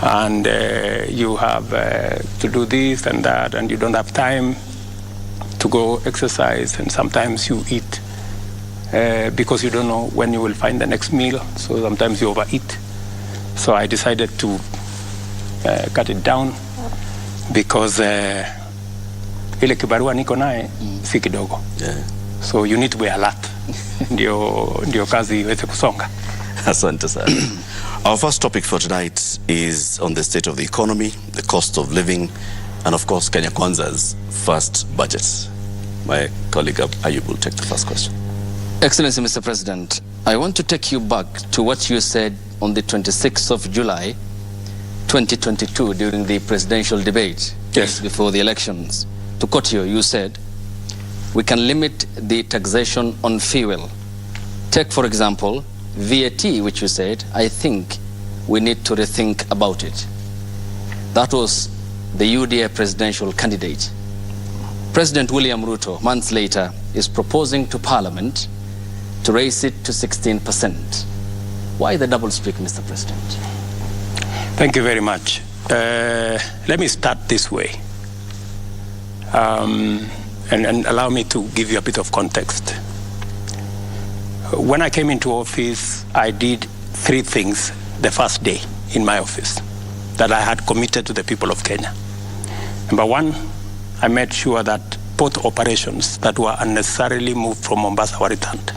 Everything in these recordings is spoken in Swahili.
and you have to do this and that, and you don't have time to go exercise, and sometimes you eat because you don't know when you will find the next meal, so sometimes you overeat. So I decided to cut it down because ile kibarua niko naye si kidogo. So you need to be alert ndio kazi iweze kusonga. Asante sana. Our first topic for tonight is on the state of the economy, the cost of living, and of course Kenya Kwanza's first budget. My colleague Ayub will take the first question. Excellency, Mr. President, I want to take you back to what you said on the 26th of July 2022 during the presidential debate. Yes. Before the elections. To quote you said, we can limit the taxation on fuel. Take, for example, VAT, which you said, I think we need to rethink about it. That was the UDA presidential candidate. President William Ruto, months later, is proposing to Parliament to raise it to 16%. Why the double speak, Mr. President? Thank you very much. Let me start this way. And allow me to give you a bit of context. When I came into office, I did 3 things the first day in my office that I had committed to the people of Kenya. Number 1, I made sure that both operations that were unnecessarily moved from Mombasa were returned.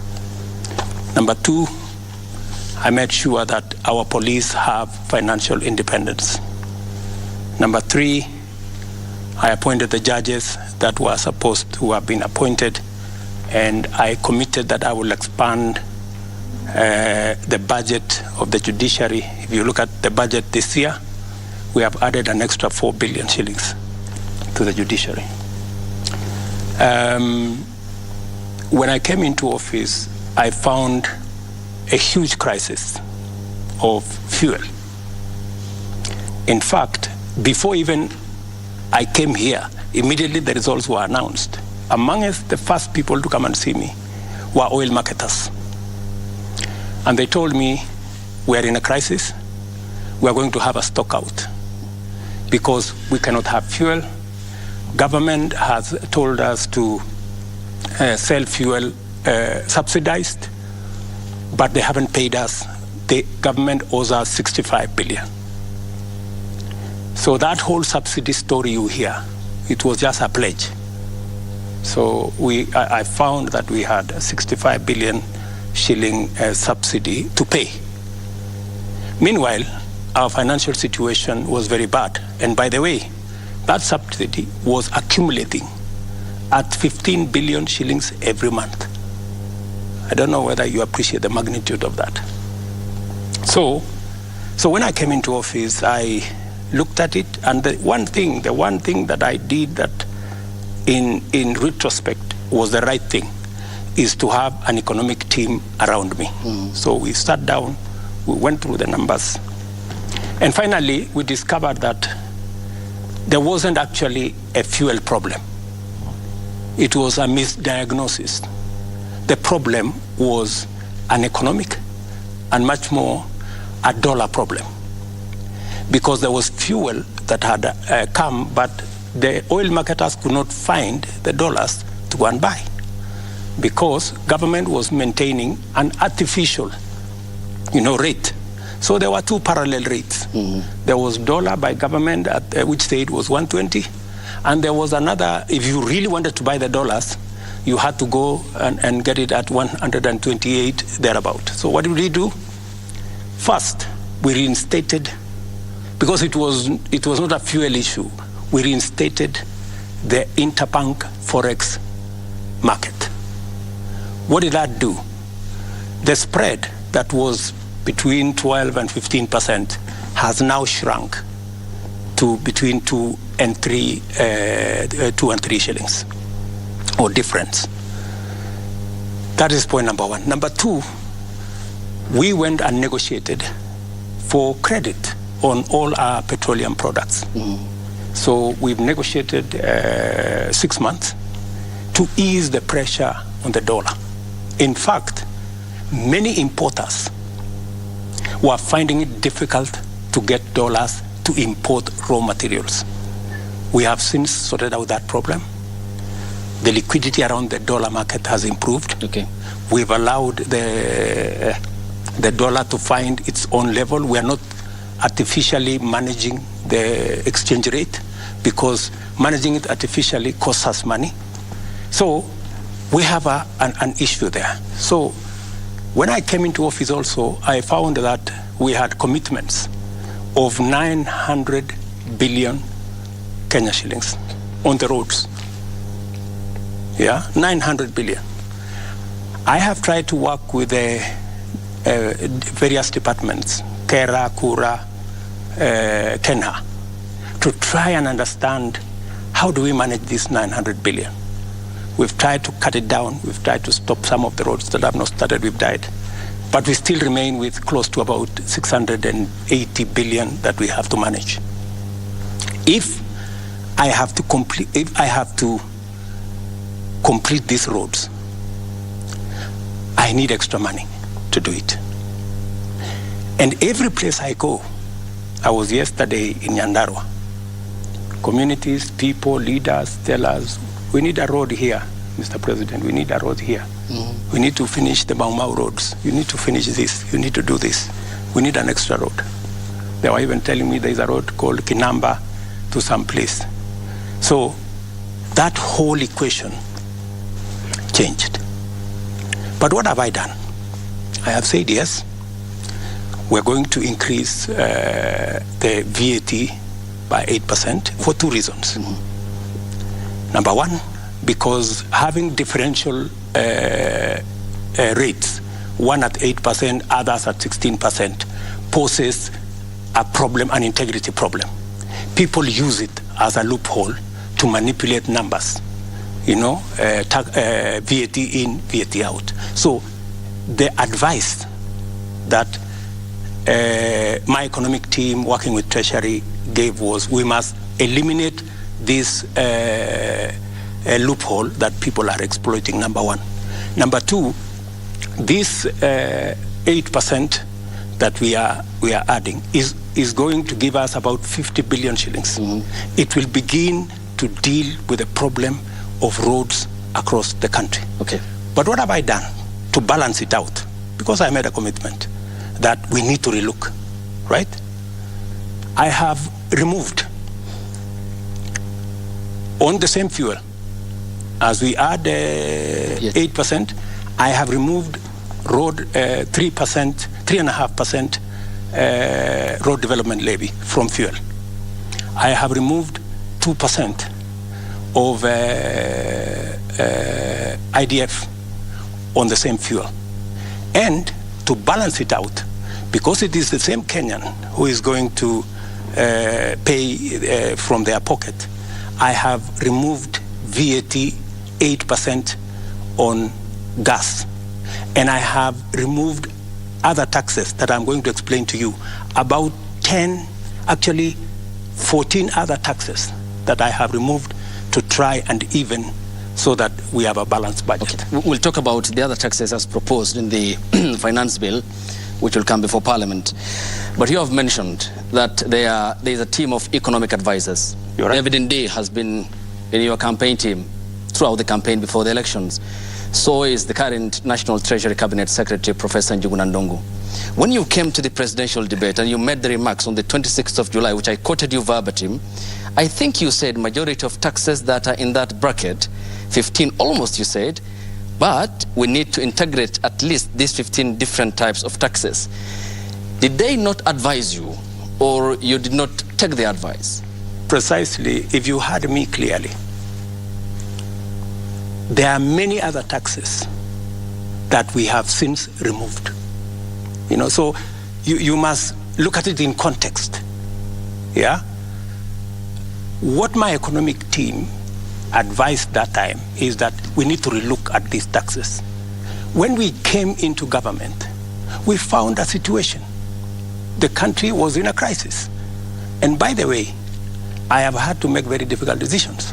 Number 2, I made sure that our police have financial independence. Number 3, I appointed the judges that were supposed to have been appointed, and I committed that I will expand the budget of the judiciary. If you look at the budget this year, we have added an extra 4 billion shillings to the judiciary. When I came into office, I found a huge crisis of fuel. In fact, before even I came here, immediately the results were announced. Amongst the first people to come and see me were oil marketers. And they told me, we are in a crisis, we are going to have a stock out because we cannot have fuel. Government has told us to sell fuel subsidized, but they haven't paid us. The government owes us 65 billion. So that whole subsidy story you hear, it was just a pledge. So I found that we had a 65 billion shilling subsidy to pay. Meanwhile, our financial situation was very bad. And by the way, that subsidy was accumulating at 15 billion shillings every month. I don't know whether you appreciate the magnitude of that. So when I came into office, I looked at it, and the one thing that I did that in retrospect was the right thing is to have an economic team around me. So we sat down, we went through the numbers, and finally we discovered that there wasn't actually a fuel problem. It was a misdiagnosis. The problem was an economic and much more a dollar problem, because there was fuel that had come, but the oil marketers could not find the dollars to go and buy, because government was maintaining an artificial, rate. So there were 2 parallel rates. There was dollar by government at which state was 120, and there was another. If you really wanted to buy the dollars, you had to go and get it at 128 thereabout. So what did we do? First, we reinstated, because it was not a fuel issue, we reinstated the interbank forex market. What did that do? The spread that was between 12 and 15% has now shrunk to between 2 and 3 shillings, or difference. That is point number 1. Number 2, we went and negotiated for credit on all our petroleum products. So we've negotiated 6 months to ease the pressure on the dollar. In fact, many importers were finding it difficult to get dollars to import raw materials. We have since sorted out that problem. The liquidity around the dollar market has improved. Okay. We've allowed the dollar to find its own level. We are not artificially managing the exchange rate, because managing it artificially costs us money. So we have an issue there. So when I came into office also, I found that we had commitments of 900 billion Kenya shillings on the roads. Yeah, 900 billion. I have tried to work with various departments, Kera, Kura, Kenha, to try and understand how do we manage this 900 billion. We've tried to cut it down. We've tried to stop some of the roads that have not started. We've died. But we still remain with close to about 680 billion that we have to manage. If I have to complete these roads, I need extra money to do it. And every place I go, I was yesterday in Nyandarua. Communities, people, leaders tell us, we need a road here, Mr. President, we need a road here. Mm-hmm. We need to finish the Mau Mau roads. You need to finish this. You need to do this. We need an extra road. They were even telling me there's a road called Kinamba to some place. So that whole equation changed. But what have I done? I have said yes, we're going to increase the VAT by 8% for two reasons. Mm-hmm. Number one, because having differential rates, one at 8%, others at 16%, poses a problem, an integrity problem. People use it as a loophole to manipulate numbers, VAT in, VAT out. So the advice that my economic team working with Treasury gave was we must eliminate this loophole that people are exploiting, number one. Number two, this 8% that we are adding is going to give us about 50 billion shillings. Mm-hmm. It will begin to deal with the problem of roads across the country. Okay. But what have I done to balance it out? Because I made a commitment that we need to relook, right? I have removed on the same fuel, as we add 8%, I have removed road 3.5% road development levy from fuel. I have removed 2% of IDF on the same fuel. And to balance it out, because it is the same Kenyan who is going to pay from their pocket, I have removed VAT 8% on gas. And I have removed other taxes that I'm going to explain to you. About 14 other taxes that I have removed to try and even so that we have a balanced budget. Okay. We'll talk about the other taxes as proposed in the finance bill, which will come before Parliament. But you have mentioned that there is a team of economic advisors. You're right. David Ndii has been in your campaign team throughout the campaign before the elections. So is the current National Treasury Cabinet Secretary, Professor Njuguna Ndung'u. When you came to the presidential debate and you made the remarks on the 26th of July, which I quoted you verbatim, I think you said majority of taxes that are in that bracket, 15 almost you said, but we need to integrate at least these 15 different types of taxes. Did they not advise you, or you did not take the advice? Precisely, if you heard me clearly, there are many other taxes that we have since removed. So you must look at it in context. Yeah? What my economic team advised that time is that we need to relook at these taxes. When we came into government, we found a situation. The country was in a crisis. And by the way, I have had to make very difficult decisions.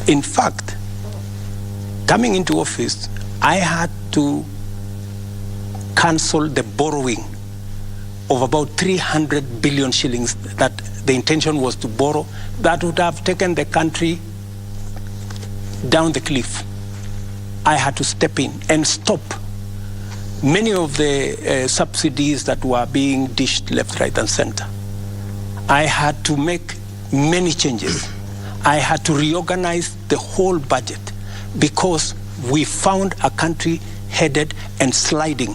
In fact, coming into office, I had to cancel the borrowing of about 300 billion shillings that the intention was to borrow, that would have taken the country down the cliff. I had to step in and stop many of the subsidies that were being dished left, right, and center. I had to make many changes. I had to reorganize the whole budget because we found a country headed and sliding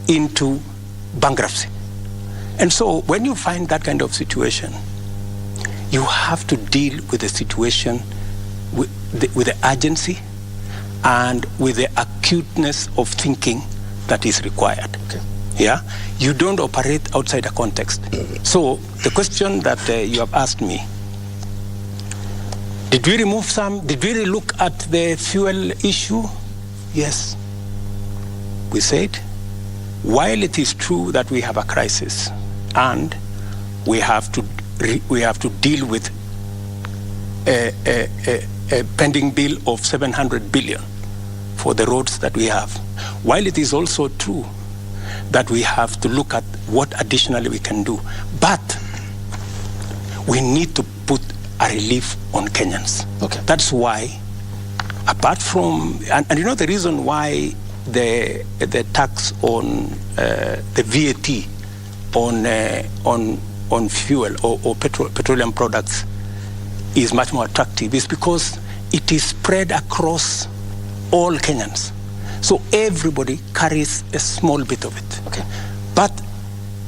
into bankruptcy. And so when you find that kind of situation, you have to deal with the situation with the urgency and with the acuteness of thinking that is required. Okay. Yeah? You don't operate outside a context. So the question that you have asked me, did we remove some? Did we look at the fuel issue? Yes. We said, while it is true that we have a crisis and we have to deal with a pending bill of 700 billion for the roads that we have, while it is also true that we have to look at what additionally we can do, but we need to put a relief on Kenyans. Okay. That's why, apart from, and you know the reason why the tax on the VAT on fuel or petroleum products is much more attractive is because it is spread across all Kenyans. So everybody carries a small bit of it. Okay. But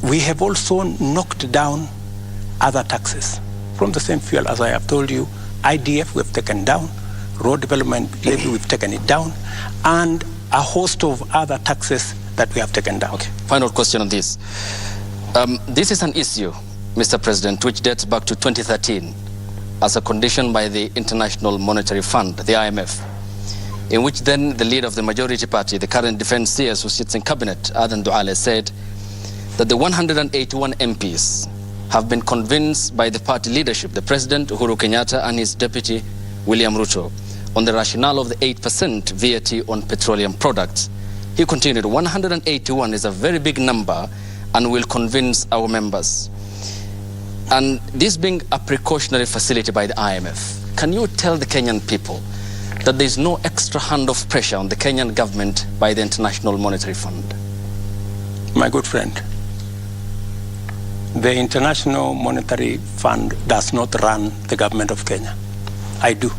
we have also knocked down other taxes from the same fuel. As I have told you, IDF we've taken down, road development levy we've taken it down, and a host of other taxes that we have taken down. Okay. Final question on this. This is an issue, Mr. President, which dates back to 2013 as a condition by the International Monetary Fund, the IMF, in which then the leader of the majority party, the current defense CS who sits in cabinet, Adan Duale, said that the 181 MPs have been convinced by the party leadership, the President Uhuru Kenyatta and his deputy William Ruto, on the rationale of the 8% VAT on petroleum products. He continued, 181 is a very big number and will convince our members. And this being a precautionary facility by the IMF, can you tell the Kenyan people that there is no extra hand of pressure on the Kenyan government by the International Monetary Fund? My good friend, the International Monetary Fund does not run the government of Kenya. I do.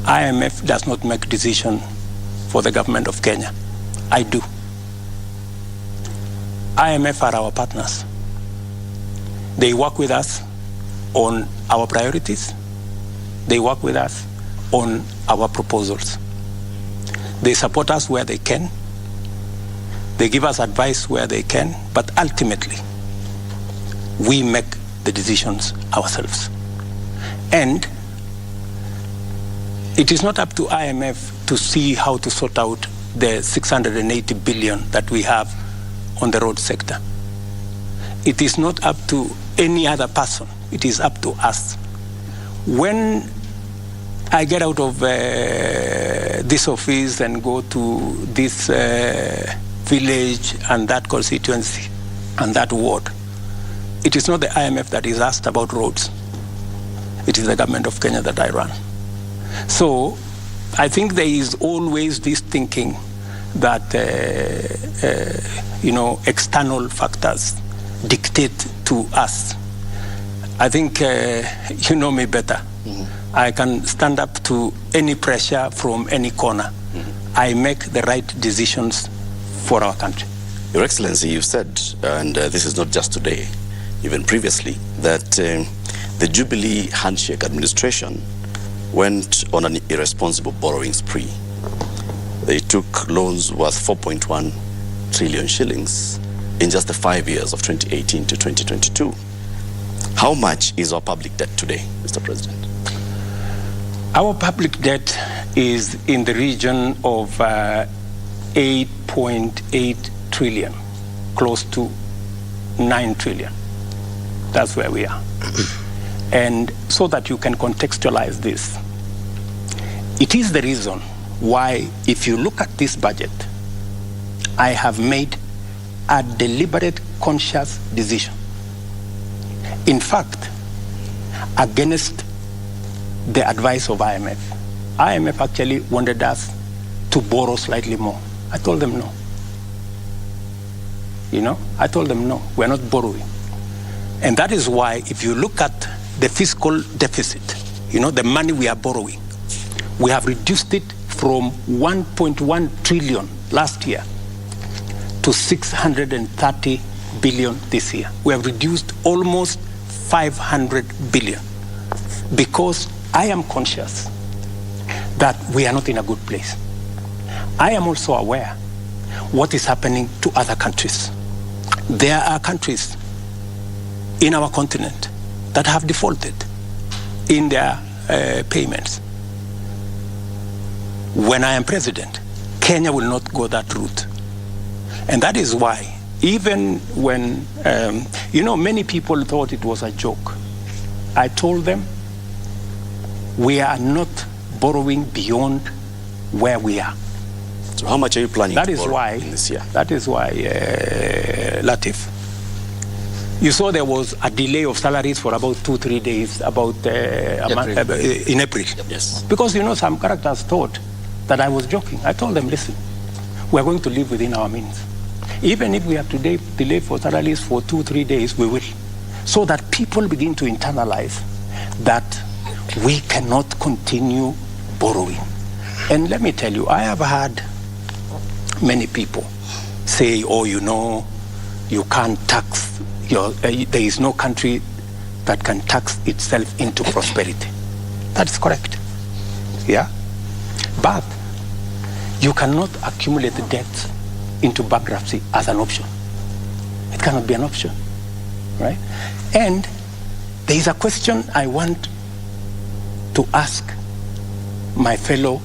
IMF does not make decisions for the government of Kenya. I do. IMF are our partners. They work with us on our priorities. They work with us on our proposals. They support us where they can. They give us advice where they can, but ultimately, we make the decisions ourselves. And it is not up to IMF to see how to sort out the 680 billion that we have on the road sector. It is not up to any other person. It is up to us. When I get out of this office and go to this village and that constituency and that ward, it is not the IMF that is asked about roads. It is the government of Kenya that I run. So I think there is always this thinking that external factors dictate to us. I think you know me better. Mm-hmm. I can stand up to any pressure from any corner. Mm-hmm. I make the right decisions for our country. Your Excellency, you've said, and this is not just today, even previously, that the Jubilee handshake administration went on an irresponsible borrowing spree. They took loans worth 4.1 trillion shillings in just the 5 years of 2018 to 2022. How much is our public debt today, Mr. President? Our public debt is in the region of 8.8 trillion, close to 9 trillion. That's where we are. And so that you can contextualize this, it is the reason why, if you look at this budget, I have made a deliberate, conscious decision. In fact, against the advice of IMF. IMF actually wanted us to borrow slightly more. I told them no. I told them no, we're not borrowing. And that is why if you look at the fiscal deficit, the money we are borrowing, we have reduced it from 1.1 trillion last year to 630 billion this year. We have reduced almost 500 billion because I am conscious that we are not in a good place. I am also aware what is happening to other countries. There are countries in our continent that have defaulted in their payments. When I am president, Kenya will not go that route. And that is why, even when, many people thought it was a joke, I told them we are not borrowing beyond where we are. So how much are you planning to borrow in this year? That is why, Latif, you saw there was a delay of salaries for about 2-3 days, in April. Yes. Because, some characters thought that I was joking. I told them, listen, we're going to live within our means. Even if we have to delay for salaries for 2-3 days, we will. So that people begin to internalize that we cannot continue borrowing. And let me tell you, I have had many people say, oh, you can't tax, there is no country that can tax itself into prosperity. That is correct. Yeah? But you cannot accumulate debt into bankruptcy as an option. It cannot be an option, right? And there is a question I want to ask my fellow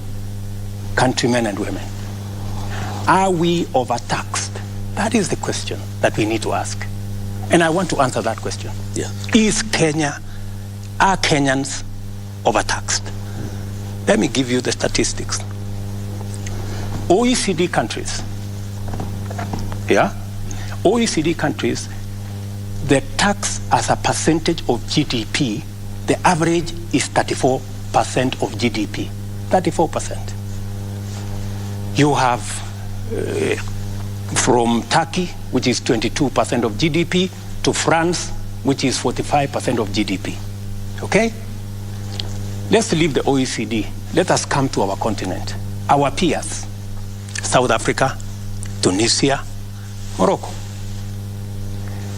countrymen and women. Are we overtaxed? That is the question that we need to ask. And I want to answer that question. Yeah. Are Kenyans overtaxed? Let me give you the statistics. OECD countries, OECD countries, the tax as a percentage of GDP, the average is 34% of GDP. 34%. You have from Turkey, which is 22% of GDP, to France, which is 45% of GDP. Okay? Let's leave the OECD. Let us come to our continent. Our peers, South Africa, Tunisia, Morocco.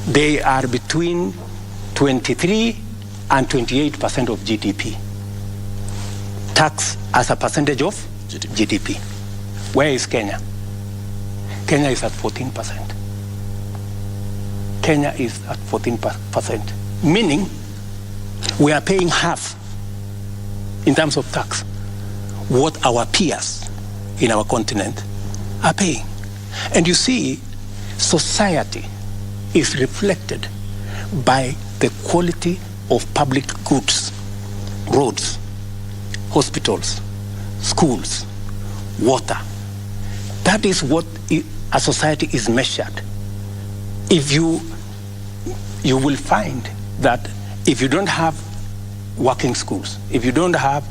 They are between 23 and 28% of GDP. Tax as a percentage of GDP. Where is Kenya? Kenya is at 14%. Kenya is at 14%, meaning we are paying half in terms of tax what our peers in our continent are paying. And you see, society is reflected by the quality of public goods, roads, hospitals, schools, water. That is what a society is measured. If you will find that if you don't have working schools, if you don't have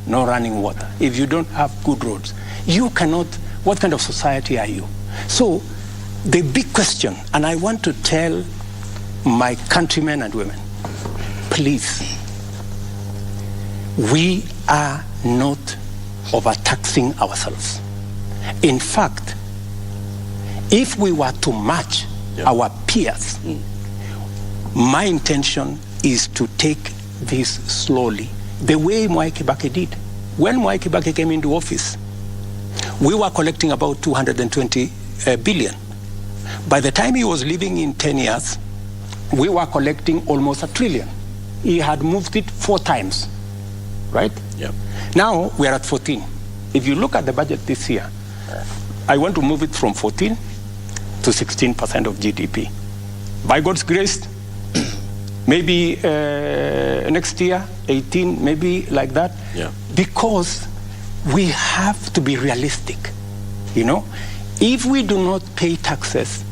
no running water, if you don't have good roads, you cannot, what kind of society are you? So the big question, and I want to tell my countrymen and women, please, we are not overtaxing ourselves. In fact, if we were to match our peers, my intention is to take this slowly, the way Mwai Kibaki did. When Mwai Kibaki came into office, we were collecting about 220 billion. By the time he was leaving in 10 years, we were collecting almost 1 trillion. He had moved it 4 times, right? Yep. Now we are at 14. If you look at the budget this year, I want to move it from 14 to 16% of GDP. By God's grace, maybe next year, 18, maybe like that. Yeah. Because we have to be realistic. If we do not pay taxes,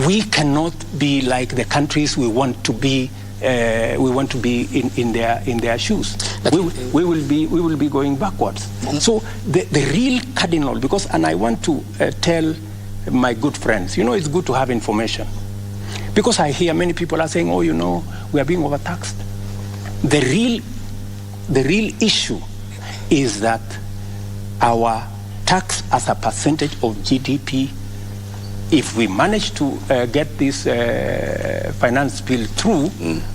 we cannot be like the countries we want to be. We want to be in their shoes. We will be going backwards. So the real cardinal, and I want to tell my good friends, it's good to have information, because I hear many people are saying, we are being overtaxed. The real issue is that our tax as a percentage of GDP, if we manage to get this finance bill through,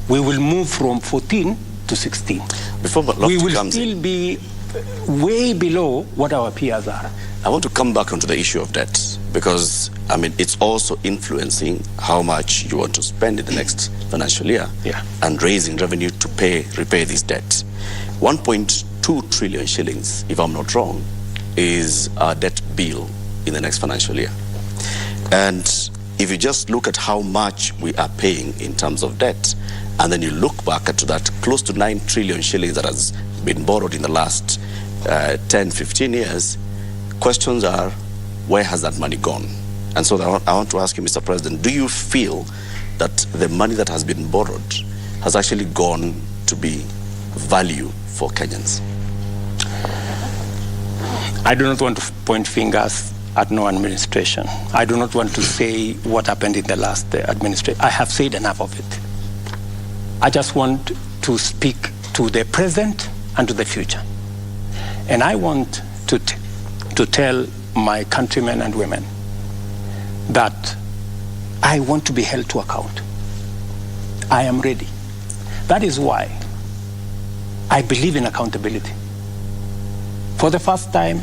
we will move from 14 to 16. We will still be way below what our peers are. I want to come back onto the issue of debt, because it's also influencing how much you want to spend in the next financial year, and raising revenue to repay this debt. 1.2 trillion shillings, if I'm not wrong, is our debt bill in the next financial year. And if you just look at how much we are paying in terms of debt, and then you look back at that close to 9 trillion shillings that has been borrowed in the last 10, 15 years, questions are, where has that money gone? And so I want to ask you, Mr. President, do you feel that the money that has been borrowed has actually gone to be value for Kenyans? I do not want to point fingers at no administration. I do not want to say what happened in the last administration. I have said enough of it. I just want to speak to the present and to the future. And I want to tell my countrymen and women that I want to be held to account. I am ready. That is why I believe in accountability. For the first time,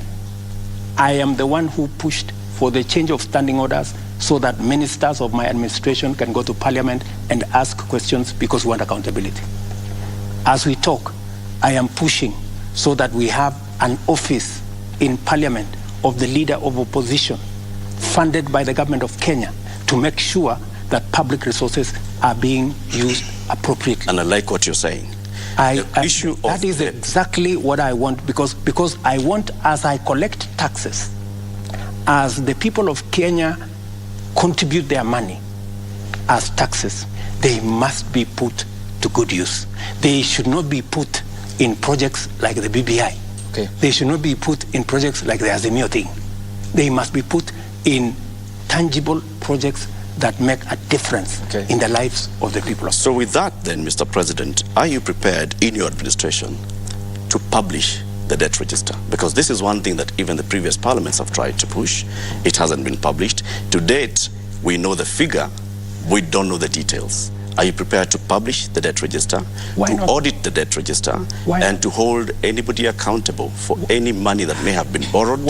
I am the one who pushed for the change of standing orders so that ministers of my administration can go to Parliament and ask questions, because we want accountability. As we talk, I am pushing so that we have an office in Parliament of the Leader of Opposition, funded by the government of Kenya, to make sure that public resources are being used appropriately. And I like what you're saying. That is exactly what I want, because I want, as I collect taxes, as the people of Kenya contribute their money as taxes, they must be put to good use. They should not be put in projects like the BBI. Okay. They should not be put in projects like the Azimio thing. They must be put in tangible projects that make a difference in the lives of the people. So with that then, Mr. President, are you prepared in your administration to publish the debt register? Because this is one thing that even the previous parliaments have tried to push. It hasn't been published. To date, we know the figure, we don't know the details. Are you prepared to publish the debt register, audit the debt register, and to hold anybody accountable for any money that may have been borrowed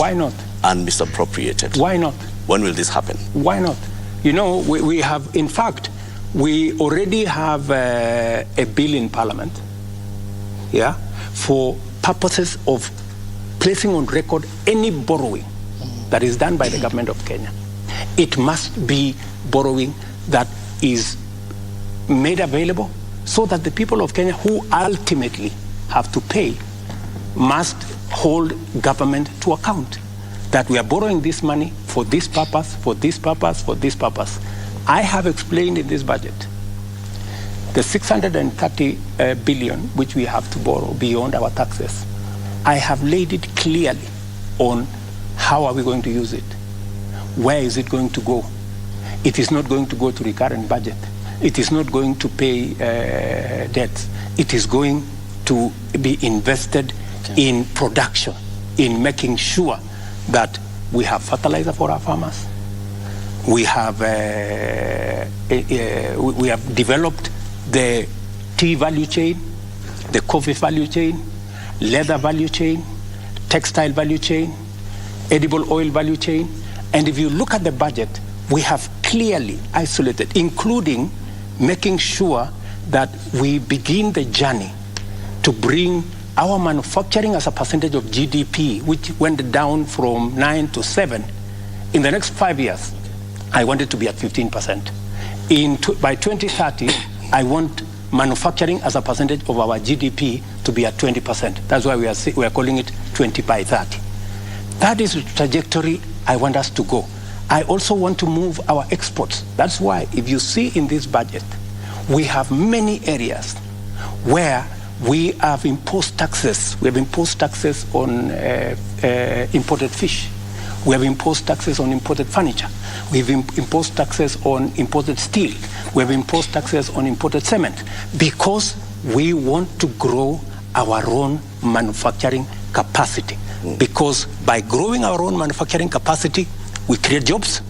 and misappropriated? Why not? When will this happen? Why not? We have, in fact, we already have a bill in Parliament, for purposes of placing on record any borrowing that is done by the government of Kenya. It must be borrowing that is made available so that the people of Kenya, who ultimately have to pay, must hold government to account. That we are borrowing this money for this purpose, for this purpose, for this purpose. I have explained in this budget the 630 billion which we have to borrow beyond our taxes. I have laid it clearly on how are we going to use it. Where is it going to go? It is not going to go to recurrent budget. It is not going to pay debts. It is going to be invested in production, in making sure that we have fertilizer for our farmers. We have developed the tea value chain, the coffee value chain, leather value chain, textile value chain, edible oil value chain. And if you look at the budget, we have clearly isolated, including making sure that we begin the journey to bring our manufacturing as a percentage of GDP, which went down from 9 to 7, in the next 5 years, I want it to be at 15%. By 2030, I want manufacturing as a percentage of our GDP to be at 20%. That's why we are calling it 20 by 30. That is the trajectory I want us to go. I also want to move our exports. That's why if you see in this budget, we have many areas where we have imposed taxes. We have imposed taxes on imported fish. We have imposed taxes on imported furniture. We've imposed taxes on imported steel. We have imposed taxes on imported cement because we want to grow our own manufacturing capacity. Because by growing our own manufacturing capacity, we create jobs,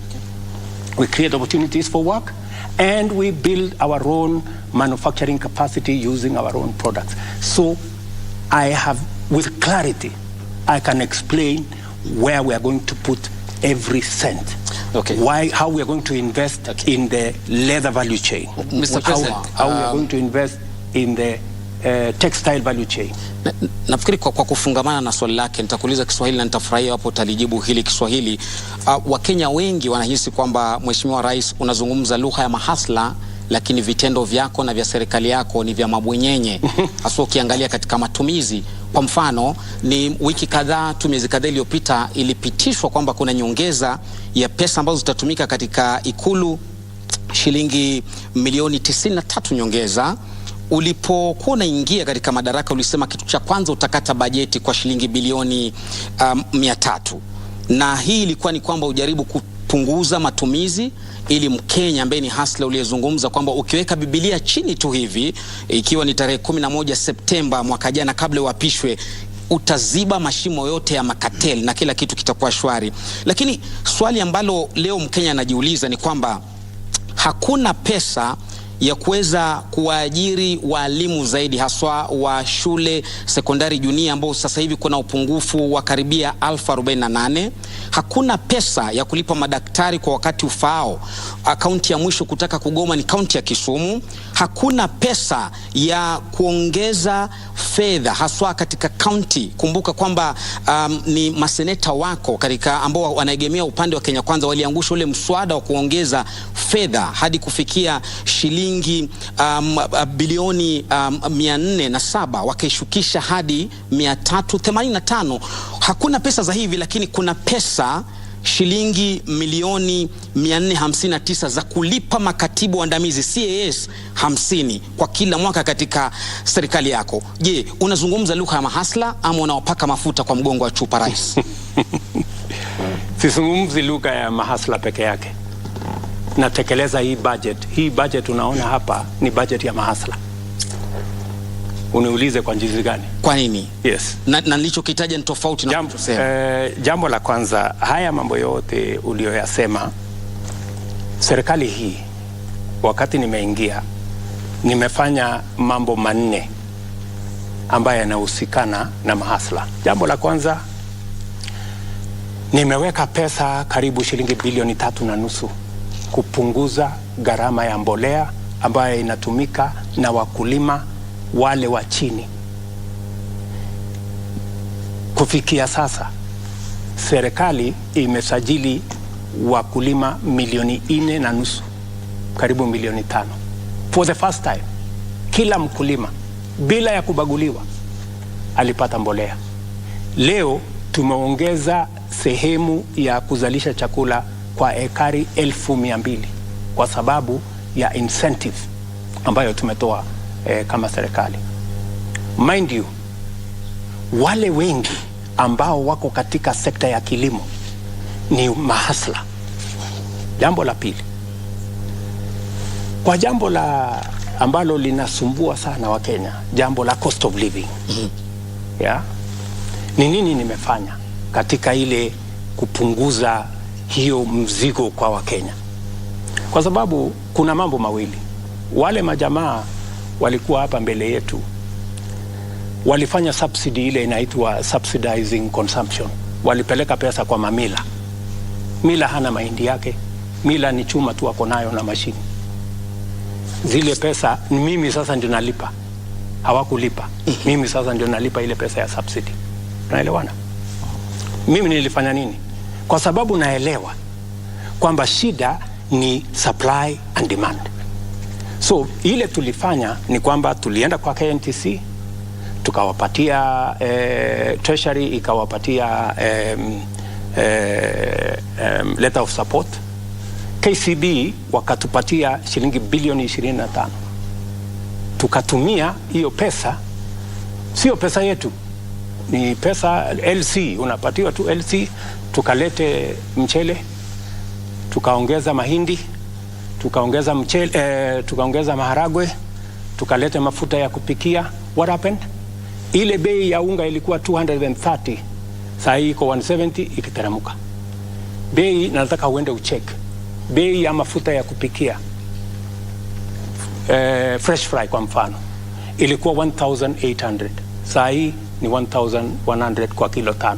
we create opportunities for work, and we build our own manufacturing capacity using our own products. So I have, with clarity, I can explain where we are going to put every cent. Okay. How we are going to invest in the leather value chain. Mr. President, how we are going to invest in the textile value chain. Nafikiri kwa kufungamana na swali lake nitakuuliza Kiswahili na nitafurahia hapo utalijibu hili Kiswahili. Wakenya wengi wanahisi kwamba Mheshimiwa Rais unazungumza lugha ya mahasla, lakini vitendo vyako na vya serikali yako ni vya mabwenyenye. Hasa ukiangalia katika matumizi. Kwa mfano, ni wiki kadhaa tu, miezi kadhaa iliyopita ilipitishwa kwamba kuna nyongeza ya pesa ambazo zitatumika katika Ikulu, shilingi milioni 93 nyongeza. Ulipokuwa unaingia katika madaraka ulisema kitu cha kwanza utakata bajeti kwa shilingi bilioni 300. Na hii ilikuwa ni kwamba ujaribu kupunguza matumizi ili Mkenya ambaye ni hasla uliyezungumza kwamba ukiweka Biblia chini tu hivi, ikiwa ni tarehe 11 Septemba mwaka jana kabla uapishwe, utaziba mashimo yote ya makateli na kila kitu kitakuwa shwari. Lakini swali ambalo leo Mkenya anajiuliza ni kwamba hakuna pesa ya kuweza kuwaajiri walimu zaidi, haswa wa shule sekondari junior ambao sasa hivi kuna upungufu wa karibia 1048. Hakuna pesa ya kulipa madaktari kwa wakati ufaao. Kaunti ya mwisho kutaka kugoma ni kaunti ya Kisumu. Hakuna pesa ya kuongeza fedha haswa katika kaunti. Kumbuka kwamba ni maseneta wako katika ambao wanaegemea upande wa Kenya Kwanza waliangusha ule mswada wa kuongeza fedha hadi kufikia shilingi bilioni 407, wakaishukisha hadi 385. Hakuna pesa za hivi, lakini kuna pesa shilingi milioni 459 za kulipa makatibu waandamizi CAS 50 kwa kila mwaka katika serikali yako. Je, unazungumza lugha ya mahasla ama unawapaka mafuta kwa mgongo wa chupa rais? Sizungumzi lugha ya mahasla peke yake. Natekeleza hii budget. Hii budget unaona hapa ni budget ya mahasla. Uniulize kwa jinsi gani? Kwa nini? Yes. Na nilichokitaja ni tofauti na unachosema. Jambo la kwanza, haya mambo yote uliyoyasema, serikali hii wakati nimeingia nimefanya mambo manne ambayo yanahusikana na mahasla. Jambo la kwanza, nimeweka pesa karibu shilingi bilioni 3.5 kupunguza gharama ya mbolea ambayo inatumika na wakulima wale wa chini. Kufikia sasa serikali imesajili wakulima milioni 4.5, karibu milioni 5. For the first time, kila mkulima bila ya kubaguliwa alipata mbolea. Leo tumeongeza sehemu ya kuzalisha chakula kwa ekari 1,200 kwa sababu ya incentive ambayo tumetoa kama serikali. Mind you, wale wengi ambao wako katika sekta ya kilimo ni mahasla. Jambo la pili, kwa jambo la ambalo linasumbua sana wa Kenya, jambo la cost of living. Yeah? Ni nini nimefanya katika ile kupunguza hiyo mzigo kwa Wakenya? Kwa sababu kuna mambo mawili. Wale majamaa walikuwa hapa mbele yetu walifanya subsidy ile inaitwa subsidizing consumption. Walipeleka pesa kwa mamila. Mila hana mahindi yake. Mila ni chuma tu ako nayo na mashini. Zile pesa mimi sasa ndio nalipa. Hawakulipa. Mimi sasa ndio nalipa ile pesa ya subsidy. Unaelewana? Mimi nilifanya nini? Kwa sababu naelewa kwamba shida ni supply and demand. So ile tulifanya ni kwamba tulienda kwa KNTC, tukawapatia Treasury ikawapatia letter of support. KCB wakatupatia shilingi bilioni 25. Tukatumia hiyo pesa, sio pesa yetu, ni pesa LC, unapatiwa tu LC. Tukalete mchele, tukaongeza mahindi, tukaongeza mchele, tukaongeza maharagwe, tukalete mafuta ya kupikia. What happened? Ile bei ya unga ilikuwa 230, saa hii iko 170, ikiteramuka. Bei, nataka uende ucheck, bei ya mafuta ya kupikia fresh fry kwa mfano ilikuwa 1800, saa hii ni 1100 kwa kilo 5.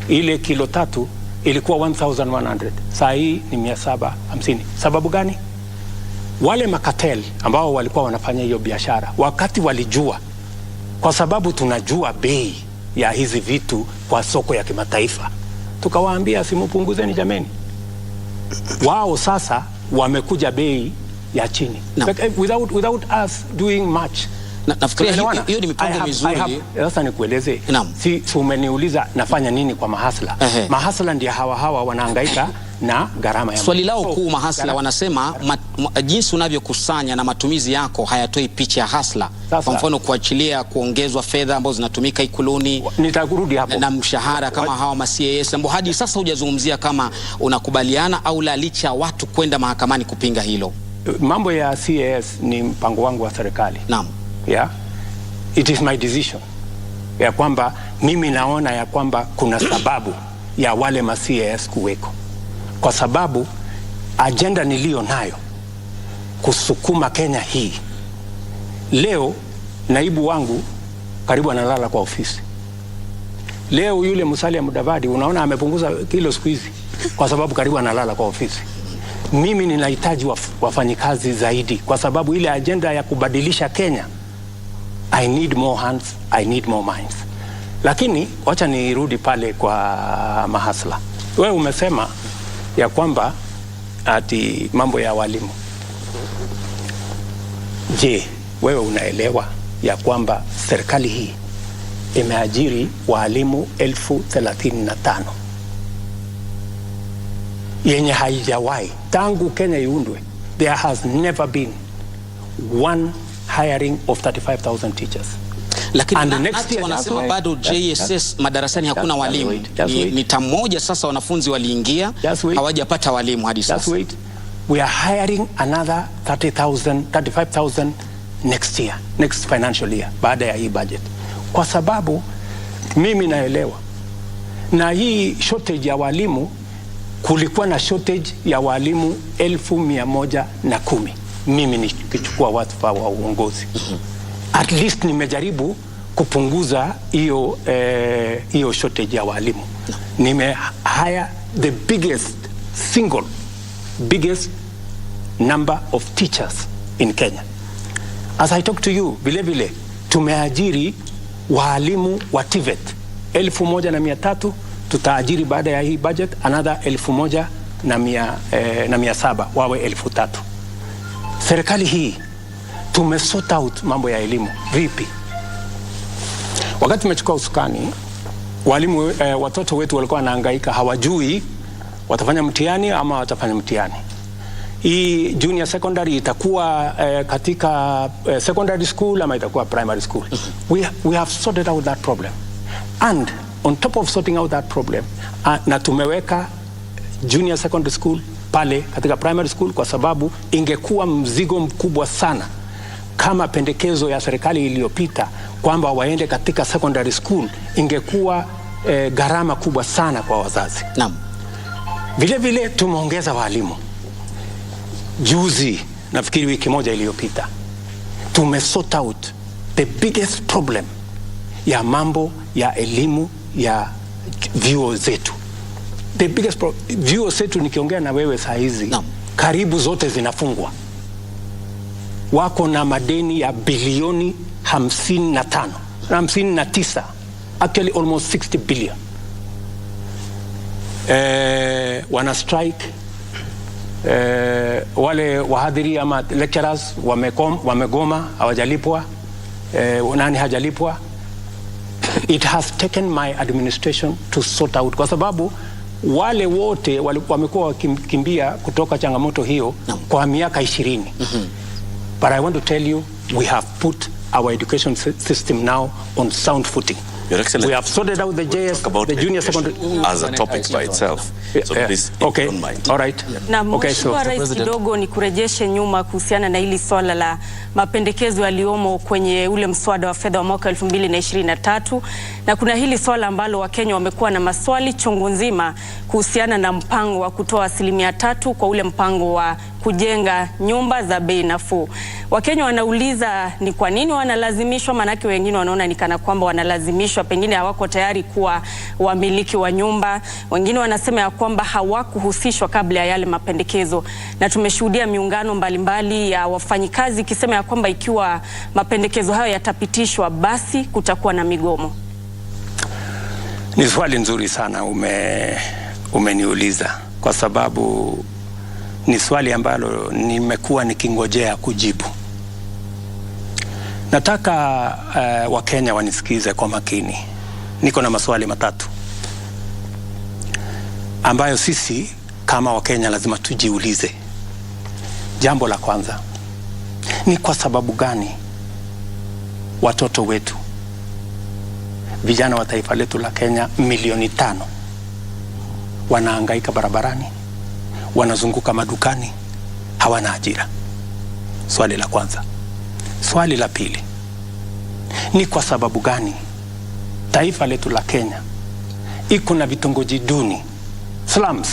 Ile kilo 3 ilikuwa 1100, saa hii ni 750. Sababu gani? Wale makatel ambao walikuwa wanafanya hiyo biashara, wakati walijua, kwa sababu tunajua bei ya hizi vitu kwa soko ya kimataifa, tukawaambia simupunguzeni jameni. Wao sasa wamekuja bei ya chini, without us doing much. Nafikiria hiyo ni mipango mizuri. Sasa nikueleze, si umeniuliza nafanya nini kwa mahasla. Mahasla ndio hawa wanahangaika na gharama ya swali lao kuu. Mahasla wanasema jinsi unavyokusanya na matumizi yako hayatoi picha ya hasla. Kwa mfano kuachilia kuongezwa fedha ambazo zinatumika ikuluni, nitakurudi hapo, na mshahara kama hawa ma CAS ambao hadi sasa hujazungumzia kama unakubaliana au la, licha watu kwenda mahakamani kupinga hilo. Mambo ya CAS ni mpango wangu wa serikali. Naam. Yeah. It is my decision. Ya kwamba mimi naona ya kwamba kuna sababu ya wale ma CAS kuweko. Kwa sababu agenda nilio nayo kusukuma Kenya hii. Leo naibu wangu karibu analala kwa ofisi. Leo yule Musalia Mudavadi unaona amepunguza kilo siku hizi kwa sababu karibu analala kwa ofisi. Mimi ninahitaji wafanyikazi zaidi kwa sababu ile agenda ya kubadilisha Kenya, I need more hands, I need more minds. Lakini wacha nirudi pale kwa mahasla. Wewe umesema ya kwamba ati mambo ya walimu. Je, wewe unaelewa ya kwamba serikali hii imeajiri walimu 35,000 yenye haijawahi tangu Kenya iundwe? There has never been one hiring of 35,000 teachers. Lakini next year wanasema bado JSS madarasani hakuna walimu. Ni tamoja sasa wanafunzi waliingia, hawajapata walimu hadi sasa. We are hiring another 35,000 next year, next financial year, baada ya hii budget. Kwa sababu mimi naelewa na hii shortage ya walimu, kulikuwa na shortage ya walimu 1,110. Mimi nikichukua watu wa uongozi. At least nimejaribu kupunguza hiyo shortage ya walimu. Nime hire the biggest number of teachers in Kenya. As I talk to you, vile tumeajiri walimu wa TVET 1,300, tutaajiri baada ya hii budget another 1,700 wawe 3,000. Serikali hii tumesort out mambo ya elimu vipi? Wakati tumechukua usukani, walimu watoto wetu walikuwa wanahangaika, hawajui watafanya mtihani ama watafanya mtihani. Hii junior secondary itakuwa katika secondary school ama itakuwa primary school. We have sorted out that problem. And on top of sorting out that problem, na tumeweka junior secondary school pale katika primary school, kwa sababu ingekuwa mzigo mkubwa sana kama pendekezo ya serikali iliyopita kwamba waende katika secondary school, ingekuwa gharama kubwa sana kwa wazazi. Naam. Vile tumeongeza walimu. Juzi, nafikiri wiki moja iliyopita, tumesort out the biggest problem ya mambo ya elimu ya vyuo zetu. The biggest vyuo zetu, nikiongea na wewe saa hizi, karibu zote zinafungwa. Wako na madeni ya bilioni 59, actually almost 60 billion. Wana strike. Wale wahadhiri ama lecturers wamegoma, hawajalipwa. Nani hajalipwa? It has taken my administration to sort out, kwa sababu wale wote wamekuwa wakimbia kutoka changamoto hiyo kwa miaka 20. But I want to tell you, we have put our education system now on sound footing. We have sorted out the JS, the junior secondary as a topic by itself. So please, okay, don't mind. all right. Na Mheshimiwa Rais, kidogo ni kurejeshe nyuma kuhusiana na hili swala la mapendekezo yaliomo kwenye ule mswada wa fedha wa mwaka 2023, na kuna hili swala ambalo Wakenya wamekuwa na maswali chungu nzima kuhusiana na mpango wa kutoa 3% kwa ule mpango wa kujenga nyumba za bei nafuu. Wakenya wanauliza ni kwa nini wanalazimishwa, manake wengine wanaona ni kana kwamba wanalazimishwa, pengine hawako tayari kuwa wamiliki wa nyumba. Wengine wanasema ya kwamba hawakuhusishwa kabla ya yale mapendekezo, na tumeshuhudia miungano mbalimbali ya wafanyikazi ikisema ya kwamba ikiwa mapendekezo hayo yatapitishwa basi kutakuwa na migomo. Ni swali nzuri sana umeniuliza, kwa sababu ni swali ambalo nimekuwa nikingojea kujibu. Nataka Wakenya wanisikize kwa makini. Niko na maswali matatu ambayo sisi kama Wakenya lazima tujiulize. Jambo la kwanza, ni kwa sababu gani watoto wetu, vijana wa taifa letu la Kenya milioni 5 wanahangaika barabarani, wanazunguka madukani, hawana ajira? Swali la kwanza. Swali la pili, ni kwa sababu gani taifa letu la Kenya iko na vitongoji duni, slums,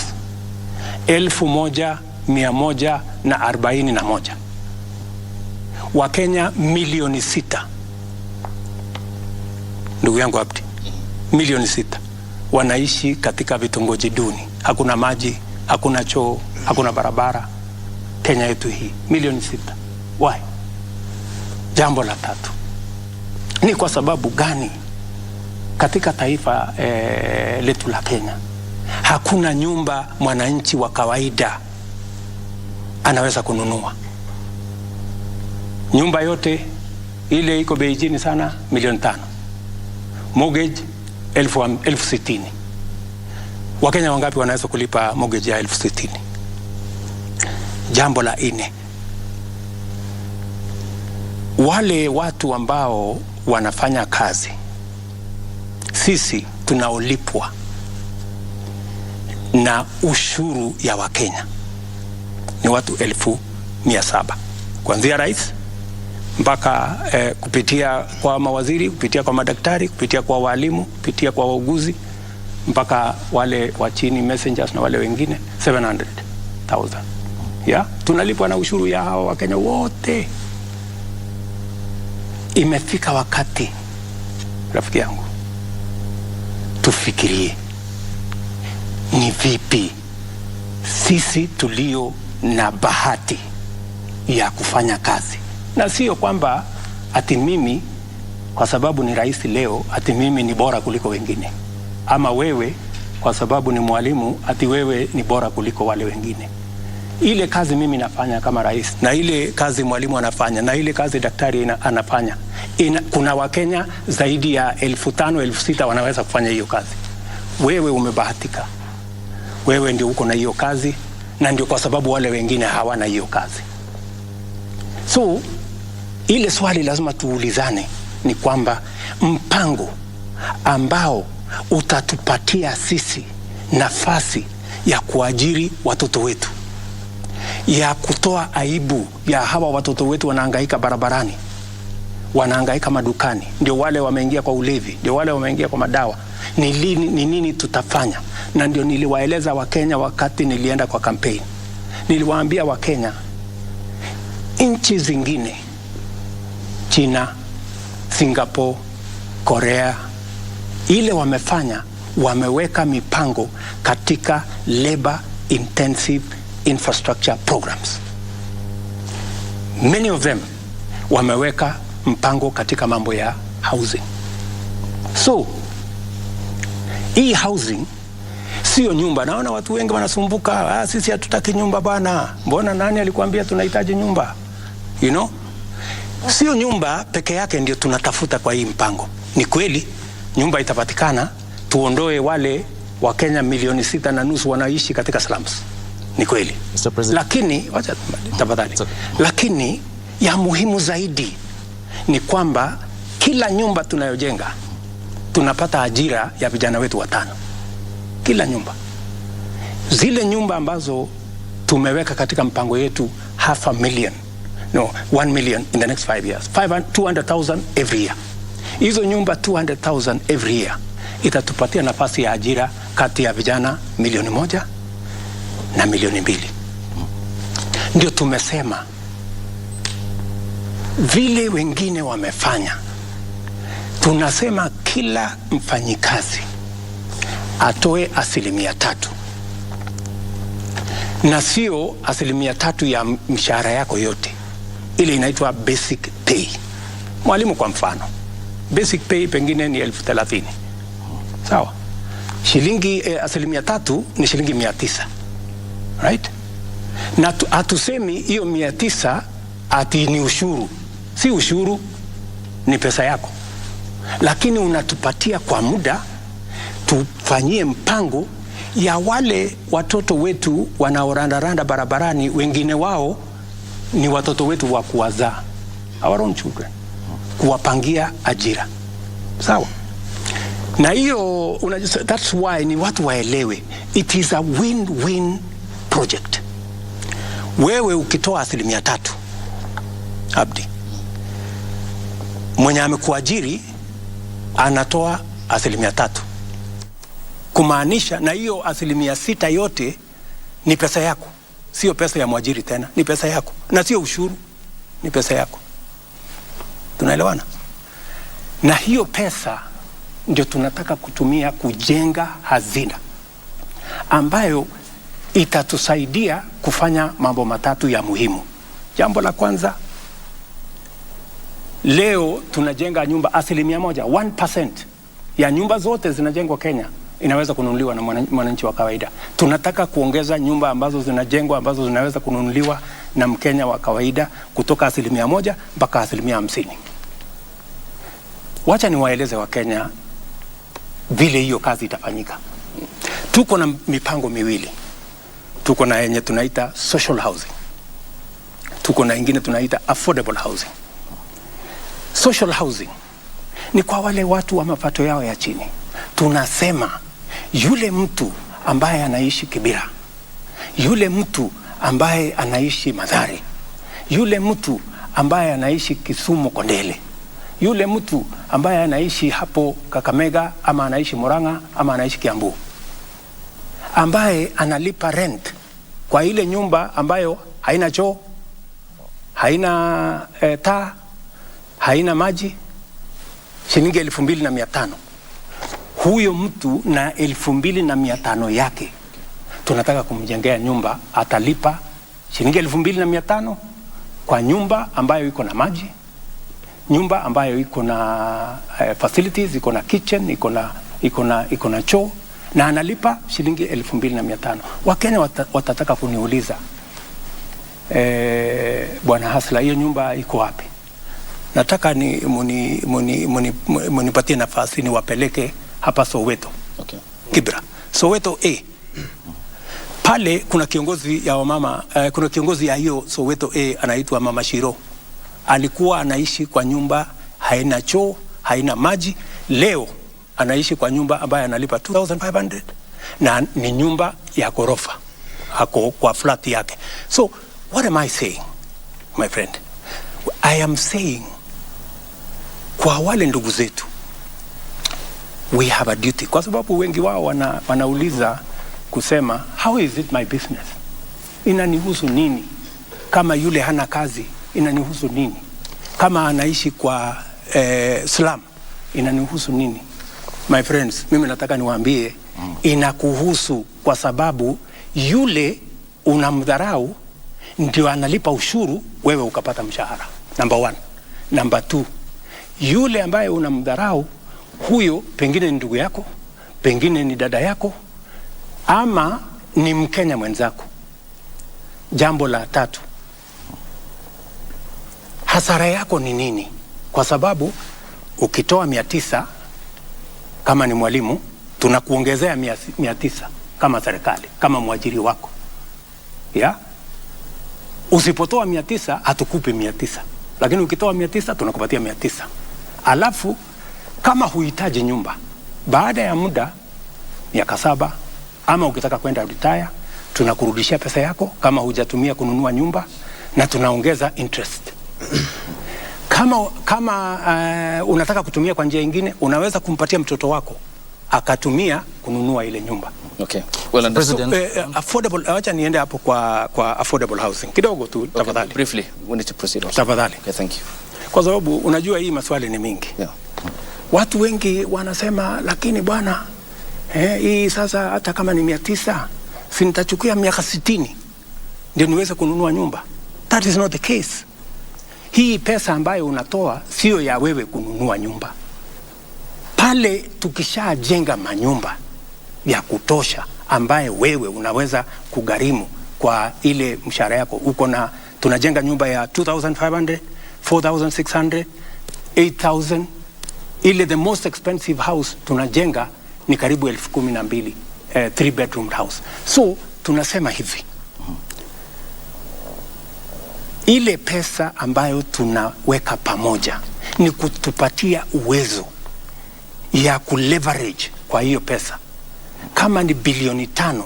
1141, Wakenya milioni 6, ndugu yangu Abdi, milioni 6 wanaishi katika vitongoji duni, hakuna maji, hakuna choo, hakuna barabara. Kenya yetu hii milioni 6. Why? Jambo la tatu, ni kwa sababu gani katika taifa letu la Kenya hakuna nyumba mwananchi wa kawaida anaweza kununua? Nyumba yote ile iko bei chini sana, milioni 5. Mortgage 60,000. Wakenya wangapi wanaweza kulipa mortgage ya 60,000? Jambo la 4, wale watu ambao wanafanya kazi, sisi tunaolipwa na ushuru ya Wakenya ni watu 1700, kuanzia rais mpaka kupitia kwa mawaziri, kupitia kwa madaktari, kupitia kwa walimu, kupitia kwa wauguzi, mpaka wale wa chini messengers na wale wengine 700,000. Yeah, tunalipwa na ushuru ya hao Wakenya wote. Imefika wakati, rafiki yangu, tufikirie ni vipi sisi tulio na bahati ya kufanya kazi, na sio kwamba ati mimi kwa sababu ni rais leo ati mimi ni bora kuliko wengine, ama wewe kwa sababu ni mwalimu ati wewe ni bora kuliko wale wengine. Ile kazi mimi nafanya kama rais, na ile kazi mwalimu anafanya, na ile kazi daktari anafanya, kuna Wakenya zaidi ya 5,000, 6,000 wanaweza kufanya hiyo kazi. Wewe umebahatika, wewe ndio uko na hiyo kazi, na ndio kwa sababu wale wengine hawana hiyo kazi. So ile swali lazima tuulizane ni kwamba mpango ambao utatupatia sisi nafasi ya kuajiri watoto wetu, ya kutoa aibu ya hawa watoto wetu wanahangaika barabarani, wanahangaika madukani, ndio wale wameingia kwa ulevi, ndio wale wameingia kwa madawa, ni nini tutafanya? Na ndio niliwaeleza Wakenya wakati nilienda kwa campaign. Niliwaambia Wakenya, nchi zingine, China, Singapore, Korea, ile wamefanya, wameweka mipango katika labor intensive infrastructure programs. Many of them wameweka mpango katika mambo ya housing. So hii housing sio nyumba. Naona watu wengi wanasumbuka, sisi hatutaki nyumba bwana. Mbona nani alikuambia tunahitaji nyumba? You know? Sio nyumba peke yake ndio tunatafuta kwa hii mpango. Ni kweli nyumba itapatikana, tuondoe wale Wakenya milioni 6.5 wanaishi katika slums. Ni kweli. Lakini wacha tafadhali. Lakini ya muhimu zaidi ni kwamba kila nyumba tunayojenga tunapata ajira ya vijana wetu 5. Kila nyumba. Zile nyumba ambazo tumeweka katika mpango yetu 1 million in the next 5 years. 200,000 every year. Hizo nyumba 200,000 every year itatupatia nafasi ya ajira kati ya vijana 1,000,000 na 2,000,000. Ndio tumesema vile wengine wamefanya, tunasema kila mfanyikazi atoe 3%, na sio 3% ya mshahara yako yote. Ile inaitwa basic pay. Mwalimu kwa mfano, basic pay pengine ni 30,000. Sawa? Shilingi 3% ni shilingi 900. Right? Na hatusemi hiyo 900 ati ni ushuru. Si ushuru, ni pesa yako. Lakini unatupatia kwa muda tufanyie mpango ya wale watoto wetu wanaorandaranda barabarani, wengine wao ni watoto wetu wa kuwazaa, our own children, kuwapangia ajira. Sawa? Na hiyo that's why ni watu waelewe, it is a win-win project. Wewe ukitoa 3%, Abdi, mwenye amekuajiri anatoa 3%, kumaanisha na hiyo 6% yote ni pesa yako, sio pesa ya mwajiri tena, ni pesa yako, na sio ushuru, ni pesa yako. Tunaelewana? Na hiyo pesa ndio tunataka kutumia kujenga hazina ambayo itatusaidia kufanya mambo 3 ya muhimu. Jambo la kwanza, leo tunajenga nyumba 1%, 1% ya nyumba zote zinajengwa Kenya inaweza kununuliwa na mwananchi wa kawaida. Tunataka kuongeza nyumba ambazo zinajengwa ambazo zinaweza kununuliwa na Mkenya wa kawaida kutoka 1% mpaka 50%. Wacha niwaeleze wa Kenya vile hiyo kazi itafanyika. Tuko na mipango miwili. Tuko na yenye tunaita social housing. Tuko na ingine tunaita affordable housing. Social housing ni kwa wale watu wa mapato yao ya chini. Tunasema yule mtu ambaye anaishi Kibera, yule mtu ambaye anaishi Mathare, yule mtu ambaye anaishi Kisumu Kondele, yule mtu ambaye anaishi hapo Kakamega ama anaishi Murang'a ama anaishi Kiambu, ambaye analipa rent kwa ile nyumba ambayo haina choo, haina taa, haina maji, shilingi 2,500. Huyo mtu na 2,500 yake tunataka kumjengea nyumba, atalipa shilingi 2,500 kwa nyumba ambayo iko na maji, nyumba ambayo iko na facilities, iko na kitchen, iko na choo, na analipa shilingi 2,500. Wakenya watataka kuniuliza, Bwana Hasla, hiyo nyumba iko wapi? Nataka ni munipatie nafasi niwapeleke hapa Soweto. Okay. Kibra. Soweto A. Pale kuna kiongozi ya wamama, kuna kiongozi ya hiyo Soweto A anaitwa Mama Shiro. Alikuwa anaishi kwa nyumba haina choo, haina maji. Leo anaishi kwa nyumba ambayo analipa 2,500 na ni nyumba ya ghorofa. Hako kwa flat yake. So what am I saying, my friend? I am saying kwa wale ndugu zetu, we have a duty, kwa sababu wengi wao wanauliza kusema, how is it my business? Inanihusu nini? Kama yule hana kazi, inanihusu nini? Kama anaishi kwa slum, inanihusu nini? My friends, mimi nataka niwaambie, inakuhusu, kwa sababu yule unamdharau ndio analipa ushuru, wewe ukapata mshahara. Number 1. Number 2, yule ambaye unamdharau, huyo pengine ni ndugu yako, pengine ni dada yako, ama ni Mkenya mwenzako. Jambo la 3, hasara yako ni nini? Kwa sababu ukitoa 900 kama ni mwalimu, tunakuongezea 900 kama serikali, kama mwajiri wako. Usipotoa 900 hatukupi 900, lakini ukitoa 900 tunakupatia 900. Alafu kama huhitaji nyumba, baada ya muda miaka 7 ama ukitaka kwenda retire, tunakurudishia pesa yako kama hujatumia kununua nyumba, na tunaongeza interest. Kama unataka kutumia kwa njia nyingine, unaweza kumpatia mtoto wako akatumia kununua ile nyumba. Okay. Well understood. Affordable, acha niende hapo kwa affordable housing kidogo tu tafadhali. Okay, briefly, we need to proceed also. Tafadhali. Okay, thank you. Kwa sababu unajua hii maswali ni mingi. Yeah. Watu wengi wanasema lakini bwana, hii sasa hata kama ni 900, si nitachukua miaka 60 ndio niweze kununua nyumba. That is not the case. Hii pesa ambayo unatoa sio ya wewe kununua nyumba. Pale tukishajenga manyumba ya kutosha ambaye wewe unaweza kugharimu kwa ile mshahara yako, tunajenga nyumba ya 2,500, 4,600, 8,000. Ile the most expensive house tunajenga ni karibu 12,000, 3 bedroom house. So tunasema hivi, ile pesa ambayo tunaweka pamoja ni kutupatia uwezo ya kuleverage kwa hiyo pesa. Kama ni bilioni 5,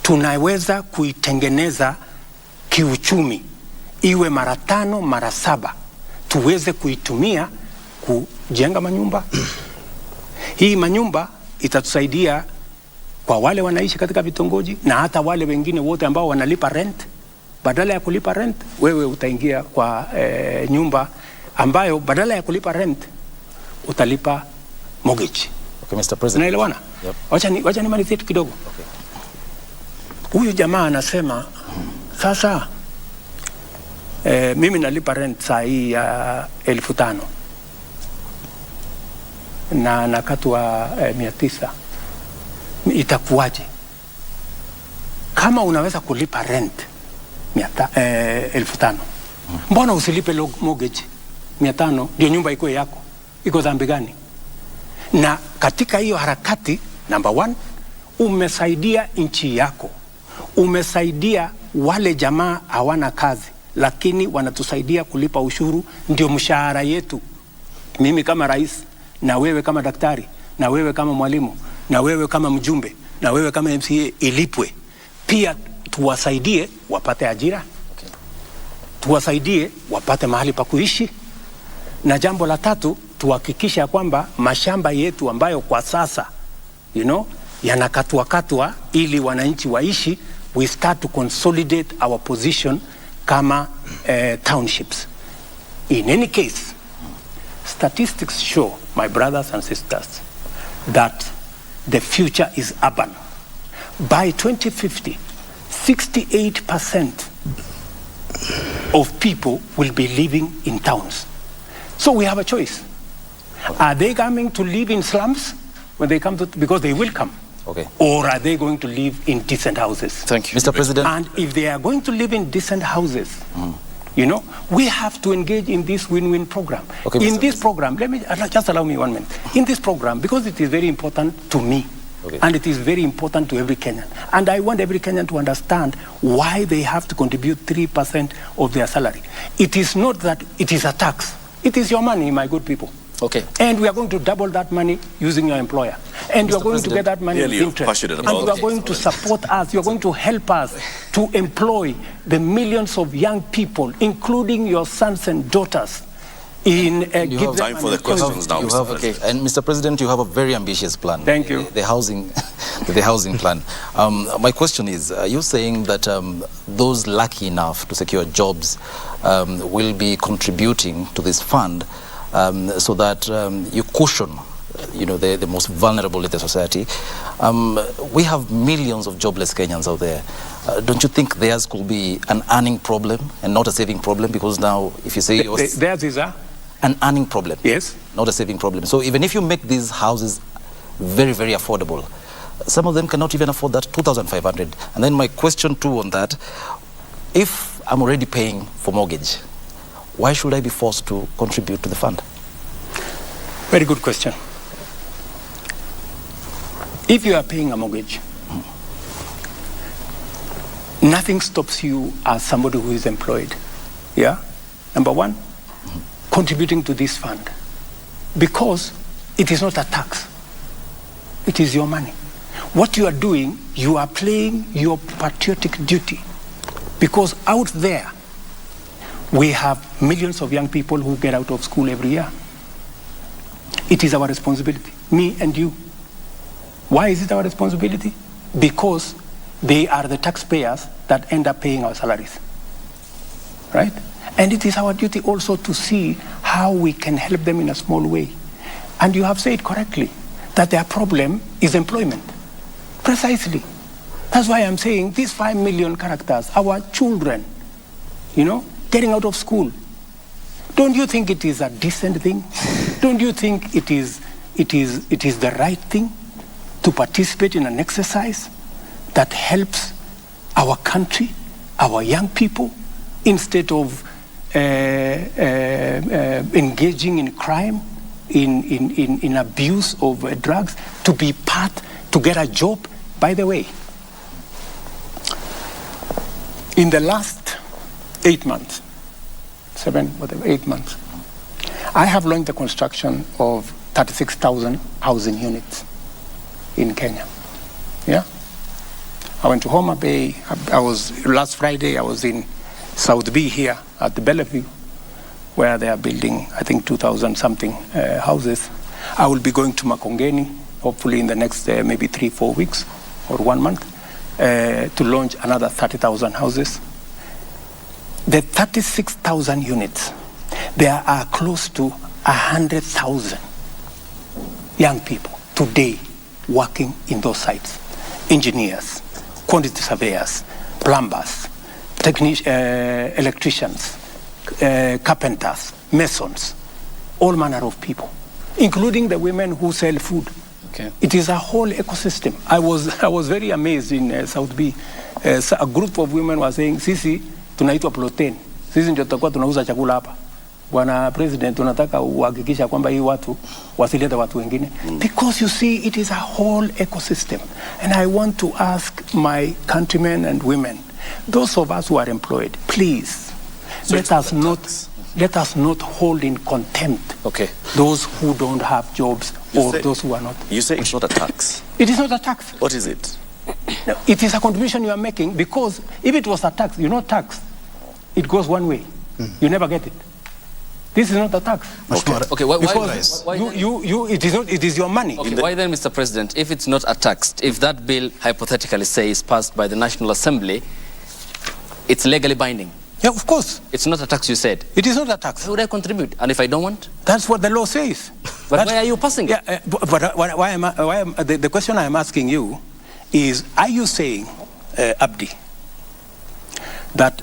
tunaweza kuitengeneza kiuchumi iwe mara 5 mara 7, tuweze kuitumia kujenga manyumba. Hii manyumba itatusaidia kwa wale wanaishi katika vitongoji na hata wale wengine wote ambao wanalipa rent. Badala ya kulipa rent, wewe utaingia kwa nyumba ambayo badala ya kulipa rent utalipa mortgage. Okay, Mr. President. Unaelewana? Yep. Wacha nimalizie tu kidogo. Okay. Huyu jamaa anasema sasa mimi nalipa rent saa hii ya 5,000 na nakatwa 900. Itakuwaje? Kama unaweza kulipa rent 5,000, mbona usilipe mortgage 500 ndio nyumba iko yako? Iko dhambi gani? Na katika hiyo harakati, number 1, umesaidia nchi yako, umesaidia wale jamaa hawana kazi lakini wanatusaidia kulipa ushuru, ndio mshahara yetu. Mimi kama rais, na wewe kama daktari, na wewe kama mwalimu, na wewe kama mjumbe, na wewe kama MCA ilipwe. Pia tuwasaidie wapate ajira. Okay. Tuwasaidie wapate mahali pa kuishi. Na jambo la 3, tuhakikisha kwamba mashamba yetu ambayo kwa sasa yanakatwa ili wananchi waishi, we start to consolidate our position kama townships. In any case, statistics show, my brothers and sisters, that the future is urban. By 2050, 68% of people will be living in towns. So we have a choice. Are they coming to live in slums when they come because they will come? Okay. Or are they going to live in decent houses? Thank you. Mr. President. And if they are going to live in decent houses, we have to engage in this win-win program. Okay, in this program, just allow me 1 minute. In this program, because it is very important to me, okay, and it is very important to every Kenyan, and I want every Kenyan to understand why they have to contribute 3% of their salary. It is not that it is a tax. It is your money, my good people. Okay. And we are going to double that money using your employer. And you are going to get that money with interest. And you are going to support us. You are going to help us to employ the millions of young people, including your sons and daughters, in give them time for the questions now, Mr. President. And Mr. President, you have a very ambitious plan. Thank you. The housing plan. My question is, you're saying that those lucky enough to secure jobs will be contributing to this fund so that you cushion the most vulnerable in the society. We have millions of jobless Kenyans out there. Don't you think theirs could be an earning problem and not a saving problem? Because now, if you say theirs is an earning problem, yes, not a saving problem. So even if you make these houses very, very affordable, some of them cannot even afford that 2,500. And then my question too on that, if I'm already paying for mortgage, why should I be forced to contribute to the fund? Very good question. If you are paying a mortgage, nothing stops you as somebody who is employed. Yeah? Number one, contributing to this fund. Because it is not a tax. It is your money. What you are doing, you are playing your patriotic duty. Because out there, we have millions of young people who get out of school every year. It is our responsibility, me and you. Why is it our responsibility? Because they are the taxpayers that end up paying our salaries, right? And it is our duty also to see how we can help them in a small way. And you have said correctly that their problem is employment. Precisely. That's why I'm saying these 5 million characters, our children, getting out of school. Don't you think it is a decent thing? Don't you think it is the right thing to participate in an exercise that helps our country, our young people, instead of engaging in crime, in abuse of drugs, to be part, to get a job? By the way, in the last 8 months, 8 months, I have launched the construction of 36,000 housing units in Kenya. Yeah? I went to Homa Bay. Last Friday, I was in South B here at the Bellevue, where they are building, I think, 2,000 something houses. I will be going to Makongeni, hopefully in the next maybe 3-4 weeks or 1 month, to launch another 30,000 houses. The 36,000 units, there are close to 100,000 young people today working in those sites. Engineers, quantity surveyors, plumbers, electricians, carpenters, masons, all manner of people, including the women who sell food. Okay. It is a whole ecosystem. I was very amazed in South B. A group of women were saying, sisi tunaitwa protein. Sisi ndio tutakuwa tunauza chakula hapa. Bwana President, tunataka uhakikisha kwamba hii watu wasilete watu wengine. Because you see, it is a whole ecosystem. And I want to ask my countrymen and women, those of us who are employed, please, let us not hold in contempt those who don't have jobs those who are not. You say it's not a tax. It is not a tax. What is it? No, it is a contribution you are making, because if it was a tax, tax, it goes one way. You never get it. This is not a tax. Okay, why it is your money. Okay, why then, Mr. President, if it's not a tax, if that bill hypothetically say is passed by the National Assembly, it's legally binding? Yeah, of course. It's not a tax, you said. It is not a tax. Why would I contribute? And if I don't want? That's what the law says. But why are you passing it? Yeah, the question I am asking you is, are you saying, Abdi, that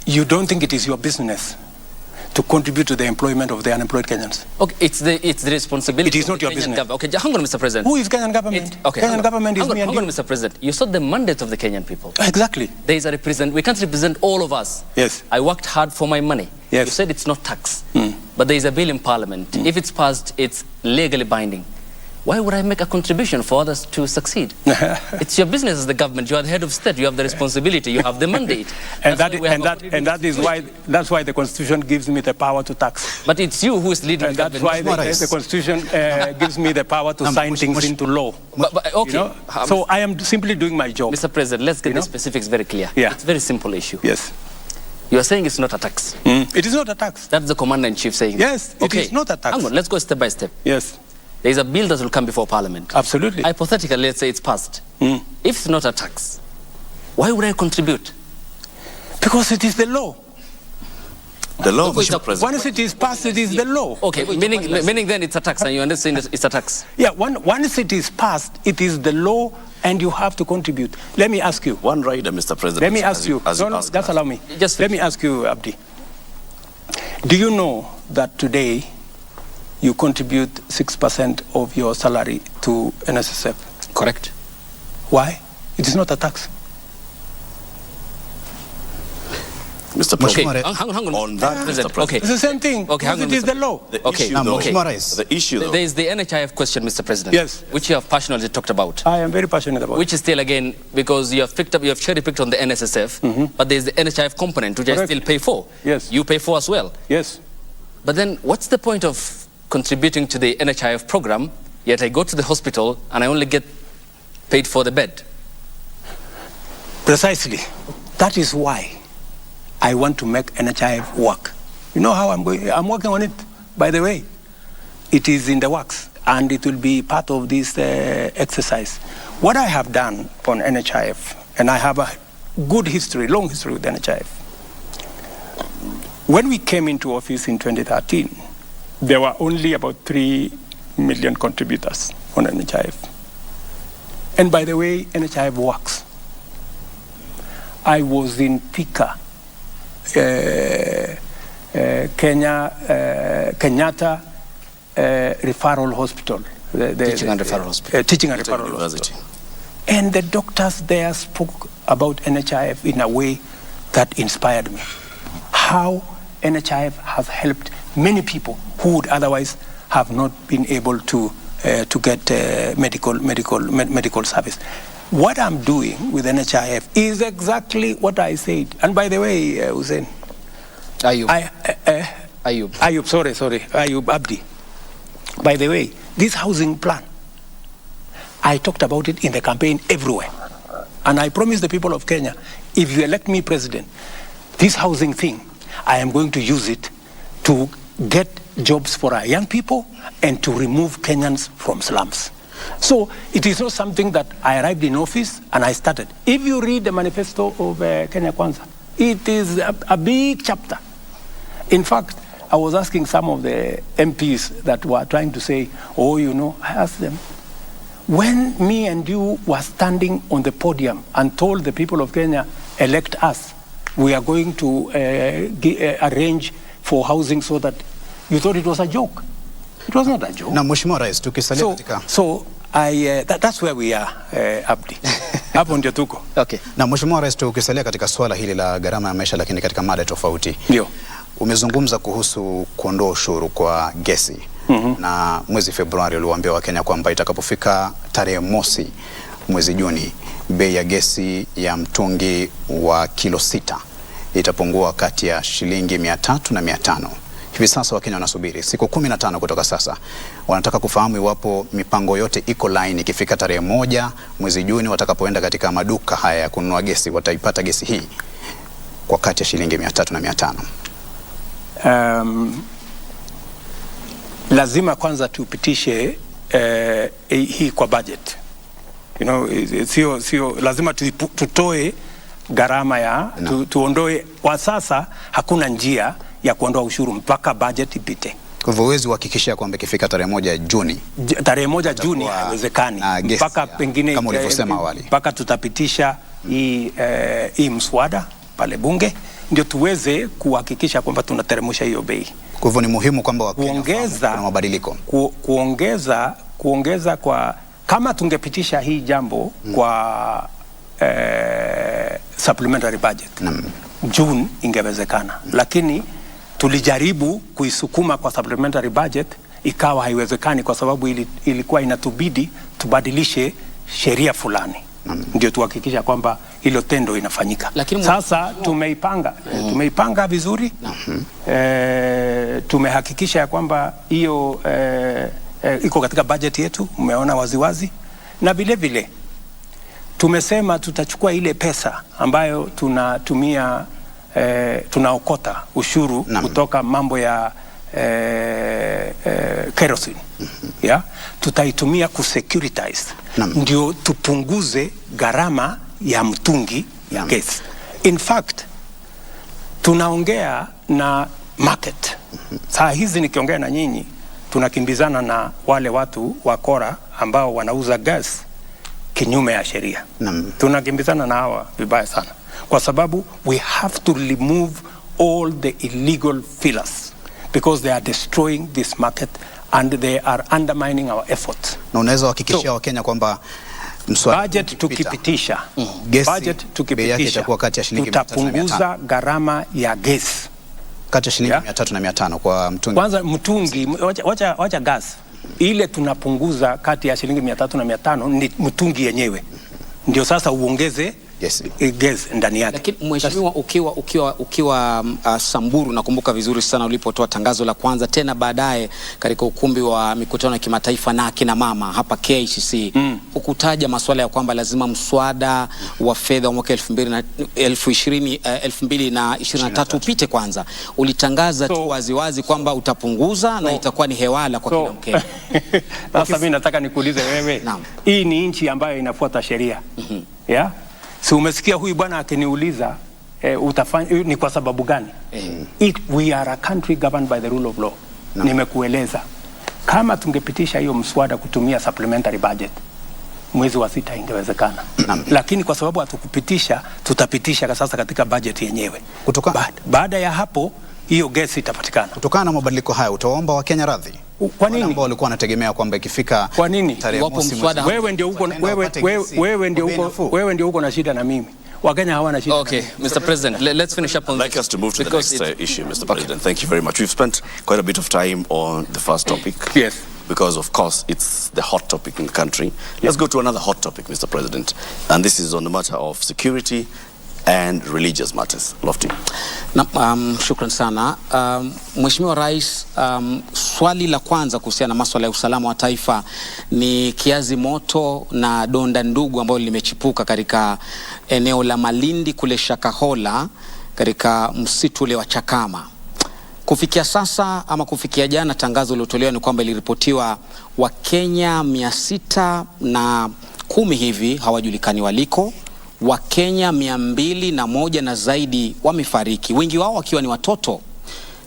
you don't think it is your business to contribute to the employment of the unemployed Kenyans? Okay, it's the responsibility. It is not your business. Okay, hang on, Mr. President. Who is Kenyan government? Kenyan government is me and you. Hang on, Mr. President. You saw the mandate of the Kenyan people. Exactly. There is a we can't represent all of us. Yes. I worked hard for my money. Yes. You said it's not tax. But there is a bill in Parliament. If it's passed, it's legally binding. Why would I make a contribution for others to succeed? It's your business as the government. You are the head of state. You have the responsibility. You have the mandate. That's why the Constitution gives me the power to tax. But it's you who is leading and the government. That's why the Constitution gives me the power to sign things into law. Okay. So I am simply doing my job. Mr. President, let's get the specifics very clear. Yeah. It's a very simple issue. Yes. You are saying it's not a tax. It is not a tax. That's the Commander-in-Chief saying. Yes, it is not a tax. Hang on, let's go step by step. Yes. There is a bill that will come before Parliament. Absolutely. Hypothetically, let's say it's passed. If it's not a tax, why would I contribute? Because it is the law. The law, Mr. President. Once it is passed, it is the law. Okay, meaning then it's a tax, and you understand it's a tax. Yeah, once it is passed, it is the law, and you have to contribute. Let me ask you. One rider, Mr. President. Let me ask you. Just allow me. Let me ask you, Abdi. Do you know that today you contribute 6% of your salary to NSSF? Correct. Why? It is not a tax. Mr. President. Okay, hang on. On that, President. Mr. President. Okay. It's the same thing. Okay, hang on, it is Mr. the law. The Okay, issue, though, okay. the issue, though. There is the NHIF question, Mr. President. Yes. Which you have passionately talked about. I am very passionate about Which is still, again, because you have cherry-picked on the NSSF, but there's the NHIF component, which I still pay for. Yes. You pay for as well. Yes. But then what's the point of contributing to the NHIF program, yet I go to the hospital and I only get paid for the bed? Precisely. That is why I want to make NHIF work. You know how I'm going? I'm working on it, by the way. It is in the works, and it will be part of this exercise. What I have done on NHIF, and I have a good history, long history with NHIF. When we came into office in 2013, there were only about 3 million contributors on NHIF. And by the way, NHIF works. I was in Thika, Kenyatta Referral Hospital. Teaching and Referral Hospital. Teaching and Referral Hospital. And the doctors there spoke about NHIF in a way that inspired me. How NHIF has helped many people who would otherwise have not been able to get medical service. What I'm doing with NHIF is exactly what I said. And by the way, Hussein, Ayub, Ayub Abdi. By the way, this housing plan, I talked about it in the campaign everywhere. And I promised the people of Kenya, if you elect me president, this housing thing, I am going to use it to get jobs for our young people and to remove Kenyans from slums. So it is not something that I arrived in office and I started. If you read the manifesto of Kenya Kwanza, it is a big chapter. In fact, I was asking some of the MPs that were trying to say, oh, you know, I asked them, when me and you were standing on the podium and told the people of Kenya, elect us, we are going to arrange for housing, so that you thought it was a joke. It was not a joke. Na Mheshimiwa Rais, tukisalia katika that's where we are, Abdi. Hapo ndio tuko. Okay. Na Mheshimiwa Rais, tukisalia katika swala hili la gharama ya maisha, lakini katika mada tofauti. Ndio. Umezungumza kuhusu kuondoa ushuru kwa gesi. Na mwezi Februari uliwaambia Wakenya kwamba itakapofika tarehe mosi mwezi Juni, bei ya gesi ya mtungi wa kilo 6 itapungua kati ya shilingi 300 na 500. Hivi sasa Wakenya wanasubiri siku 15 kutoka sasa. Wanataka kufahamu iwapo mipango yote iko line, ikifika tarehe 1 mwezi Juni watakapoenda katika maduka haya ya kununua gesi, wataipata gesi hii kwa kati ya shilingi 300 na 500. Lazima kwanza tupitishe hii kwa budget. You know, sio lazima tutoe gharama ya tuondoe. Kwa sasa hakuna njia ya kuondoa ushuru mpaka budget ipite. Kwa hivyo huwezi kuhakikisha kwamba ikifika tarehe 1 Juni. Tarehe 1 Juni haiwezekani. Mpaka pengine kama ulivyosema awali. Mpaka tutapitisha hii mswada pale bunge ndio tuweze kuhakikisha kwamba tunateremsha hiyo bei. Kwa hivyo ni muhimu kwamba Wakenya kuna mabadiliko. Kuongeza kwa, kama tungepitisha hii jambo kwa supplementary budget. June ingewezekana. Lakini tulijaribu kuisukuma kwa supplementary budget, ikawa haiwezekani kwa sababu ilikuwa inatubidi tubadilishe sheria fulani. Ndio tuhakikisha kwamba hilo tendo inafanyika. Sasa tumeipanga vizuri. Tumehakikisha ya kwamba hiyo iko katika budget yetu, umeona waziwazi. Na vile vile tumesema tutachukua ile pesa ambayo tunatumia tunaokota ushuru kutoka mambo ya kerosene. Tutaitumia kusecuritize. Ndio tupunguze gharama ya mtungi ya gesi. In fact, tunaongea na market. Saa hizi nikiongea na nyinyi, tunakimbizana na wale watu wakora ambao wanauza gas kinyume ya sheria. Tunakimbizana na hawa vibaya sana, kwa sababu we have to remove all the illegal fillers because they are destroying this market and they are undermining our efforts. Na unaweza kuhakikishia Wakenya kwamba budget tukipitisha, budget tukipitisha tutapunguza gharama ya gesi kati ya shilingi 300 na 500 kwa mtungi. Kwanza mtungi, wacha gas ile tunapunguza kati ya shilingi 300 na 500 ni mtungi yenyewe, ndio sasa uongeze gas ndani yake. Lakini mheshimiwa, ukiwa Samburu, nakumbuka vizuri sana ulipotoa tangazo la kwanza, tena baadaye katika ukumbi wa mikutano ya kimataifa na akina mama hapa KCC, ukutaja masuala ya kwamba lazima mswada wa fedha wa mwaka 2023 upite kwanza. Ulitangaza tu waziwazi kwamba utapunguza na itakuwa ni hewala kwa kila Mkenya. Sasa mimi nataka nikuulize wewe, hii ni nchi ambayo inafuata sheria. Yeah? Si umesikia huyu bwana akiniuliza utafanya ni kwa sababu gani? We are a country governed by the rule of law. Nimekueleza kama tungepitisha hiyo mswada kutumia supplementary budget mwezi wa 6 ingewezekana. Lakini kwa sababu hatukupitisha, tutapitisha sasa katika budget yenyewe. Baada ya hapo hiyo gesi itapatikana. Kutokana na mabadiliko haya utaomba Wakenya radhi? Kwa nini? Ambao walikuwa wanategemea kwamba ikifika tarehe mosi wewe ndio uko na shida na mimi. Wakenya hawana shida. Okay, Mr. President, let's finish up on this. I'd like us to move to the next issue, Mr. President. Thank you very much. We've spent quite a bit of time on the first topic. Yes. Because of course it's the hot topic in the country. Let's go to another hot topic, Mr. President. And this is on the matter of security and religious matters. Lofty. Shukran sana. Mheshimiwa Rais, swali la kwanza kuhusiana na masuala ya usalama wa taifa ni kiazi moto na donda ndugu ambalo limechipuka katika eneo la Malindi kule Shakahola katika msitu ule wa Chakama. Kufikia sasa ama kufikia jana, tangazo lilotolewa ni kwamba iliripotiwa Wakenya 610 hivi hawajulikani waliko. Wakenya 201 na zaidi wamefariki, wengi wao wakiwa ni watoto.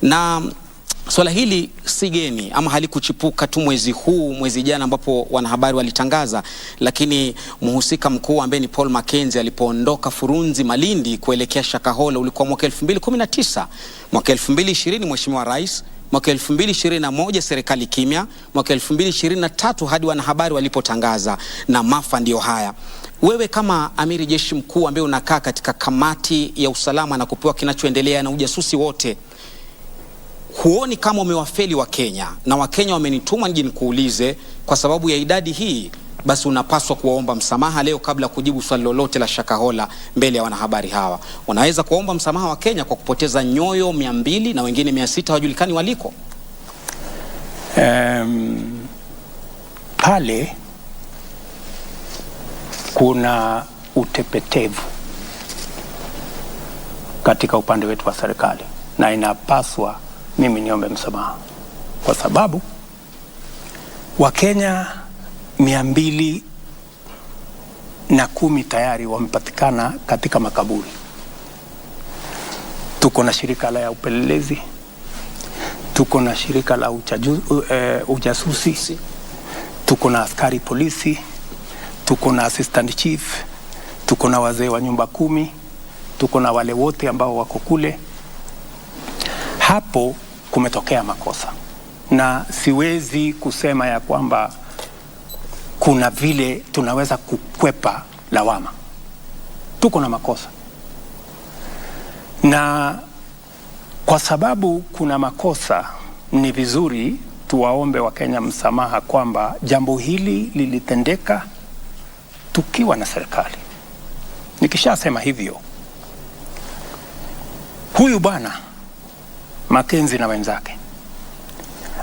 Na swala hili si geni ama halikuchipuka tu mwezi jana ambapo wanahabari walitangaza, lakini mhusika mkuu ambaye ni Paul Mackenzie alipoondoka Furunzi Malindi kuelekea Shakahola ulikuwa mwaka 2019, mwaka 2020 Mheshimiwa Rais, mwaka 2021 serikali kimya, mwaka 2023 hadi wanahabari walipotangaza, na maafa ndio haya. Wewe kama amiri jeshi mkuu ambaye unakaa katika kamati ya usalama na kupewa kinachoendelea na ujasusi wote, huoni kama umewafeli Wakenya? Na Wakenya wamenituma nije nikuulize kwa sababu ya idadi hii, basi unapaswa kuwaomba msamaha leo kabla kujibu swali lolote la Shakahola mbele ya wanahabari hawa. Unaweza kuomba msamaha wa Kenya kwa kupoteza nyoyo 200 na wengine 600 hawajulikani waliko? Pale kuna utepetevu katika upande wetu wa serikali, na inapaswa mimi niombe msamaha kwa sababu Wakenya 210 tayari wamepatikana katika makaburi. Tuko na shirika la upelelezi, tuko na shirika la ujasusi, tuko na askari polisi, tuko na assistant chief, tuko na wazee wa nyumba 10, tuko na wale wote ambao wako kule. Hapo kumetokea makosa, na siwezi kusema ya kwamba kuna vile tunaweza kukwepa lawama. Tuko na makosa, na kwa sababu kuna makosa ni vizuri tuwaombe Wakenya msamaha kwamba jambo hili lilitendeka tukiwa na serikali. Nikishasema hivyo, huyu bwana Mackenzie na wenzake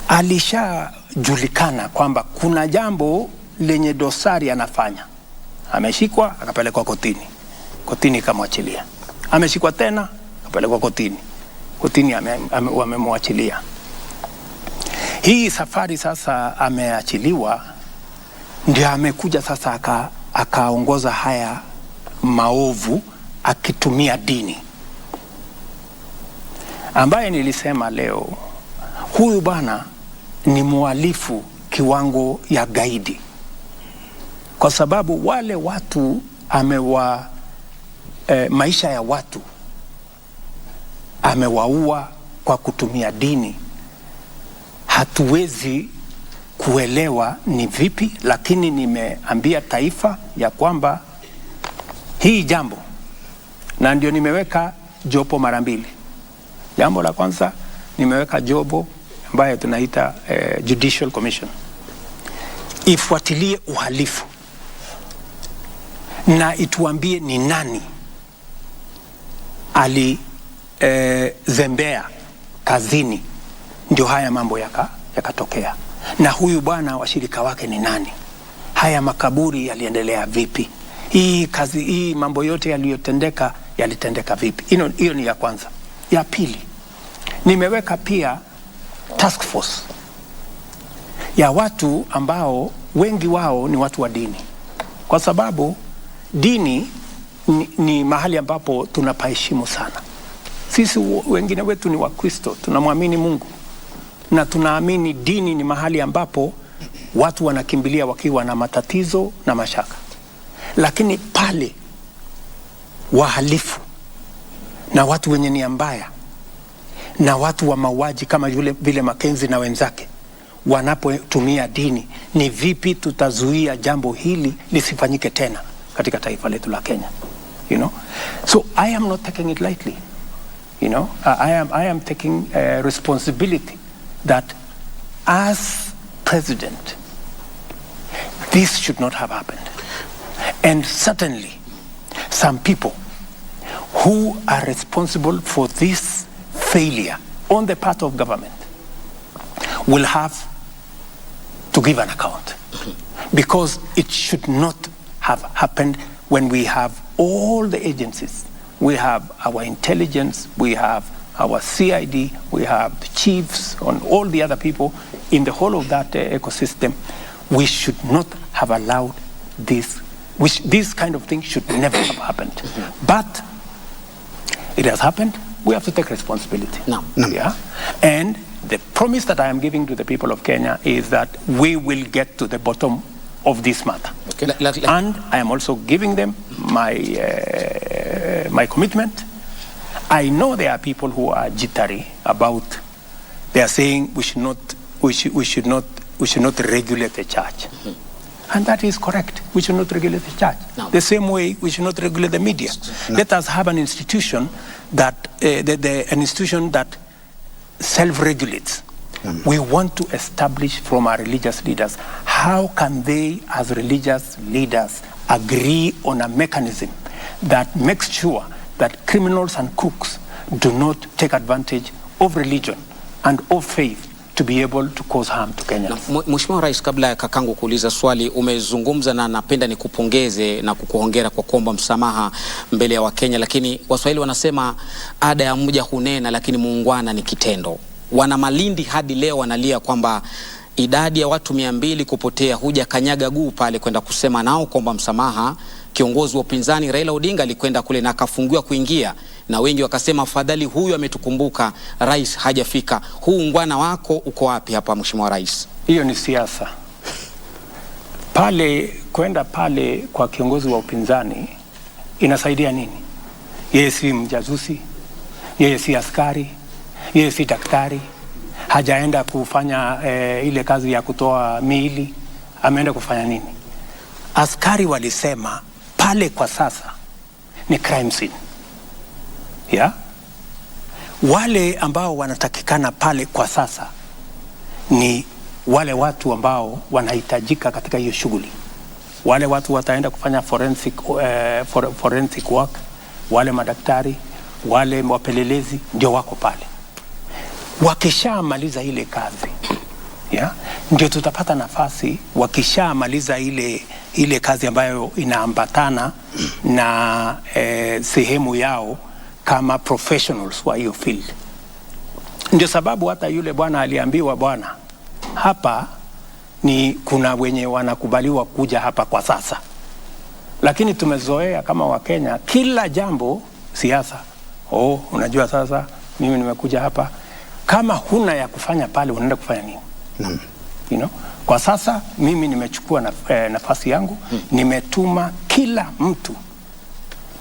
alishajulikana kwamba kuna jambo lenye dosari anafanya. Ameshikwa akapelekwa kotini, kotini ikamwachilia. Ameshikwa tena akapelekwa kotini, kotini wamemwachilia. Hii safari sasa ameachiliwa, ndio amekuja sasa akaongoza haya maovu akitumia dini, ambaye nilisema leo huyu bwana ni muhalifu kiwango ya gaidi, kwa sababu wale watu maisha ya watu amewaua kwa kutumia dini. Hatuwezi kuelewa ni vipi, lakini nimeambia taifa ya kwamba hii jambo, na ndio nimeweka jopo mara mbili. Jambo la kwanza nimeweka jopo ambayo tunaita Judicial Commission ifuatilie uhalifu na ituambie ni nani zembea kazini ndio haya mambo yakatokea, na huyu bwana washirika wake ni nani, haya makaburi yaliendelea vipi, hii mambo yote yalitendeka vipi. Hiyo ni ya kwanza. Ya pili, nimeweka pia task force ya watu ambao wengi wao ni watu wa dini, kwa sababu dini ni mahali ambapo tunapaheshimu sana. Sisi wengine wetu ni Wakristo, tunamwamini Mungu na tunaamini dini ni mahali ambapo watu wanakimbilia wakiwa na matatizo na mashaka. Lakini pale wahalifu na watu wenye nia mbaya na watu wa mauaji kama vile Makenzi na wenzake wanapotumia dini, ni vipi tutazuia jambo hili lisifanyike tena katika taifa letu la Kenya? So I am not taking it lightly. I am taking responsibility that as president, this should not have happened. And certainly some people who are responsible for this failure on the part of government will have to give an account, because it should not have happened when we have all the agencies. We have our intelligence, we have our CID, we have the chiefs and all the other people in the whole of that ecosystem. We should not have allowed this. This kind of thing should never have happened. But it has happened. We have to take responsibility. No. Yeah? And the promise that I am giving to the people of Kenya is that we will get to the bottom of this matter. Okay. And I am also giving them my commitment. I know there are people who are jittery about. They are saying we should not regulate the church, and that is correct. We should not regulate the church. No. The same way we should not regulate the media. No. Let us have an institution that self-regulates. We want to establish from our religious leaders, how can they as religious leaders agree on a mechanism that makes sure that criminals and crooks do not take advantage of religion and of faith to be able to cause harm to Kenyans. Mheshimiwa Rais, kabla ya kakangu kuuliza swali, umezungumza na napenda nikupongeze na kukuhongera kwa kuomba msamaha mbele ya Wakenya, lakini Waswahili wanasema ada ya mja hunena lakini muungwana ni kitendo. Wana Malindi hadi leo wanalia kwamba idadi ya watu 200 kupotea, huja kanyaga guu pale kwenda kusema nao kuomba msamaha. Kiongozi wa upinzani Raila Odinga alikwenda kule na akafungiwa kuingia, na wengi wakasema afadhali huyu ametukumbuka, rais hajafika. Huu ungwana wako uko wapi hapa Mheshimiwa Rais? Hiyo ni siasa. Kwenda pale kwa kiongozi wa upinzani inasaidia nini? Yeye si mjazusi, yeye si askari, yeye si daktari, hajaenda kufanya ile kazi ya kutoa miili. Ameenda kufanya nini? Askari walisema pale kwa sasa ni crime scene. Yeah? Wale ambao wanatakikana pale kwa sasa ni wale watu ambao wanahitajika katika hiyo shughuli. Wale watu wataenda kufanya forensic work, wale madaktari, wale wapelelezi ndio wako pale. Wakishamaliza ile kazi, yeah, ndio tutapata nafasi. Wakishamaliza ile kazi ambayo inaambatana na sehemu yao kama professionals wa hiyo field. Ndio sababu hata yule bwana aliambiwa, bwana, hapa kuna wenye wanakubaliwa kuja hapa kwa sasa. Lakini tumezoea kama Wakenya kila jambo siasa. Unajua sasa mimi nimekuja hapa. Kama huna ya kufanya pale unaenda kufanya nini? Kwa sasa mimi nimechukua nafasi yangu, nimetuma kila mtu.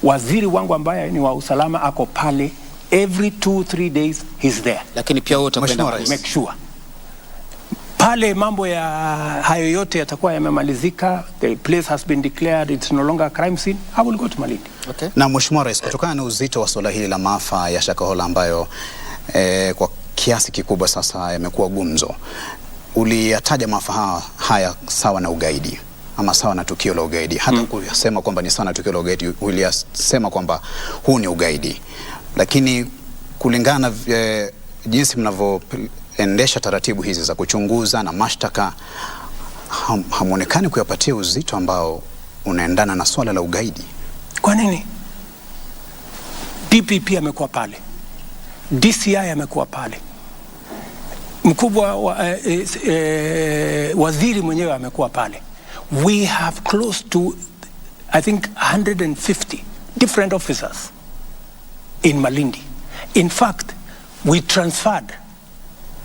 Waziri wangu ambaye ni wa usalama ako pale every 2-3 days he's there. Lakini pia wote make sure pale mambo ya hayo yote yatakuwa yamemalizika, the place has been declared it's no longer a crime scene, I will go to Malindi. Okay. Na Mheshimiwa Rais, kutokana na uzito wa swala hili la maafa ya Shakahola ambayo kwa kiasi kikubwa sasa yamekuwa gumzo, uliyataja maafa haya sawa na ugaidi ama sawa na tukio la ugaidi. Hata kusema kwamba ni sawa na tukio la ugaidi, uliyasema kwamba huu ni ugaidi. Lakini kulingana jinsi mnavyoendesha taratibu hizi za kuchunguza na mashtaka, hamuonekani kuyapatia uzito ambao unaendana na swala la ugaidi. Kwa nini? DPP amekuwa pale, DCI amekuwa pale, mkubwa waziri mwenyewe amekuwa pale. We have close to, I think, 150 different officers in Malindi. In fact, we transferred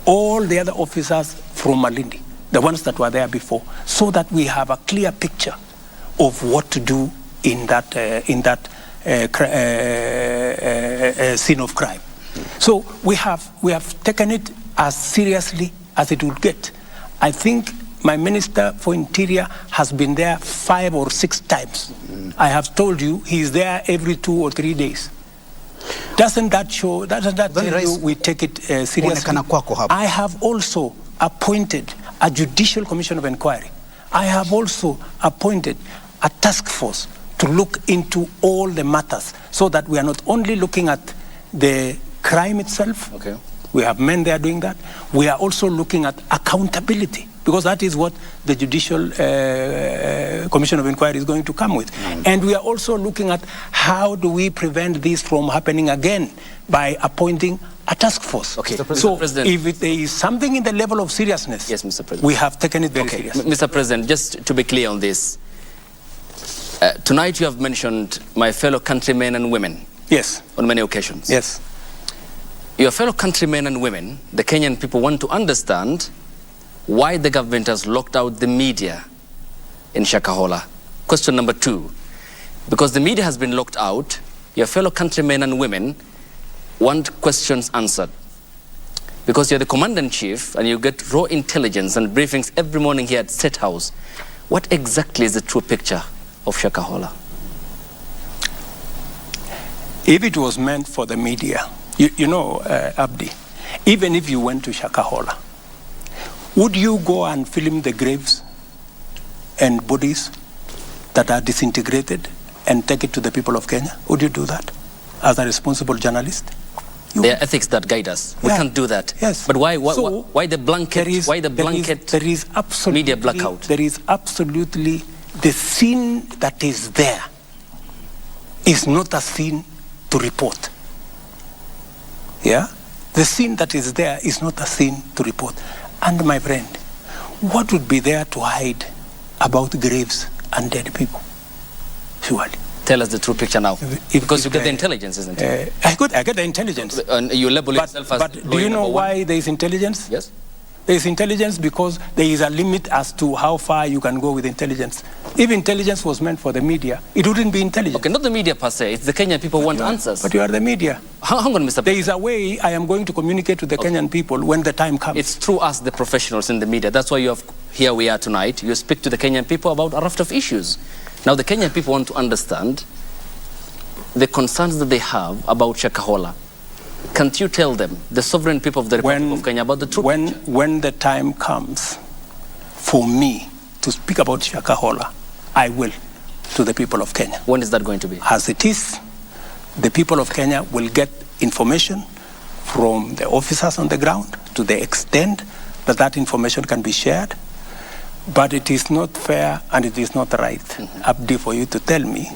all the other officers from Malindi, the ones that were there before, so that we have a clear picture of what to do in that scene of crime. So we have taken it as seriously as it would get. I think my Minister for Interior has been there 5 or 6 times. I have told you he is there every 2 or 3 days. Doesn't that show, doesn't that tell you we take it seriously? I have also appointed a judicial commission of inquiry. I have also appointed a task force to look into all the matters, so that we are not only looking at the crime itself. Okay. We have men there doing that. We are also looking at accountability, because that is what the Judicial Commission of Inquiry is going to come with. And we are also looking at how do we prevent this from happening again by appointing a task force. Okay. So if there is something in the level of seriousness, yes, Mr. President, we have taken it very seriously. Mr. President, just to be clear on this, tonight you have mentioned my fellow countrymen and women. Yes. On many occasions. Yes. Your fellow countrymen and women, the Kenyan people, want to understand why the government has locked out the media in Shakahola. Question number 2, because the media has been locked out, your fellow countrymen and women want questions answered. Because you're the commander-in-chief and you get raw intelligence and briefings every morning here at State House. What exactly is the true picture of Shakahola? If it was meant for the media, you know, Abdi, even if you went to Shakahola, would you go and film the graves and bodies that are disintegrated and take it to the people of Kenya? Would you do that as a responsible journalist? There are ethics that guide us. We can't do that. Yes. But why the blanket? There is absolutely media blackout? There is absolutely, the scene that is there is not a scene to report. Yeah? The scene that is there is not a scene to report. And my friend, what would be there to hide about graves and dead people? Surely. Tell us the true picture now. Because you get the intelligence, isn't it? I get the intelligence. And you label yourself as But do you know why there is intelligence? Yes. There is intelligence because there is a limit as to how far you can go with intelligence. If intelligence was meant for the media, it wouldn't be intelligence. Okay, not the media per se. It's the Kenyan people who want answers. But you are the media. Hang on, Mr. President. There is a way I am going to communicate with the Kenyan people when the time comes. It's through us, the professionals in the media. That's why here we are tonight. You speak to the Kenyan people about a raft of issues. Now, the Kenyan people want to understand the concerns that they have about Shakahola. Can't you tell them, the sovereign people of the Republic of Kenya, about the truth? When the time comes for me to speak about Shakahola, I will, to the people of Kenya. When is that going to be? As it is, the people of Kenya will get information from the officers on the ground to the extent that that information can be shared. But it is not fair and it is not right, Abdi, for you to tell me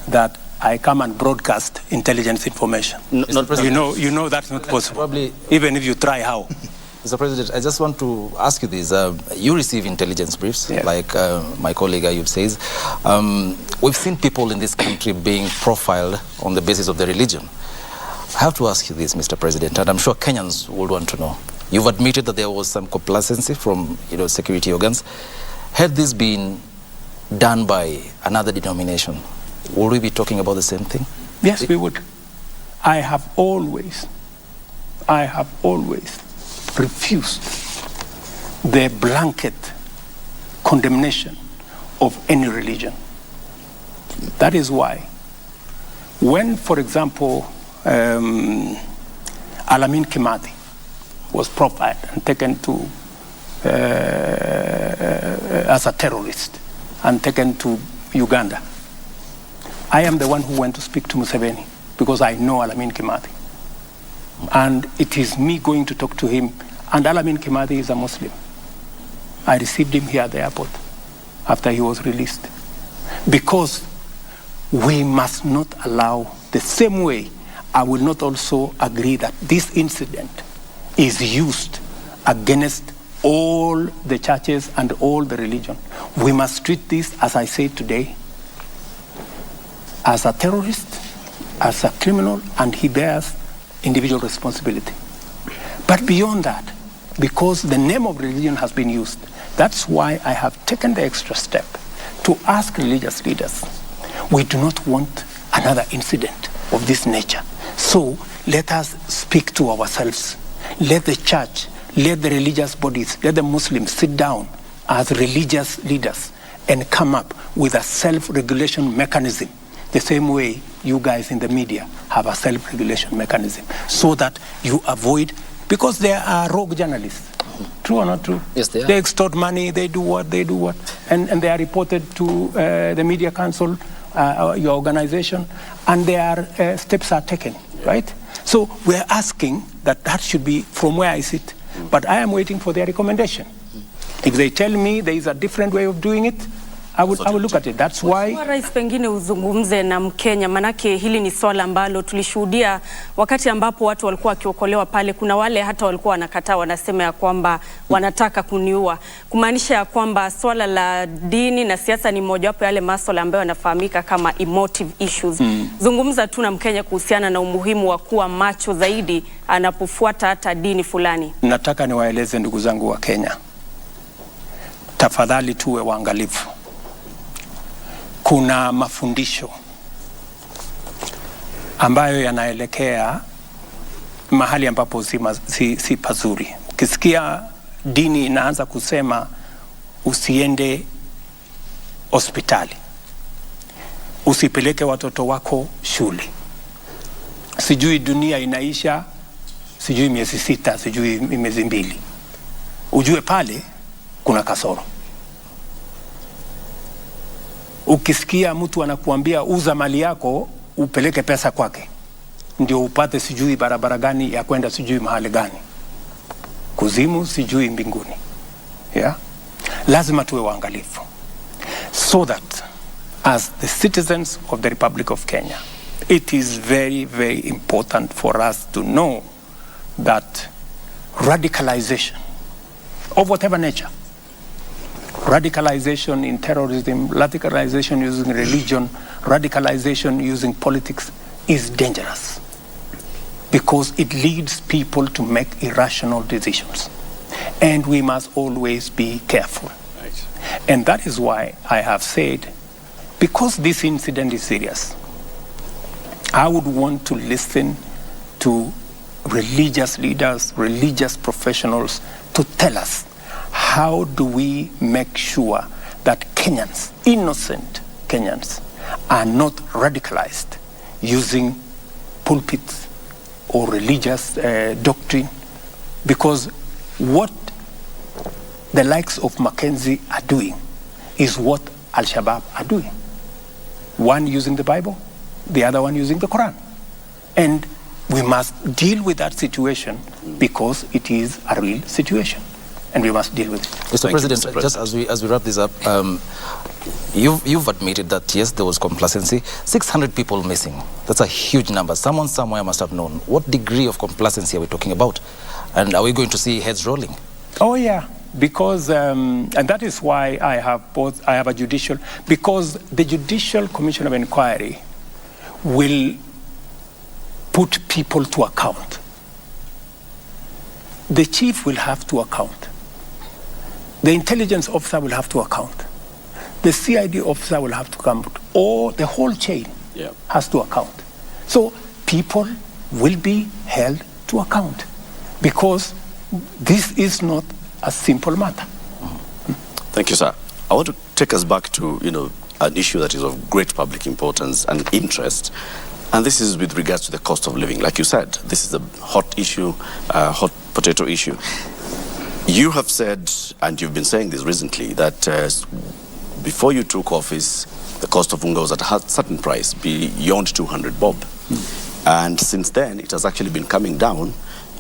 that I come and broadcast intelligence information. You know that's not possible. Probably, even if you try how. Mr. President, I just want to ask you this. You receive intelligence briefs, like my colleague Ayub says. We've seen people in this country being profiled on the basis of their religion. I have to ask you this, Mr. President, and I'm sure Kenyans would want to know. You've admitted that there was some complacency from security organs. Had this been done by another denomination, would we be talking about the same thing? Yes, we would. I have always refused the blanket condemnation of any religion. That is why when, for example, Alamin Kimathi was profiled and taken to as a terrorist and taken to Uganda, I am the one who went to speak to Museveni because I know Alamin Kimathi. And it is me going to talk to him. And Alamin Kimathi is a Muslim. I received him here at the airport after he was released. Because we must not allow, the same way I will not also agree that this incident is used against all the churches and all the religion. We must treat this, as I said today, as a terrorist, as a criminal, and he bears individual responsibility. But beyond that, because the name of religion has been used, that's why I have taken the extra step to ask religious leaders. We do not want another incident of this nature. So let us speak to ourselves. Let the church, let the religious bodies, let the Muslims sit down as religious leaders and come up with a self-regulation mechanism, the same way you guys in the media have a self-regulation mechanism, so that you avoid, because there are rogue journalists. True or not true? Yes, they are. They extort money, they do what, and they are reported to the Media Council, your organization, and their steps are taken, right? So we're asking that should be from where I sit, but I am waiting for their recommendation. If they tell me there is a different way of doing it, I will look at it. That's why. Rais, pengine uzungumze na Mkenya, manake hili ni swala ambalo tulishuhudia wakati ambapo watu walikuwa wakiokolewa pale. Kuna wale hata walikuwa wanakataa, wanasema ya kwamba wanataka kuniua, kumaanisha ya kwamba swala la dini na siasa ni mojawapo yale masuala ambayo yanafahamika kama emotive issues. Zungumza tu na Mkenya kuhusiana na umuhimu wa kuwa macho zaidi anapofuata hata dini fulani. Nataka niwaeleze ndugu zangu wa Kenya, tafadhali tuwe waangalifu. Kuna mafundisho ambayo yanaelekea mahali ambapo si pazuri. Ukisikia dini inaanza kusema usiende hospitali, usipeleke watoto wako shule, sijui dunia inaisha, sijui miezi 6, sijui miezi 2, ujue pale kuna kasoro. Ukisikia mtu anakuambia uza mali yako upeleke pesa kwake ndio upate sijui barabara gani ya kwenda sijui mahali gani, kuzimu sijui mbinguni, yeah? Lazima tuwe waangalifu, so that as the citizens of the Republic of Kenya, it is very, very important for us to know that radicalization of whatever nature, radicalization in terrorism, radicalization using religion, radicalization using politics is dangerous, because it leads people to make irrational decisions. And we must always be careful. Right. And that is why I have said, because this incident is serious, I would want to listen to religious leaders, religious professionals to tell us, how do we make sure that Kenyans, innocent Kenyans, are not radicalized using pulpits or religious doctrine? Because what the likes of Mackenzie are doing is what Al-Shabaab are doing. One using the Bible, the other one using the Quran. And we must deal with that situation because it is a real situation. And we must deal with it. Mr. President, just as we wrap this up, you've admitted that yes, there was complacency. 600 people missing. That's a huge number. Someone somewhere must have known. What degree of complacency are we talking about? And are we going to see heads rolling? Oh yeah, because and that is why I have a judicial, because the Judicial Commission of Inquiry will put people to account. The chief will have to account. The intelligence officer will have to account. The CID officer will have to account. Or the whole chain has to account. So people will be held to account, because this is not a simple matter. Thank you, sir. I want to take us back to, an issue that is of great public importance and interest, and this is with regards to the cost of living. Like you said, this is a hot issue, hot potato issue. You have said, and you've been saying this recently, that before you took office, the cost of unga was at a certain price, beyond 200 bob. And since then, it has actually been coming down,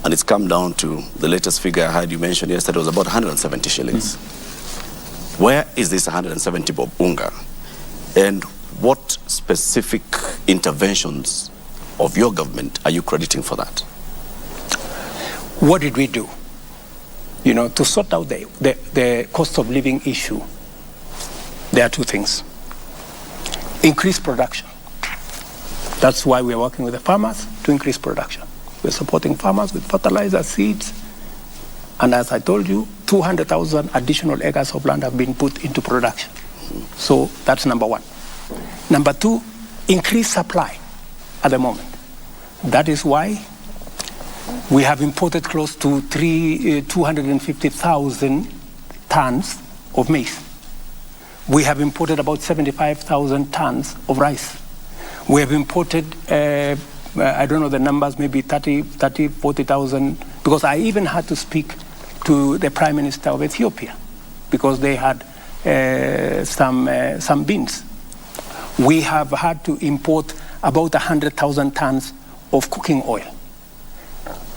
and it's come down to the latest figure I heard you mention yesterday was about 170 shillings. Where is this 170 bob unga? And what specific interventions of your government are you crediting for that? What did we do? To sort out the cost of living issue, there are two things. Increase production. That's why we're working with the farmers to increase production. We're supporting farmers with fertilizer, seeds, and as I told you, 200,000 additional acres of land have been put into production. So that's number one. Number two, increase supply at the moment. That is why we have imported close to 250,000 tons of maize. We have imported about 75,000 tons of rice. We have imported, I don't know the numbers, maybe 40,000, because I even had to speak to the Prime Minister of Ethiopia because they had some beans. We have had to import about 100,000 tons of cooking oil.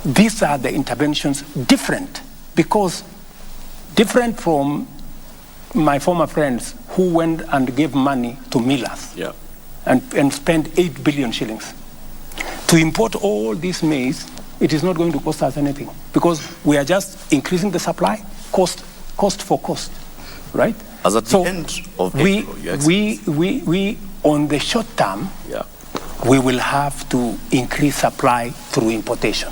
These are the interventions different from my former friends who went and gave money to millers and spent 8 billion shillings. To import all this maize, it is not going to cost us anything because we are just increasing the supply, cost for cost, right? As at the end of April, we on the short term, we will have to increase supply through importation.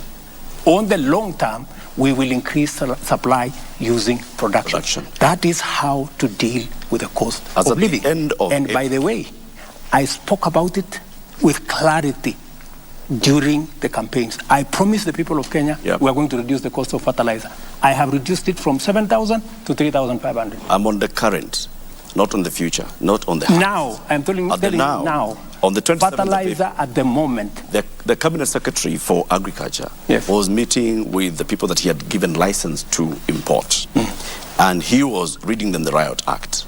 On the long term, we will increase supply using production. That is how to deal with the cost of living. And by the way, I spoke about it with clarity during the campaigns. I promised the people of Kenya we are going to reduce the cost of fertilizer. I have reduced it from 7,000 to 3,500. I'm on the current, not on the future, not on the now. I'm telling you now. On the 27th fertilizer at the moment. The Cabinet Secretary for Agriculture was meeting with the people that he had given license to import. And he was reading them the Riot Act.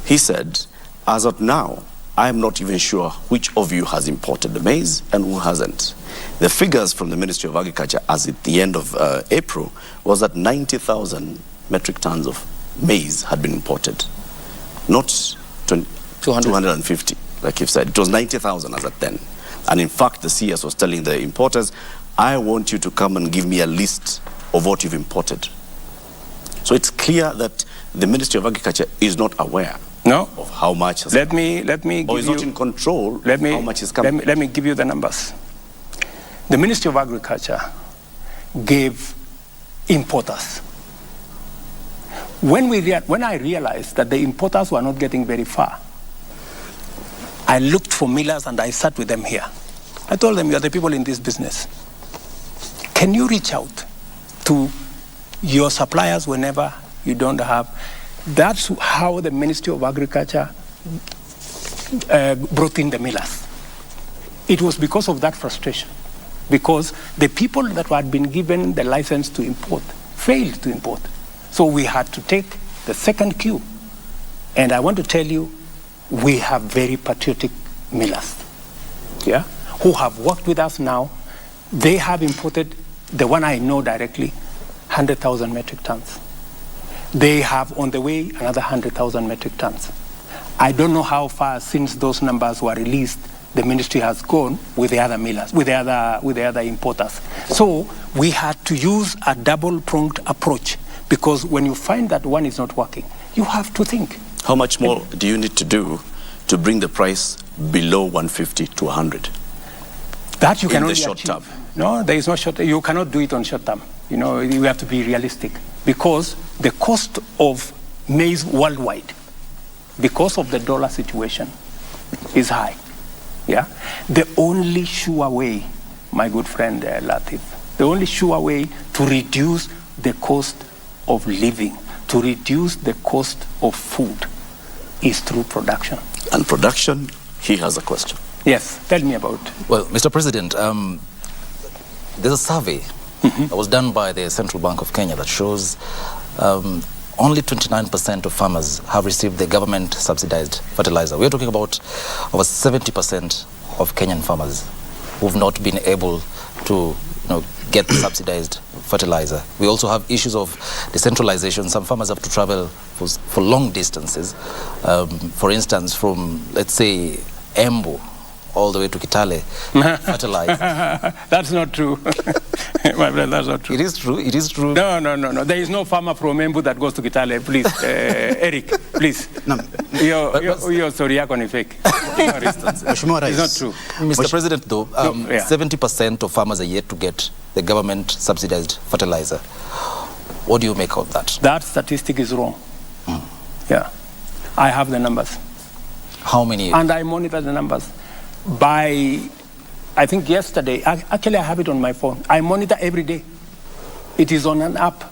He said, as of now, I am not even sure which of you has imported the maize and who hasn't. The figures from the Ministry of Agriculture as at the end of April was that 90,000 metric tons of maize had been imported. Not 250, like you've said. It was 90,000 as at then. And in fact, the CS was telling the importers, I want you to come and give me a list of what you've imported. So it's clear that the Ministry of Agriculture is not aware of how much has let me give or is not in control of how much is coming. Let me give you the numbers. The Ministry of Agriculture gave importers. When I realized that the importers were not getting very far, I looked for millers and I sat with them here. I told them, you are the people in this business. Can you reach out to your suppliers whenever you don't have? That's how the Ministry of Agriculture brought in the millers. It was because of that frustration, because the people that had been given the license to import failed to import. So we had to take the second queue. And I want to tell you, we have very patriotic millers, who have worked with us now. They have imported, the one I know directly, 100,000 metric tons. They have on the way another 100,000 metric tons. I don't know how far since those numbers were released the ministry has gone with the other millers, with the other importers. So we had to use a double-pronged approach, because when you find that one is not working, you have to think. How much more do you need to do to bring the price below 150 to 100? That you can only achieve. In the short term? No, there is no short term. You cannot do it on short term. You have to be realistic, because the cost of maize worldwide, because of the dollar situation, is high. The only sure way, my good friend Latif, the only sure way to reduce the cost of living, to reduce the cost of food, is through production. And production, he has a question. Yes, tell me about it. Well, Mr. President, there's a survey that was done by the Central Bank of Kenya that shows only 29% of farmers have received the government subsidized fertilizer. We're talking about over 70% of Kenyan farmers who've not been able to get subsidized fertilizer. We also have issues of decentralization. Some farmers have to travel for long distances. For instance, from, let's say, Embu all the way to Kitale, fertilize. That's not true. My friend, that's not true. It is true. It is true. No. There is no farmer from Embu that goes to Kitale. Please, Eric, please. No. Your story is fake. It's not true. Mr. President, though, 70% of farmers are yet to get the government subsidized fertilizer. What do you make of that? That statistic is wrong. Yeah. I have the numbers. How many? And I monitor the numbers. I think yesterday, actually I have it on my phone. I monitor every day. It is on an app.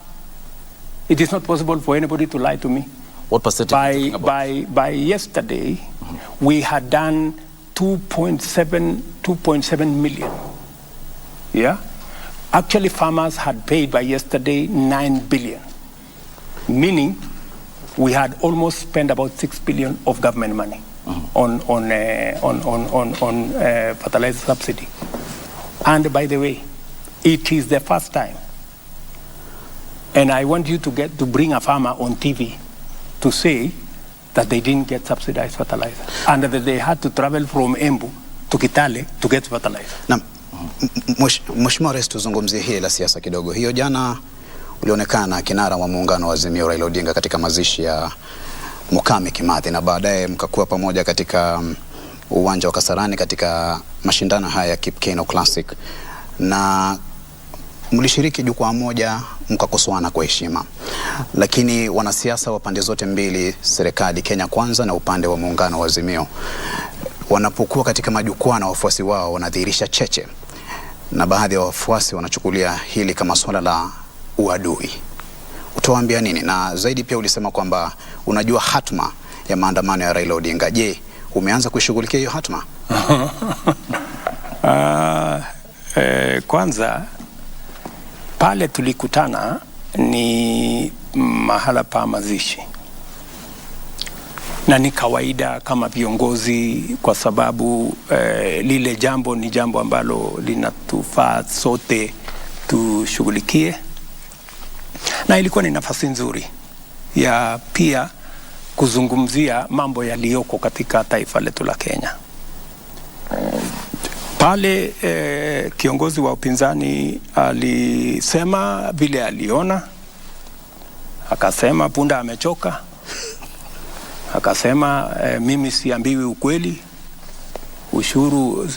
It is not possible for anybody to lie to me. What percentage? By yesterday, we had done 2.7 million. Yeah? Actually, farmers had paid by yesterday 9 billion. Meaning, we had almost spent about 6 billion of government money on fertilizer subsidy. And by the way, it is the first time. And I want you to bring a farmer on TV to say that they didn't get subsidized fertilizer and that they had to travel from Embu to Kitale to get fertilizer. Na Mheshimiwa Rais, tuzungumzie hili la siasa kidogo. Hiyo jana ulionekana kinara wa muungano wa Azimio Raila Odinga katika mazishi ya Mukami Kimathi, na baadaye mkakuwa pamoja katika uwanja wa Kasarani katika mashindano haya ya Kipkeino Classic, na mlishiriki jukwaa moja mkakosoana kwa heshima. Lakini wanasiasa wa pande zote mbili, serikali Kenya Kwanza na upande wa muungano wa Azimio, wanapokuwa katika majukwaa na wafuasi wao wanadhihirisha cheche, na baadhi ya wafuasi wanachukulia hili kama swala la uadui. Utawaambia nini? Na zaidi pia ulisema kwamba unajua hatma ya maandamano ya Raila Odinga. Je, umeanza kushughulikia hiyo hatma? Kwanza pale tulikutana ni mahala pa mazishi, na ni kawaida kama viongozi, kwa sababu lile jambo ni jambo ambalo linatufaa sote tushughulikie, na ilikuwa ni nafasi nzuri ya pia kuzungumzia mambo yaliyoko katika taifa letu la Kenya. Pale kiongozi wa upinzani alisema vile aliona, akasema punda amechoka, akasema mimi siambiwi ukweli, ushuru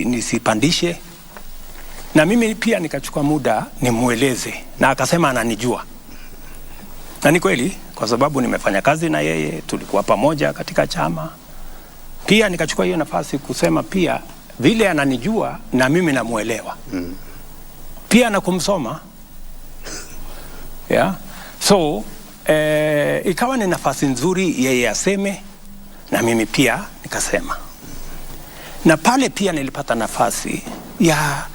nisipandishe. Na mimi pia nikachukua muda nimueleze, na akasema ananijua. Na ni kweli, kwa sababu nimefanya kazi na yeye, tulikuwa pamoja katika chama. Pia nikachukua hiyo nafasi kusema pia vile ananijua na mimi namuelewa. Pia na kumsoma. Yeah. So, ikawa ni nafasi nzuri yeye aseme na mimi pia nikasema. Na pale pia nilipata nafasi ya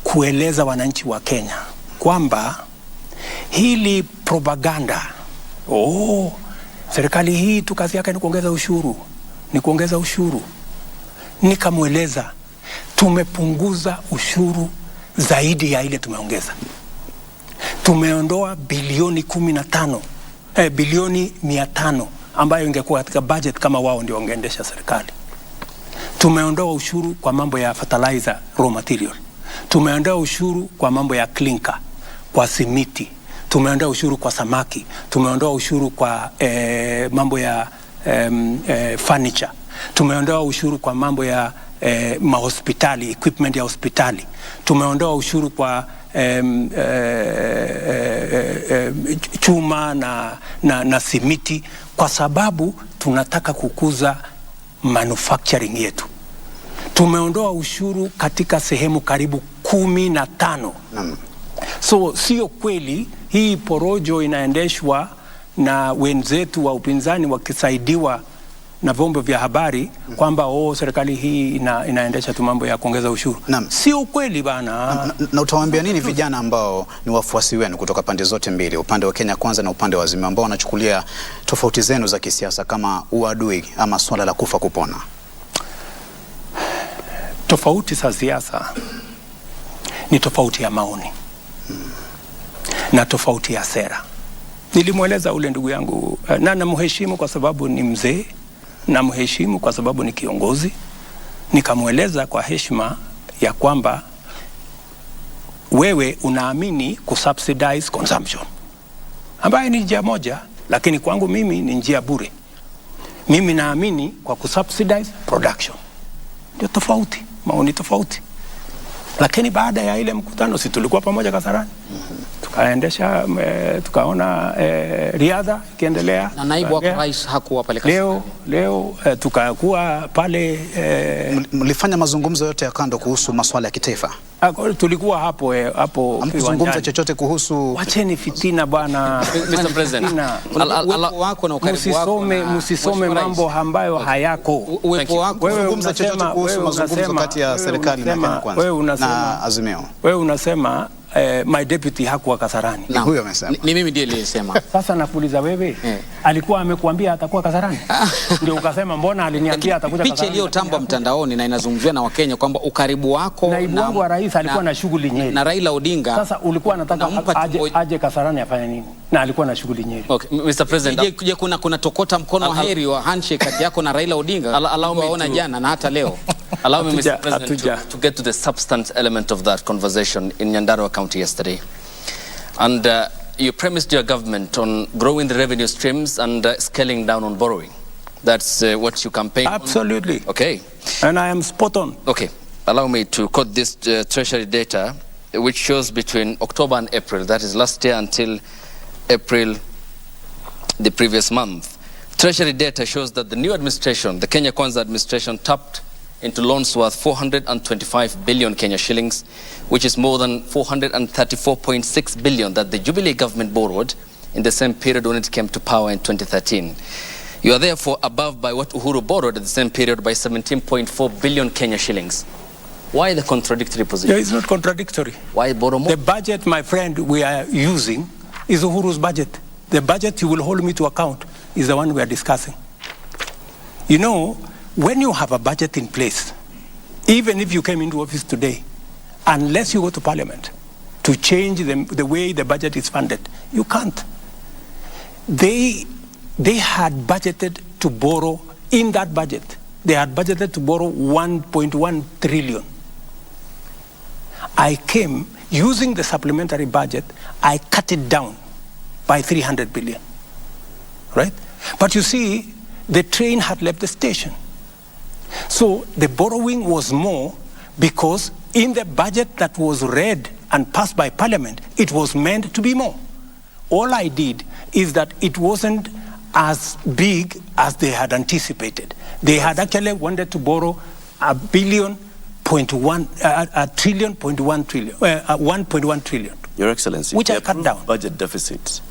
kueleza wananchi wa Kenya kwamba hili propaganda, serikali hii tu kazi yake ni kuongeza ushuru, nikamweleza tumepunguza ushuru zaidi ya ile tumeongeza. Tumeondoa bilioni 500 ambayo ingekuwa katika budget kama wao ndio wangeendesha serikali. Tumeondoa ushuru kwa mambo ya fertilizer raw material. Tumeondoa ushuru kwa mambo ya clinker, kwa simiti. Tumeondoa ushuru kwa samaki. Tumeondoa ushuru kwa mambo ya furniture. Tumeondoa ushuru kwa mambo ya mahospitali, equipment ya hospitali. Tumeondoa ushuru kwa chuma na simiti, kwa sababu tunataka kukuza manufacturing yetu. Tumeondoa ushuru katika sehemu karibu 15 So sio kweli hii porojo inaendeshwa na wenzetu wa upinzani wakisaidiwa na vyombo vya habari kwamba serikali hii inaendesha tu mambo ya kuongeza ushuru. Sio ukweli bana. Na utawaambia nini vijana ambao ni wafuasi wenu kutoka pande zote mbili, upande wa Kenya Kwanza na upande wa Azimio, ambao wanachukulia tofauti zenu za kisiasa kama uadui ama swala la kufa kupona? Tofauti za siasa ni tofauti ya maoni na tofauti ya sera. Nilimweleza ule ndugu yangu na namheshimu kwa sababu ni mzee, namheshimu kwa sababu ni kiongozi. Nikamweleza kwa heshima ya kwamba wewe unaamini kusubsidize consumption, ambayo ni njia moja, lakini kwangu mimi ni njia bure. Mimi naamini kwa kusubsidize production. Ndio tofauti, maoni tofauti. Lakini baada ya ile mkutano, si tulikuwa pamoja Kasarani, tukaendesha tukaona riadha ikiendelea, na naibu wa rais hakuwa pale Kasarani. Leo tukakuwa pale. Mlifanya mazungumzo yote ya kando kuhusu masuala ya kitaifa? Tulikuwa hapo mkizungumza chochote kuhusu? Wacheni fitina bwana. Mr. President, msisome mambo ambayo hayako. Uwepo wako kuzungumza chochote kuhusu mazungumzo kati ya serikali na Kenya Kwanza na Azimio? Wewe unasema my deputy hakuwa Kasarani. Ni huyo amesema. Ni mimi ndiye nilisema. Sasa nakuuliza wewe, alikuwa amekuambia atakuwa Kasarani? Ndio ukasema mbona aliniambia atakuja Kasarani? Picha iliyotambwa mtandaoni na inazungumziwa na Wakenya kwamba ukaribu wako naibu wangu wa rais alikuwa na shughuli Nyeri na Raila Odinga. Sasa ulikuwa unataka aje Kasarani afanye nini? Na alikuwa na shughuli Nyeri. Okay, Mr. President, je, kuna tokota mkono wa heri wa handshake kati yako na Raila Odinga? Waona jana na hata leo. Allow me, Mr. President, to get to the substance element of that conversation in Nyandarua County yesterday. And you premised your government on growing the revenue streams and scaling down on borrowing. That's what you campaigned on. Absolutely. Okay. And I am spot on. Okay. Allow me to quote this treasury data, which shows between October and April, that is last year until April the previous month. Treasury data shows that the new administration, the Kenya Kwanza administration, tapped into loans worth 425 billion Kenya shillings, which is more than 434.6 billion that the Jubilee government borrowed in the same period when it came to power in 2013. You are therefore above by what Uhuru borrowed at the same period by 17.4 billion Kenya shillings. Why the contradictory position? Yeah, it's not contradictory. Why borrow more? The budget, my friend, we are using is Uhuru's budget. The budget you will hold me to account is the one we are discussing. You know, when you have a budget in place, even if you came into office today, unless you go to parliament to change the way the budget is funded, you can't. They had budgeted to borrow in that budget. They had budgeted to borrow 1.1 trillion. I came using the supplementary budget, I cut it down by 300 billion, right? But you see, the train had left the station. So the borrowing was more because in the budget that was read and passed by parliament, it was meant to be more. All I did is that it wasn't as big as they had anticipated. They had actually wanted to borrow 1.1 trillion. Your Excellency, which I cut down. Budget deficit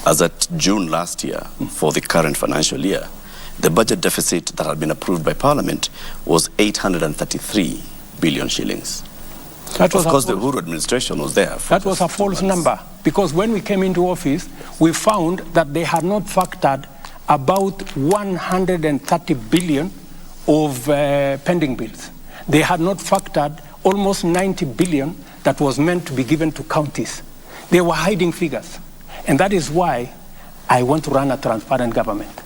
as at June last year for the current financial year, the budget deficit that had been approved by Parliament was 833 billion shillings. Of course, the Uhuru administration was there. That was a false number, because when we came into office, we found that they had not factored about 130 billion of pending bills. They had not factored almost 90 billion that was meant to be given to counties. They were hiding figures. And that is why I want to run a transparent government.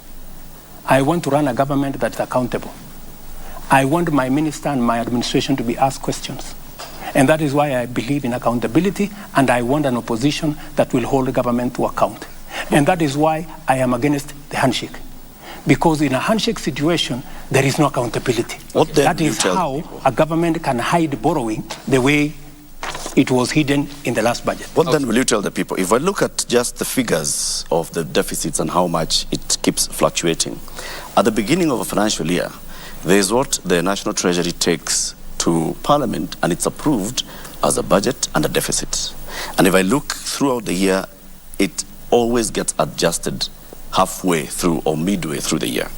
I want to run a government that is accountable. I want my minister and my administration to be asked questions. And that is why I believe in accountability, and I want an opposition that will hold the government to account. And that is why I am against the handshake. Because in a handshake situation, there is no accountability. That is how a government can hide borrowing the way it was hidden in the last budget. What then will you tell the people? If I look at just the figures of the deficits and how much it keeps fluctuating, at the beginning of a financial year, there is what the National Treasury takes to Parliament, and it's approved as a budget and a deficit. And if I look throughout the year, it always gets adjusted halfway through or midway through the year.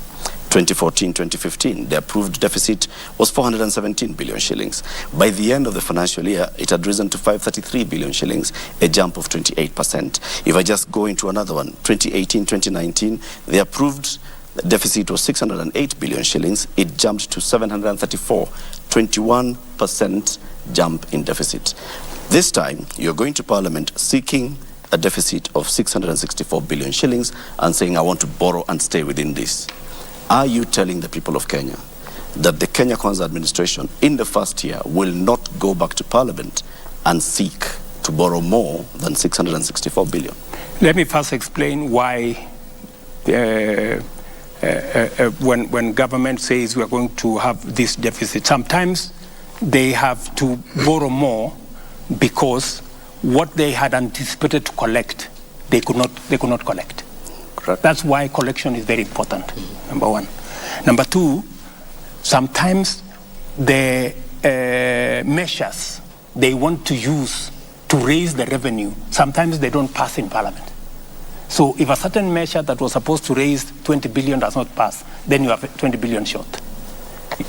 2014-2015, the approved deficit was 417 billion shillings. By the end of the financial year, it had risen to 533 billion shillings, a jump of 28%. If I just go into another one, 2018-2019, the approved deficit was 608 billion shillings. It jumped to 734, 21% jump in deficit. This time, you're going to Parliament seeking a deficit of 664 billion shillings and saying, I want to borrow and stay within this. Are you telling the people of Kenya that the Kenya Kwanza administration in the first year will not go back to Parliament and seek to borrow more than 664 billion? Let me first explain why when government says we are going to have this deficit, sometimes they have to borrow more because what they had anticipated to collect, they could not collect. Correct. That's why collection is very important, number one. Number two, sometimes the measures they want to use to raise the revenue, sometimes they don't pass in Parliament. So if a certain measure that was supposed to raise 20 billion does not pass, then you have 20 billion short.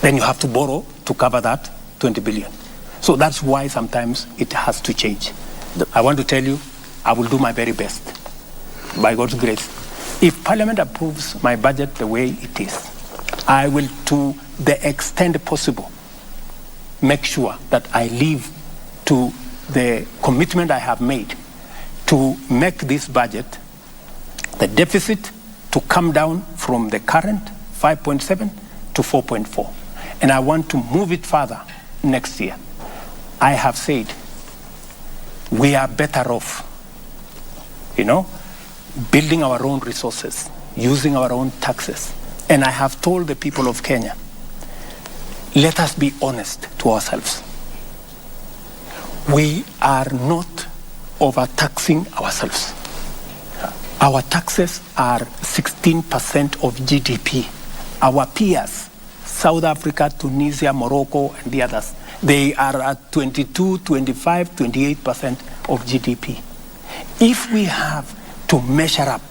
Then you have to borrow to cover that 20 billion. So that's why sometimes it has to change. I want to tell you, I will do my very best, by God's grace. If Parliament approves my budget the way it is, I will, to the extent possible, make sure that I live to the commitment I have made to make this budget, the deficit, to come down from the current 5.7 to 4.4. And I want to move it further next year. I have said we are better off, building our own resources, using our own taxes. And I have told the people of Kenya, let us be honest to ourselves. We are not overtaxing ourselves. Our taxes are 16% of GDP. Our peers, South Africa, Tunisia, Morocco, and the others, they are at 22, 25, 28% of GDP. If we have to measure up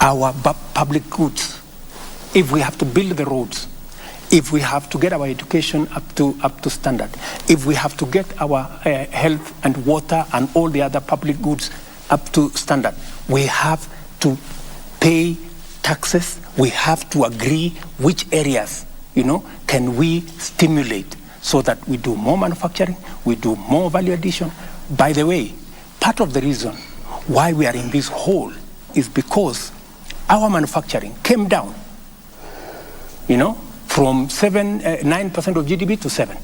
our public goods, if we have to build the roads, if we have to get our education up to standard, if we have to get our health and water and all the other public goods up to standard, we have to pay taxes. We have to agree which areas, can we stimulate so that we do more manufacturing, we do more value addition. By the way, part of the reason why we are in this hole is because our manufacturing came down, from 9% of GDP to 7.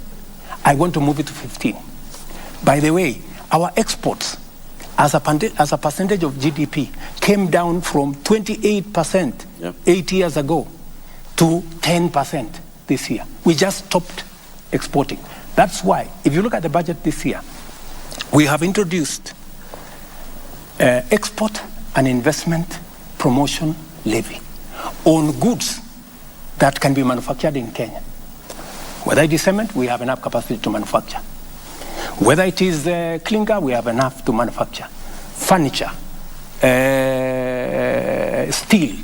I want to move it to 15. By the way, our exports as a percentage of GDP came down from 28% 8 years ago to 10% this year. We just stopped exporting. That's why, if you look at the budget this year, we have introduced export and investment promotion levy on goods that can be manufactured in Kenya. Whether it is cement, we have enough capacity to manufacture. Whether it is clinker, we have enough to manufacture. Furniture, steel.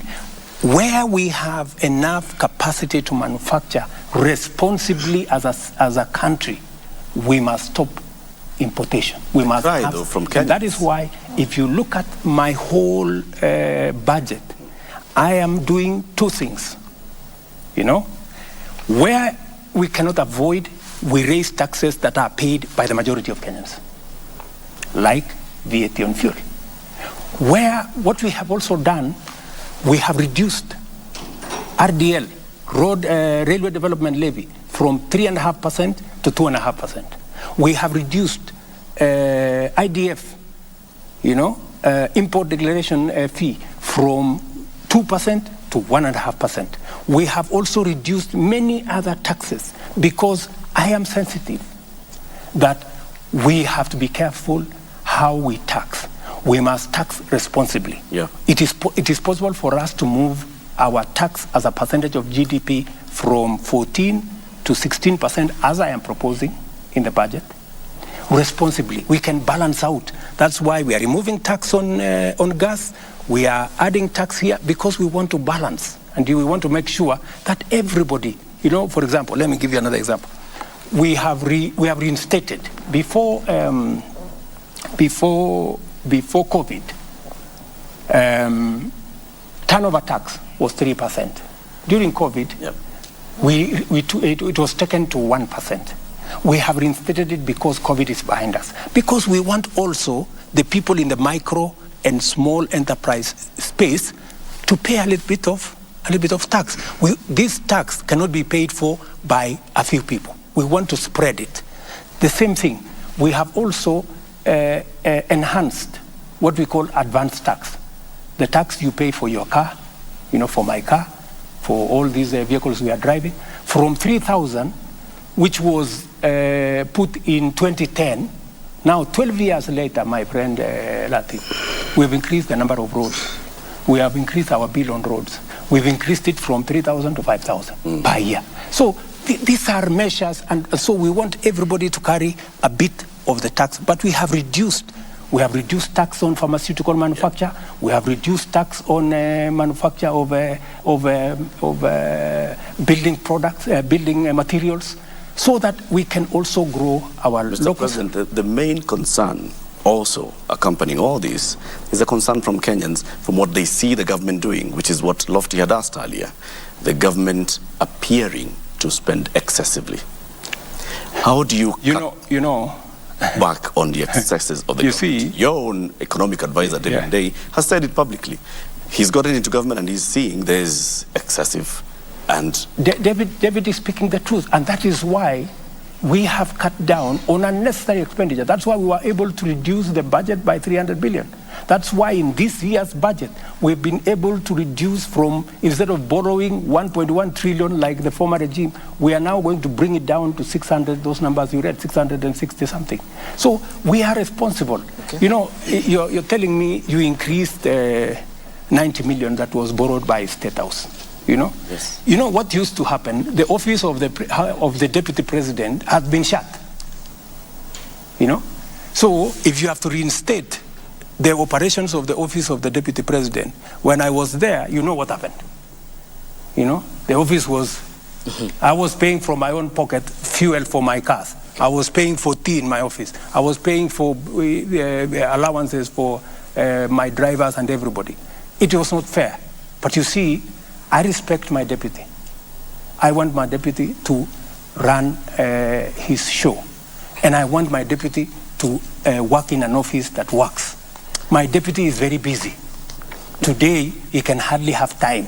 Where we have enough capacity to manufacture responsibly as a country, we must stop importation. We must have, from Kenya. And that is why, if you look at my whole budget, I am doing two things. Where we cannot avoid, we raise taxes that are paid by the majority of Kenyans, like VAT on fuel. Where what we have also done, we have reduced RDL, Railway Development Levy, from 3.5% to 2.5%. We have reduced IDF, import declaration fee, from 2% to 1.5%. We have also reduced many other taxes because I am sensitive that we have to be careful how we tax. We must tax responsibly. Yeah. It is possible for us to move our tax as a percentage of GDP from 14 to 16%, as I am proposing in the budget. responsibly, we can balance out. That's why we are removing tax on gas. We are adding tax here because we want to balance, and we want to make sure that everybody, you know, for example, let me give you another example. We have reinstated before COVID. Turnover tax was 3%. During COVID, yep, it was taken to 1%. We have reinstated it because COVID is behind us. Because we want also the people in the micro and small enterprise space to pay a little bit of tax. This tax cannot be paid for by a few people. We want to spread it. The same thing, we have also enhanced what we call advance tax. The tax you pay for your car, you know, for my car, for all these vehicles we are driving, from 3,000, which was put in 2010, now 12 years later, my friend Latif, we've increased the number of roads. We have increased our bill on roads. We've increased it from 3,000 to 5,000 per year. So these are measures, and so we want everybody to carry a bit of the tax, but we have reduced tax on pharmaceutical manufacture. We have reduced tax on manufacture of building products, building materials, so that we can also grow our Mr. local. President, the main concern also accompanying all this is a concern from Kenyans from what they see the government doing, which is what Lofty had asked earlier, the government appearing to spend excessively. How do you back on the excesses of the you government? See, your own economic advisor, David Day, has said it publicly. He's gotten into government and he's seeing there's excessive and... David is speaking the truth, and that is why we have cut down on unnecessary expenditure. That's why we were able to reduce the budget by 300 billion. That's why in this year's budget, we've been able to reduce from, instead of borrowing 1.1 trillion like the former regime, we are now going to bring it down to 600, those numbers you read, 660 something. So we are responsible. Okay. You know, you're telling me you increased 90 million that was borrowed by State House. You know? Yes. You know what used to happen? The office of the deputy president has been shut. You know? So if you have to reinstate the operations of the office of the deputy president, when I was there, you know what happened? You know? The office was, I was paying from my own pocket fuel for my cars. I was paying for tea in my office. I was paying for allowances for my drivers and everybody. It was not fair. But you see, I respect my deputy. I want my deputy to run his show. And I want my deputy to work in an office that works. My deputy is very busy. Today, he can hardly have time.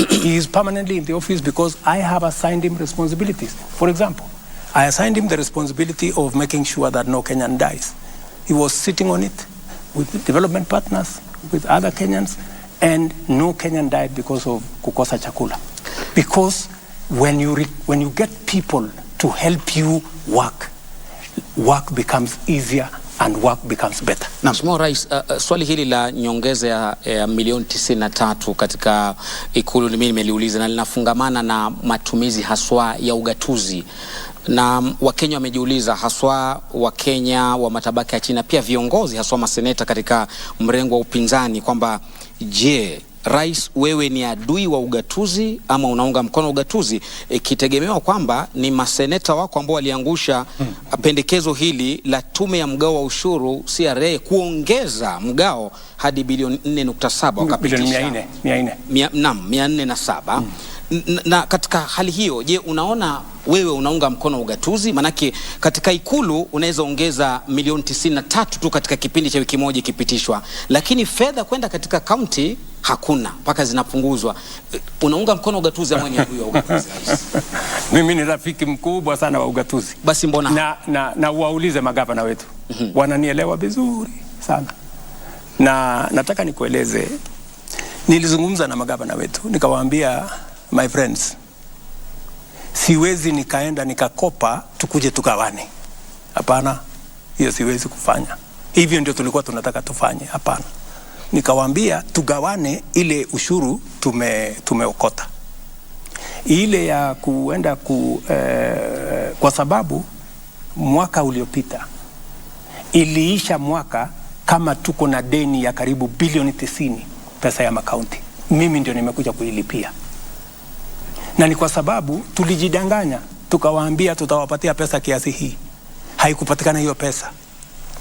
He is permanently in the office because I have assigned him responsibilities. For example, I assigned him the responsibility of making sure that no Kenyan dies. He was sitting on it with development partners, with other Kenyans, and no Kenyan died because of kukosa chakula. Because when you get people to help you work becomes easier and work becomes better. Mheshimiwa Rais, swali hili la nyongeza ya milioni 93 katika Ikulu mimi nimeliuliza na linafungamana na matumizi haswa ya ugatuzi. Na Wakenya wamejiuliza, haswa Wakenya wa matabaka ya chini, pia viongozi haswa maseneta katika mrengo wa upinzani, kwamba je, Rais, wewe ni adui wa ugatuzi ama unaunga mkono ugatuzi, ikitegemewa kwamba ni maseneta wako ambao waliangusha pendekezo hili la tume ya mgao wa ushuru CRA kuongeza mgao hadi bilioni 4.7 wakapitisha 407. Na katika hali hiyo, je, unaona wewe unaunga mkono ugatuzi? Manake katika Ikulu unaweza ongeza milioni 93 tu katika kipindi cha wiki moja ikipitishwa, lakini fedha kwenda katika kaunti hakuna, mpaka zinapunguzwa. Unaunga mkono ugatuzi ama ni adui wa ugatuzi? Mimi ni rafiki mkubwa sana wa ugatuzi. Basi mbona na waulize magavana wetu. Wananielewa vizuri sana. Na nataka nikueleze, nilizungumza na magavana wetu nikawaambia, my friends, siwezi nikaenda nikakopa tukuje tugawane. Hapana, hiyo siwezi kufanya. Hivyo ndio tulikuwa tunataka tufanye. Hapana. Nikawaambia tugawane ile ushuru tumeokota. Ile ya kuenda kwa sababu mwaka uliopita iliisha mwaka kama tuko na deni ya karibu bilioni 90 pesa ya makaunti. Mimi ndio nimekuja kuilipia, na ni kwa sababu tulijidanganya tukawaambia tutawapatia pesa kiasi hii. Haikupatikana hiyo pesa,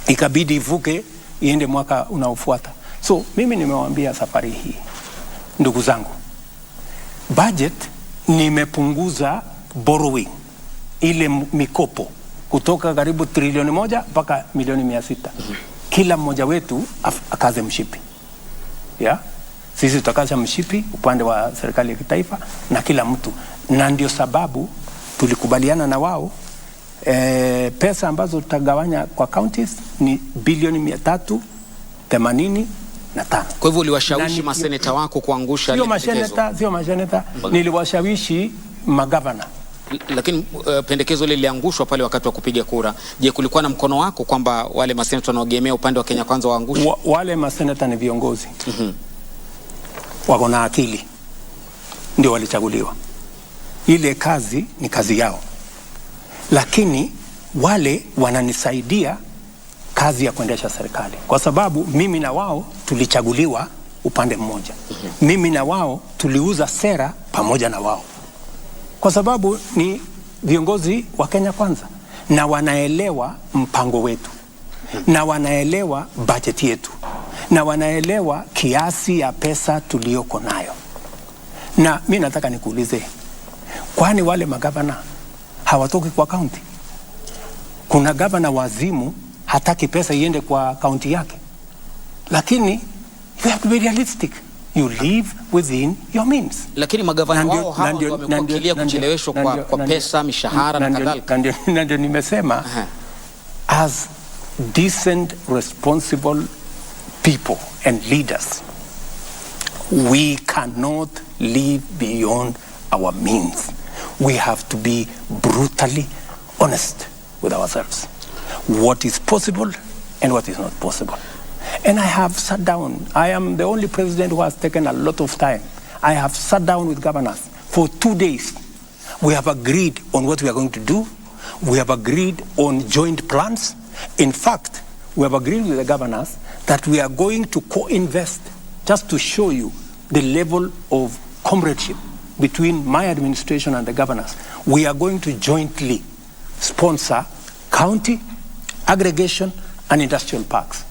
ikabidi ivuke iende mwaka unaofuata. So mimi nimewaambia safari hii, ndugu zangu, budget nimepunguza borrowing, ile mikopo kutoka karibu trilioni 1 mpaka milioni 600. Kila mmoja wetu akaze mshipi, yeah? Sisi tutakaza mshipi upande wa serikali ya kitaifa na kila mtu, na ndio sababu tulikubaliana na wao pesa ambazo tutagawanya kwa counties ni bilioni 385. Kwa hivyo uliwashawishi maseneta wako kuangusha ile pendekezo? Sio maseneta, niliwashawishi magavana. Lakini pendekezo ile liliangushwa pale wakati wa kupiga kura. Je, kulikuwa na mkono wako kwamba wale maseneta wanaogemea upande wa Kenya Kwanza waangushe? Wale maseneta ni viongozi. Wako na akili, ndio walichaguliwa. Ile kazi ni kazi yao, lakini wale wananisaidia kazi ya kuendesha serikali, kwa sababu mimi na wao tulichaguliwa upande mmoja. Mimi na wao tuliuza sera pamoja na wao, kwa sababu ni viongozi wa Kenya Kwanza na wanaelewa mpango wetu na wanaelewa bajeti yetu na wanaelewa kiasi ya pesa tuliyoko nayo. Na mimi nataka nikuulize, kwani wale magavana hawatoki kwa kaunti? Kuna gavana wazimu hataki pesa iende kwa kaunti yake, lakini you have to be realistic. You live within your means. Lakini magavana wao hao wamekukilia kucheleweshwa kwa pesa, mishahara na kadhalika. Na ndio nimesema as decent, responsible people and leaders, we cannot live beyond our means. We have to be brutally honest with ourselves. What is possible and what is not possible. And I have sat down. I am the only president who has taken a lot of time. I have sat down with governors for 2 days. We have agreed on what we are going to do. We have agreed on joint plans. In fact, we have agreed with the governors that we are going to co-invest, just to show you the level of comradeship between my administration and the governors. We are going to jointly sponsor county, aggregation, and industrial parks.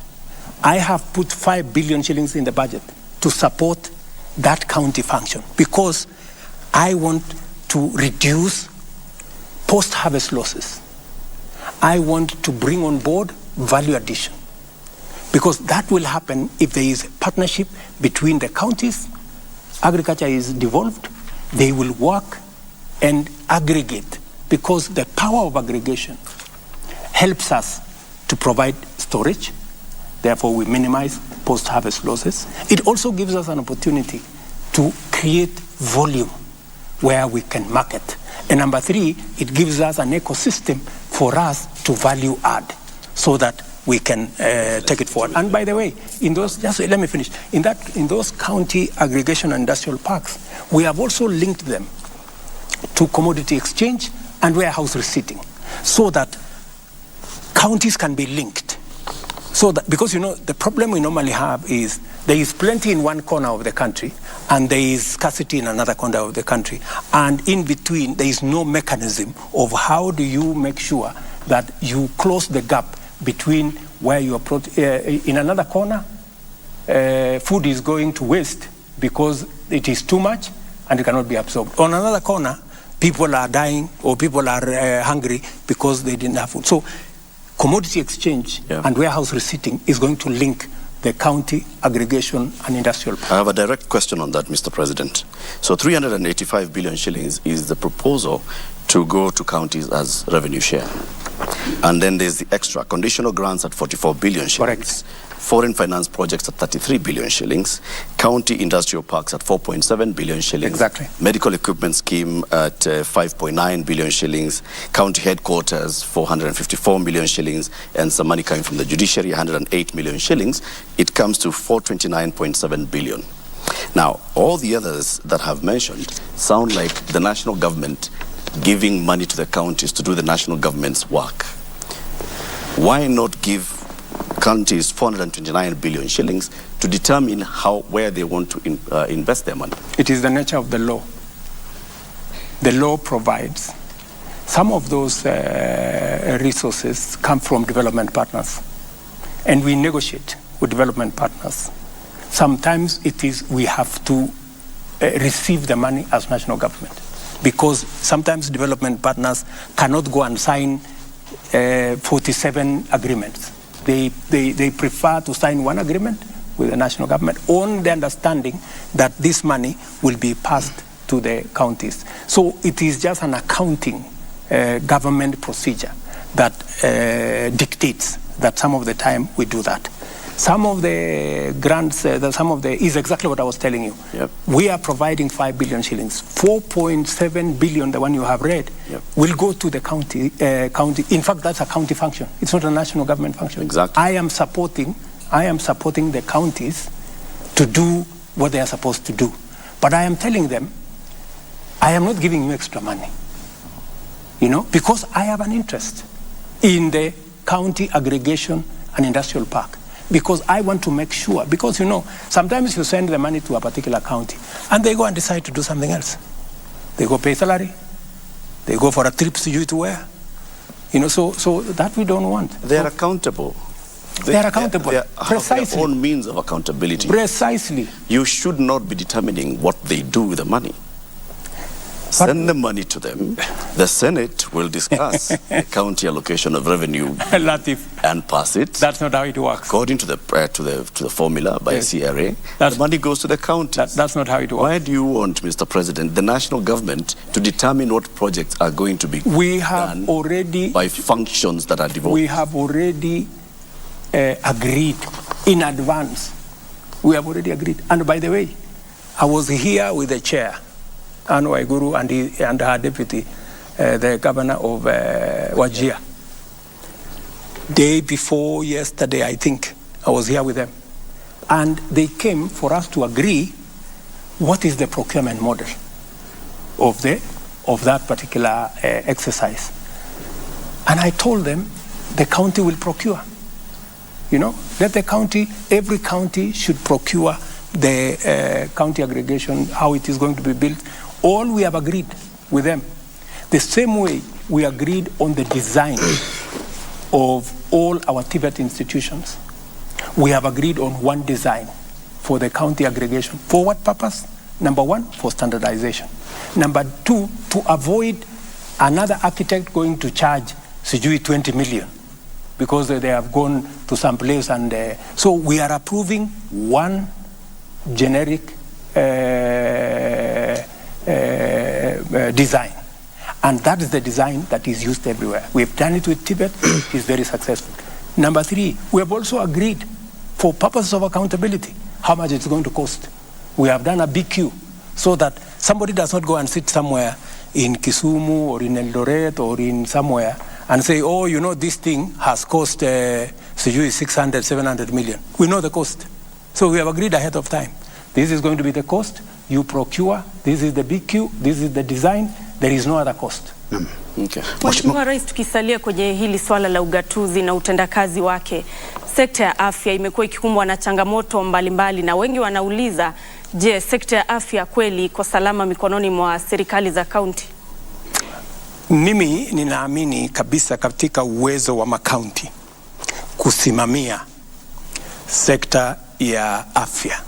I have put 5 billion shillings in the budget to support that county function, because I want to reduce post-harvest losses. I want to bring on board value addition, because that will happen if there is a partnership between the counties. Agriculture is devolved, they will work and aggregate, because the power of aggregation helps us to provide storage. Therefore, we minimize post-harvest losses. It also gives us an opportunity to create volume where we can market. And number 3, it gives us an ecosystem for us to value add, so that we can take it forward. And by the way, in those, just let me finish. In those county aggregation and industrial parks, we have also linked them to commodity exchange and warehouse receipting, so that counties can be linked. So that, because you know, the problem we normally have is there is plenty in one corner of the country and there is scarcity in another corner of the country. And in between, there is no mechanism of how do you make sure that you close the gap between where you are in another corner, food is going to waste because it is too much and it cannot be absorbed. On another corner, people are dying or people are hungry because they didn't have food. So commodity exchange and warehouse receipting is going to link the county aggregation and industrial park. I have a direct question on that, Mr. President. So 385 billion shillings is the proposal to go to counties as revenue share. And then there's the extra conditional grants at 44 billion shillings. Correct. Foreign finance projects at 33 billion shillings. County industrial parks at 4.7 billion shillings. Exactly. Medical equipment scheme at 5.9 billion shillings. County headquarters 454 million shillings. And some money coming from the judiciary 108 million shillings. It comes to 429.7 billion. Now, all the others that have mentioned sound like the national government giving money to the counties to do the national government's work. Why not give counties 429 billion shillings to determine where they want to invest their money? It is the nature of the law. The law provides some of those resources come from development partners, and we negotiate with development partners. Sometimes it is we have to receive the money as national government, because sometimes development partners cannot go and sign 47 agreements. They prefer to sign one agreement with the national government on the understanding that this money will be passed to the counties. So it is just an accounting government procedure that dictates that some of the time we do that. Some of the grants, is exactly what I was telling you. Yep. We are providing 5 billion shillings. 4.7 billion, the one you have read, yep, will go to the county. In fact, that's a county function. It's not a national government function. Exactly. I am supporting the counties to do what they are supposed to do. But I am telling them, I am not giving you extra money, because I have an interest in the county aggregation and industrial park. Because I want to make sure, because sometimes you send the money to a particular county and they go and decide to do something else. They go pay salary, they go for a trip to where, so that we don't want. They are accountable. They are accountable. They Precisely. have their own means of accountability. Precisely. You should not be determining what they do with the money. Send the money to them. The Senate will discuss the county allocation of revenue and pass it. That's not how it works. According to the formula by CRA, the money goes to the counties. That's not how it works. Why do you want, Mr. President, the national government to determine what projects are going to be done by functions that are devolved? We have already agreed in advance. We have already agreed. And by the way, I was here with the chair, Anu Waiguru, and her deputy, the governor of Wajir. Day before yesterday, I think, I was here with them. And they came for us to agree what is the procurement model of that particular exercise. And I told them the county will procure. Let the county, every county should procure the county aggregation, how it is going to be built. All we have agreed with them. The same way we agreed on the design of all our TVET institutions. We have agreed on one design for the county aggregation. For what purpose? Number one, for standardization. Number two, to avoid another architect going to charge 20 million because they have gone to some place. And so we are approving one generic design, and that is the design that is used everywhere. We have done it with Tibet. It is very successful. Number three, we have also agreed for purposes of accountability how much it's going to cost. We have done a BQ so that somebody does not go and sit somewhere in Kisumu or in Eldoret or in somewhere and say, this thing has cost 600, 700 million. We know the cost. So we have agreed ahead of time. This is going to be the cost. You procure, this is the BQ, this is the design, there is no other cost. Okay. Mheshimiwa Rais, tukisalia kwenye hili swala la ugatuzi na utendakazi wake, sekta ya afya imekuwa ikikumbwa na changamoto mbalimbali na wengi wanauliza, je, sekta ya afya kweli iko salama mikononi mwa serikali za kaunti? Mimi ninaamini kabisa katika uwezo wa makaunti kusimamia sekta ya afya.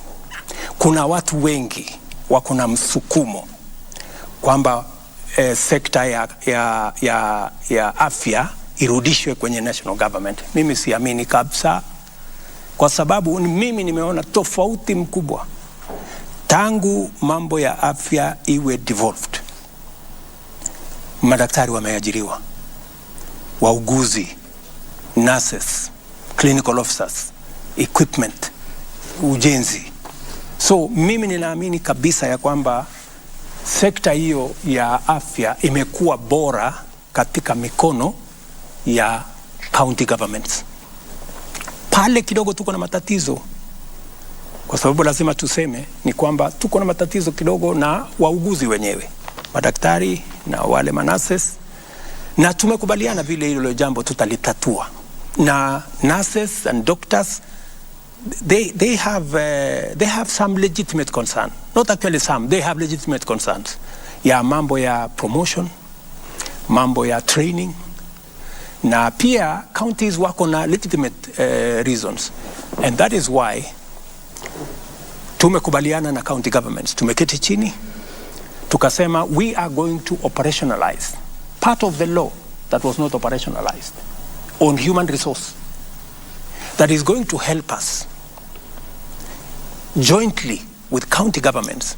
Kuna watu wengi wako na msukumo kwamba sekta ya afya irudishwe kwenye national government. Mimi siamini kabisa, kwa sababu mimi nimeona tofauti mkubwa tangu mambo ya afya iwe devolved. Madaktari wameajiriwa, wauguzi, nurses, clinical officers, equipment, ujenzi. So mimi ninaamini kabisa ya kwamba sekta hiyo ya afya imekuwa bora katika mikono ya county governments. Pale kidogo tuko na matatizo, kwa sababu lazima tuseme ni kwamba tuko na matatizo kidogo na wauguzi wenyewe, madaktari na wale manases, na tumekubaliana vile hilo jambo tutalitatua na nurses and doctors, they have some legitimate concern. Not actually some, they have legitimate concerns. Ya mambo ya promotion, mambo ya training, na pia counties wako na legitimate reasons. And that is why tumekubaliana na county governments, tumeketi chini, tukasema we are going to operationalize part of the law that was not operationalized on human resource that is going to help us jointly with county governments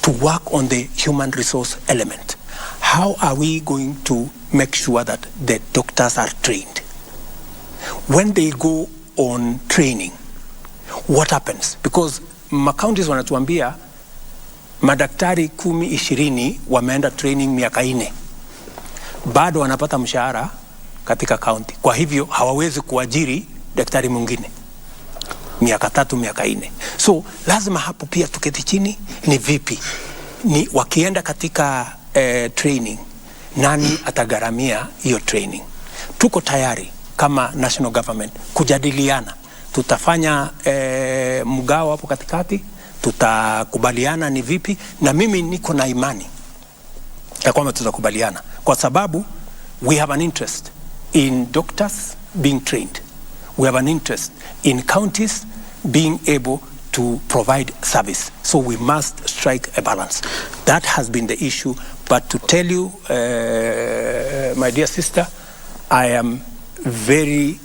to work on the human resource element. How are we going to make sure that the doctors are trained? When they go on training, what happens? Because counties wanatuambia madaktari 10-20 wameenda training miaka 4. Bado wanapata mshahara katika county. Kwa hivyo hawawezi kuajiri daktari mwingine miaka 3, miaka 4. So lazima hapo pia tuketi chini, ni vipi? Ni wakienda katika training, nani atagharamia hiyo training? Tuko tayari kama national government kujadiliana. Tutafanya mgao hapo katikati, tutakubaliana ni vipi, na mimi niko na imani ya kwamba tutakubaliana, kwa sababu we have an interest in doctors being trained. We have an interest in counties being able to provide service. So we must strike a balance. That has been the issue. But to tell you, my dear sister, I am very,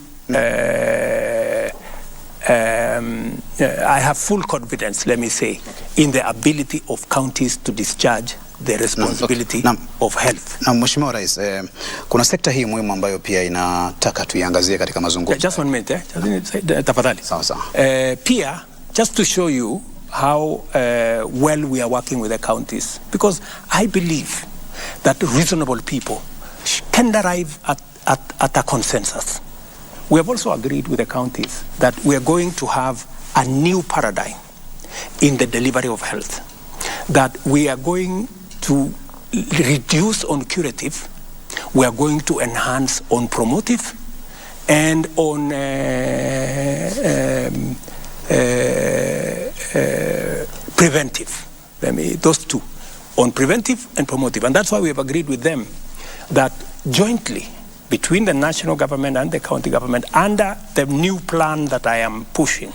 I have full confidence, let me say, in the ability of counties to discharge the responsibility of health. Na Mheshimiwa Rais, kuna sekta hii muhimu ambayo pia inataka tuiangazie katika mazungumzo. Just one minute, tafadhali. Sawa sawa. Pia, just to show you how well we are working with the counties, because I believe that reasonable people can arrive at a consensus. We have also agreed with the counties that we are going to have a new paradigm in the delivery of health, that we are going to reduce on curative, we are going to enhance on promotive and on preventive. Those two, on preventive and promotive. And that's why we have agreed with them that jointly between the national government and the county government, under the new plan that I am pushing,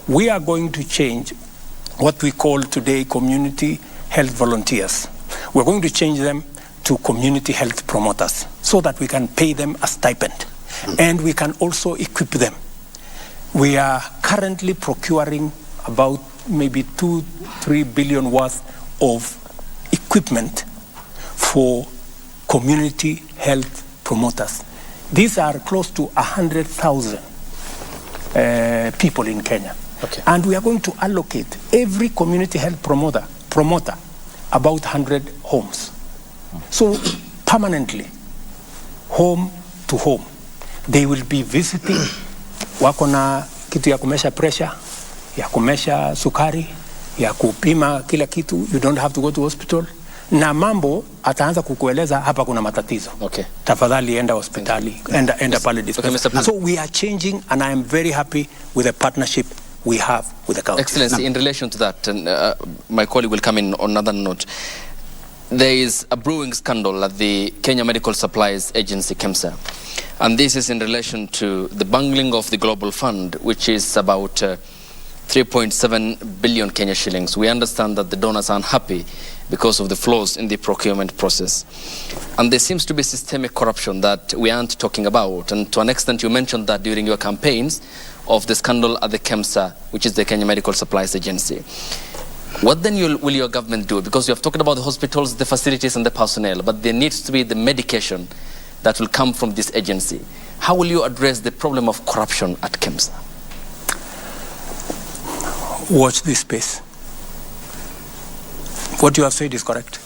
we are going to change what we call today community health volunteers. We're going to change them to community health promoters so that we can pay them a stipend and we can also equip them. We are currently procuring about maybe 2-3 billion worth of equipment for community health promoters. These are close to 100,000 people in Kenya. Okay. And we are going to allocate every community health promoter about 100 homes. So permanently, home to home, they will be visiting. Wako na kitu ya kumesha pressure, ya kumesha sukari, ya kupima kila kitu. You don't have to go to hospital. Na mambo ataanza kukueleza hapa kuna matatizo. Okay. Tafadhali enda hospitali, enda pale dispensary. Okay, so we are changing, and I am very happy with the partnership we have with the county. Excellency, in relation to that, and my colleague will come in on another note. There is a brewing scandal at the Kenya Medical Supplies Agency, KEMSA. And this is in relation to the bungling of the Global Fund, which is about 3.7 billion Kenya shillings. We understand that the donors are unhappy because of the flaws in the procurement process. And there seems to be systemic corruption that we aren't talking about. And to an extent, you mentioned that during your campaigns of the scandal at the KEMSA, which is the Kenya Medical Supplies Agency. What then will your government do? Because you have talked about the hospitals, the facilities and the personnel, but there needs to be the medication that will come from this agency. How will you address the problem of corruption at KEMSA? Watch this space. What you have said is correct.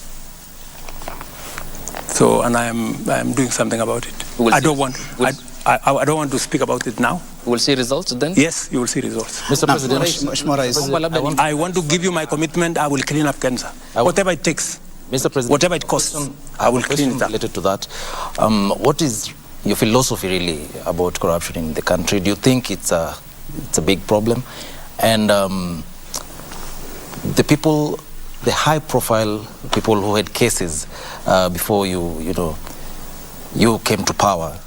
So, and I am doing something about it. I don't want to speak about it now. We'll see results then? Yes, you will see results. Mr. President, I want to give you my commitment. I will clean up KEMSA. Whatever it takes. Mr. President, whatever it costs, I will clean it up. Related to that, what is your philosophy really about corruption in the country. Do you think it's a big problem? And the high-profile people who had cases before you came to power,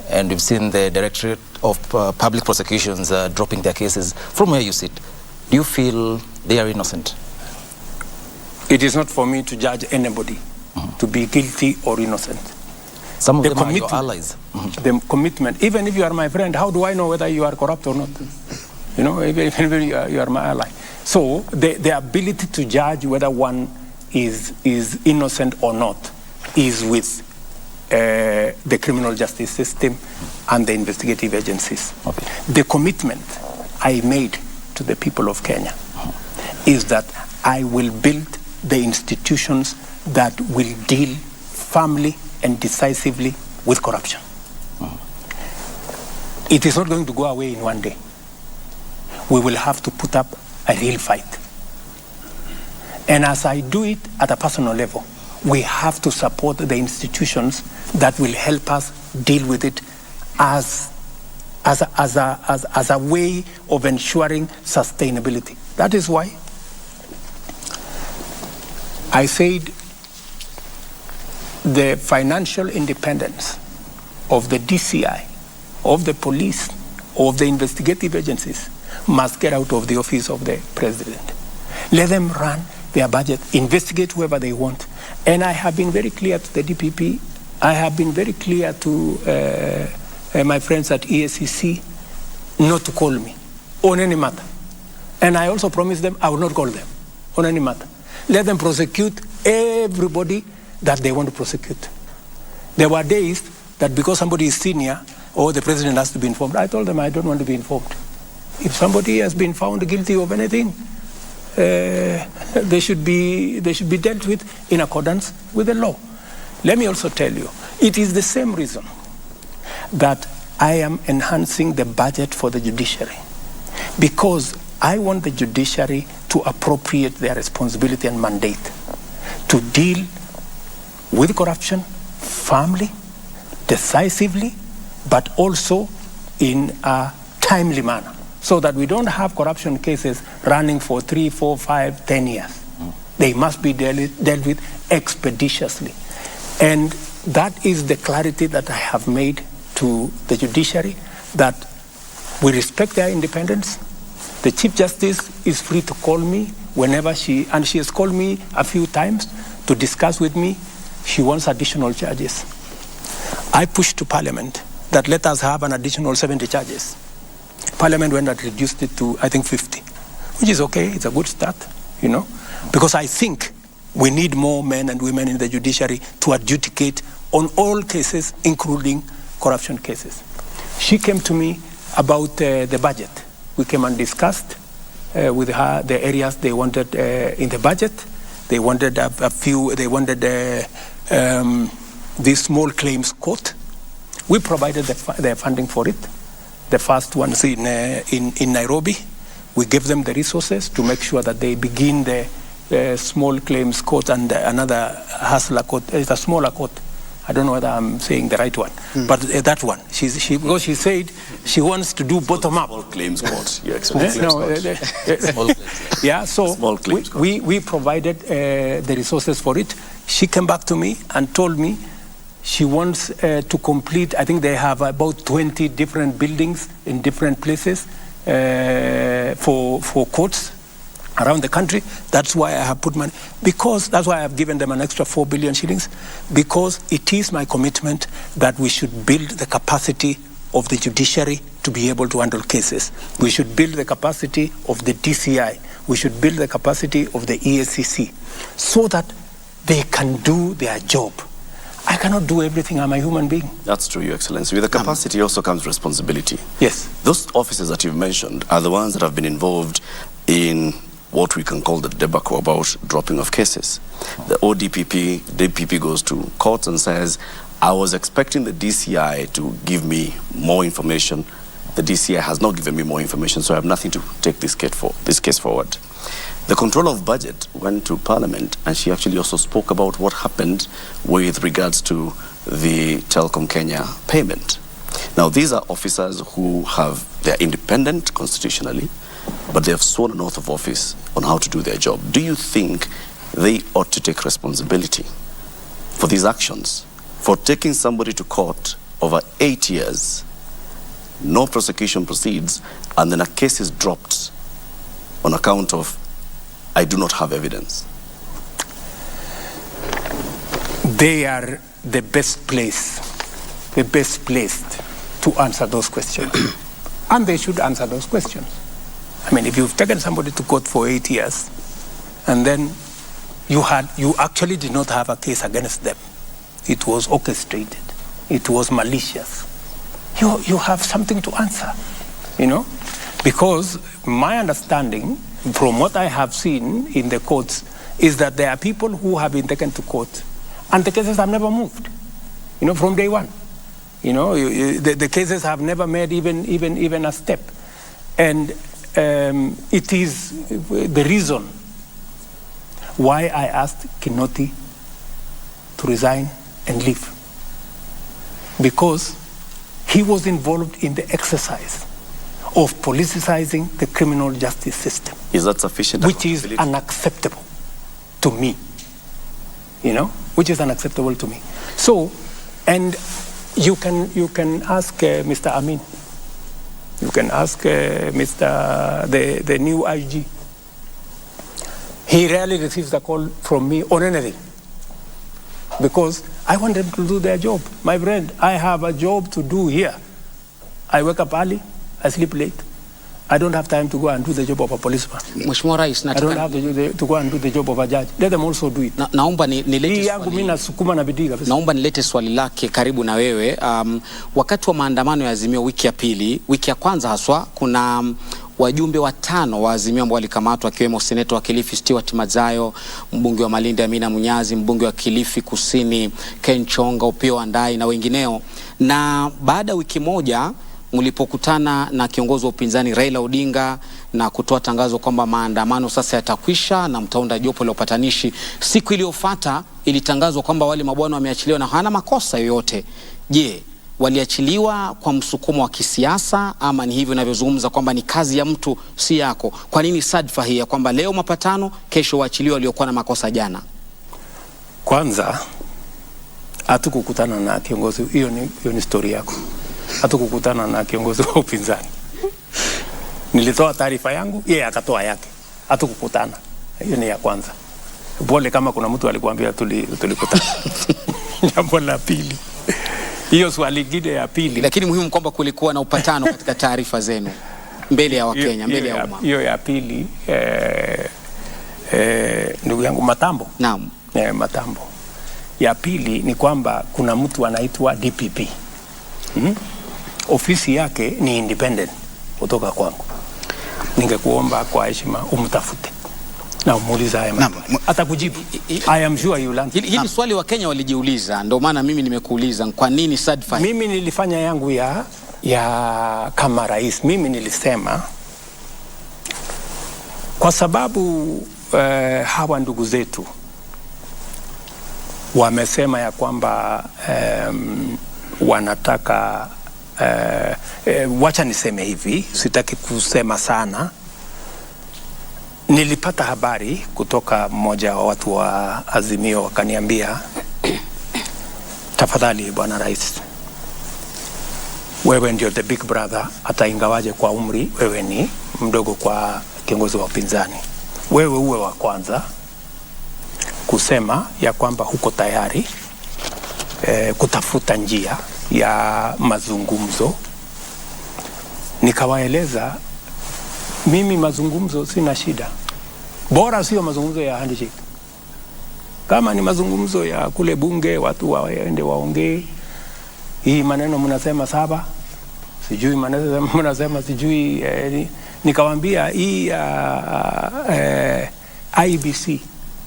and we've seen the Directorate of Public Prosecutions dropping their cases. From where you sit, do you feel they are innocent? It is not for me to judge anybody to be guilty or innocent. Some of them are your allies. The commitment, even if you are my friend, how do I know whether you are corrupt or not? You know, even if you are my ally. So the ability to judge whether one is innocent or not is with the criminal justice system and the investigative agencies. Okay. The commitment I made to the people of Kenya is that I will build the institutions that will deal firmly and decisively with corruption. It is not going to go away in one day. We will have to put up a real fight. And as I do it at a personal level, we have to support the institutions that will help us deal with it as a way of ensuring sustainability. That is why I said the financial independence of the DCI, of the police, of the investigative agencies must get out of the office of the president. Let them run their budget, investigate whoever they want. And I have been very clear to the DPP, I have been very clear to my friends at EACC not to call me on any matter. And I also promised them I will not call them on any matter. Let them prosecute everybody that they want to prosecute. There were days that because somebody is senior or the president has to be informed, I told them I don't want to be informed. If somebody has been found guilty of anything, they should be dealt with in accordance with the law. Let me also tell you, it is the same reason that I am enhancing the budget for the judiciary, because I want the judiciary to appropriate their responsibility and mandate to deal with corruption firmly, decisively, but also in a timely manner, so that we don't have corruption cases running for 3, 4, 5, 10 years. They must be dealt with expeditiously. And that is the clarity that I have made to the judiciary, that we respect their independence. The Chief Justice is free to call me whenever she has called me a few times to discuss with me. She wants additional charges. I pushed to Parliament that let us have an additional 70 charges. Parliament went and reduced it to, I think, 50, which is okay. It's a good start, you know, because I think we need more men and women in the judiciary to adjudicate on all cases, including corruption cases. She came to me about the budget. We came and discussed with her the areas they wanted in the budget. They wanted a few, they wanted this small claims court. We provided the funding for it. The first ones in Nairobi. We gave them the resources to make sure that they begin the small claims court and another hustler court. It's a smaller court. I don't know whether I'm saying the right one, but that one. Because she said she wants to do bottom up. Small claims court. Yeah, so we provided the resources for it. She came back to me and told me she wants to complete, I think they have about 20 different buildings in different places for courts around the country. That's why I have put money, because that's why I have given them an extra 4 billion shillings, because it is my commitment that we should build the capacity of the judiciary to be able to handle cases. We should build the capacity of the DCI. We should build the capacity of the EACC so that they can do their job. I cannot do everything. I'm a human being. That's true, Your Excellency. With the capacity also comes responsibility. Yes. Those officers that you've mentioned are the ones that have been involved in what we can call the debacle about dropping of cases. The DPP goes to court and says, I was expecting the DCI to give me more information. The DCI has not given me more information, so I have nothing to take this case forward. The control of budget went to Parliament, and she actually also spoke about what happened with regards to the Telecom Kenya payment. Now, these are officers who they're independent constitutionally, but they have sworn an oath of office on how to do their job. Do you think they ought to take responsibility for these actions? For taking somebody to court over 8 years, no prosecution proceeds, and then a case is dropped on account of, I do not have evidence? They are the best placed to answer those questions. And they should answer those questions. I mean, if you've taken somebody to court for 8 years, and then you actually did not have a case against them, it was orchestrated, it was malicious, you have something to answer, because my understanding from what I have seen in the courts is that there are people who have been taken to court and the cases have never moved, from day one. The cases have never made even a step. And it is the reason why I asked Kinoti to resign and leave. Because he was involved in the exercise of politicizing the criminal justice system. Is that sufficient? Which is unacceptable to me. Which is unacceptable to me. So, and you can ask Mr. Amin. You can ask the new IG. He rarely receives a call from me on anything, because I want them to do their job. My friend, I have a job to do here. I wake up early, I sleep late. I don't have time to go and do the job of a policeman. Mheshimiwa Rais, I don't have to go and do the job of a judge. Let them also do it. Naomba nilete swali lake karibu na wewe. Wakati wa maandamano ya Azimio wiki ya pili, wiki ya kwanza haswa, kuna wajumbe 5 wa Azimio ambao walikamatwa, akiwemo seneta wa Kilifi Stewart Mazayo, mbunge wa Malindi Amina Munyazi, mbunge wa Kilifi Kusini Ken Chonga, Upio Andai na wengineo. Na baada wiki moja mlipokutana na kiongozi wa upinzani Raila Odinga na kutoa tangazo kwamba maandamano sasa yatakwisha na mtaunda jopo la upatanishi, siku iliyofuata ilitangazwa kwamba wale mabwana wameachiliwa na hana makosa yoyote. Je, waliachiliwa kwa msukumo wa kisiasa ama ni hivyo ninavyozungumza kwamba ni kazi ya mtu si yako? Kwa nini sadfa hii ya kwamba leo mapatano, kesho waachiliwa waliokuwa na makosa jana? Kwanza hatukukutana na kiongozi, hiyo ni story yako. Hatukukutana na kiongozi wa upinzani. Nilitoa taarifa yangu, yeye akatoa yake. Hatukukutana. Hiyo ni ya kwanza. Pole kama kuna mtu alikuambia tulikutana. Jambo la pili, hiyo swali lingine ya pili. Lakini muhimu kwamba kulikuwa na upatano katika taarifa zenu mbele ya Wakenya, mbele ya umma. Hiyo ya pili, ndugu yangu Matambo. Naam. Matambo. Ya pili ni kwamba kuna mtu anaitwa DPP. Ofisi yake ni independent kutoka kwangu. Ningekuomba kwa heshima umtafute na umuulize haya mambo. Atakujibu. I am sure you learn. Hili swali wa Kenya walijiuliza, ndio maana mimi nimekuuliza kwa nini sadfa. Mimi nilifanya yangu ya kama rais. Mimi nilisema kwa sababu hawa ndugu zetu wamesema ya kwamba wanataka wacha niseme hivi, sitaki kusema sana. Nilipata habari kutoka mmoja wa watu wa Azimio, wakaniambia tafadhali bwana rais, wewe ndio the big brother, hata ingawaje kwa umri wewe ni mdogo kwa kiongozi wa upinzani, wewe uwe wa kwanza kusema ya kwamba huko tayari kutafuta njia ya mazungumzo. Nikawaeleza mimi mazungumzo sina shida, bora sio mazungumzo ya handshake. Kama ni mazungumzo ya kule bunge, watu waende waongee. Hii maneno mnasema saba, sijui maneno mnasema sijui nikawaambia hii IBC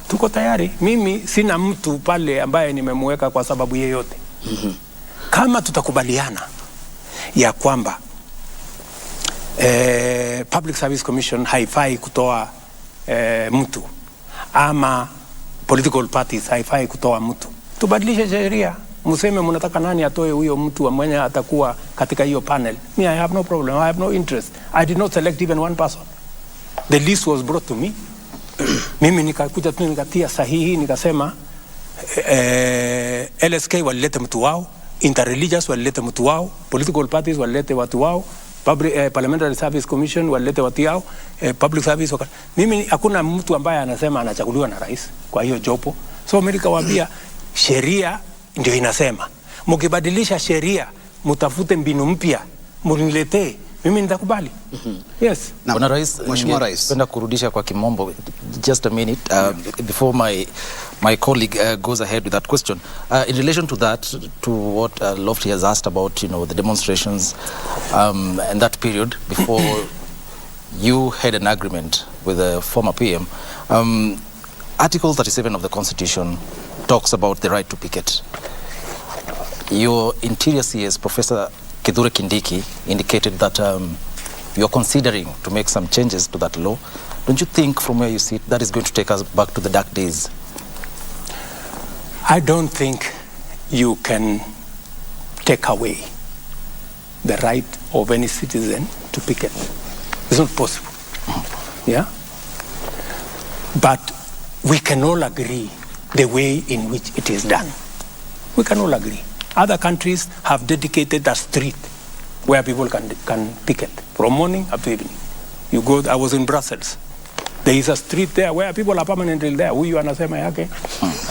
tuko tayari. Mimi sina mtu pale ambaye nimemweka kwa sababu yeyote. Kama tutakubaliana ya kwamba Public Service Commission haifai kutoa mtu ama political parties haifai kutoa mtu, tubadilishe sheria. Mseme mnataka nani atoe huyo mtu mwenye atakuwa katika hiyo panel. Me, I have no problem. I have no interest. I did not select even one person. The list was brought to me. Mimi nikakuja tu nikatia sahihi nikasema LSK walilete mtu wao, interreligious walilete mtu wao, political parties walilete watu wao, Parliamentary Service Commission walilete watu wao, public service mimi hakuna mtu ambaye anasema anachaguliwa na rais kwa hiyo jopo. So mimi nikawaambia sheria ndio inasema. Mkibadilisha sheria, mtafute mbinu mpya, mniletee. Mimi nitakubali. Yes. Bwana Rais, Mheshimiwa Rais, napenda kurudisha kwa kimombo just a minute before my colleague goes ahead with that question. In relation to that, to what Lofty has asked about, the demonstrations and that period before you had an agreement with the former PM, Article 37 of the Constitution talks about the right to picket. Your Interior CS, Professor Kithure Kindiki, indicated that you're considering to make some changes to that law. Don't you think from where you sit that is going to take us back to the dark days? I don't think you can take away the right of any citizen to picket. It's not possible. Yeah? But we can all agree the way in which it is done. We can all agree. Other countries have dedicated a street where people can picket from morning up to evening. You go, I was in Brussels. There is a street there where people are permanently there. Huyu anasema yake,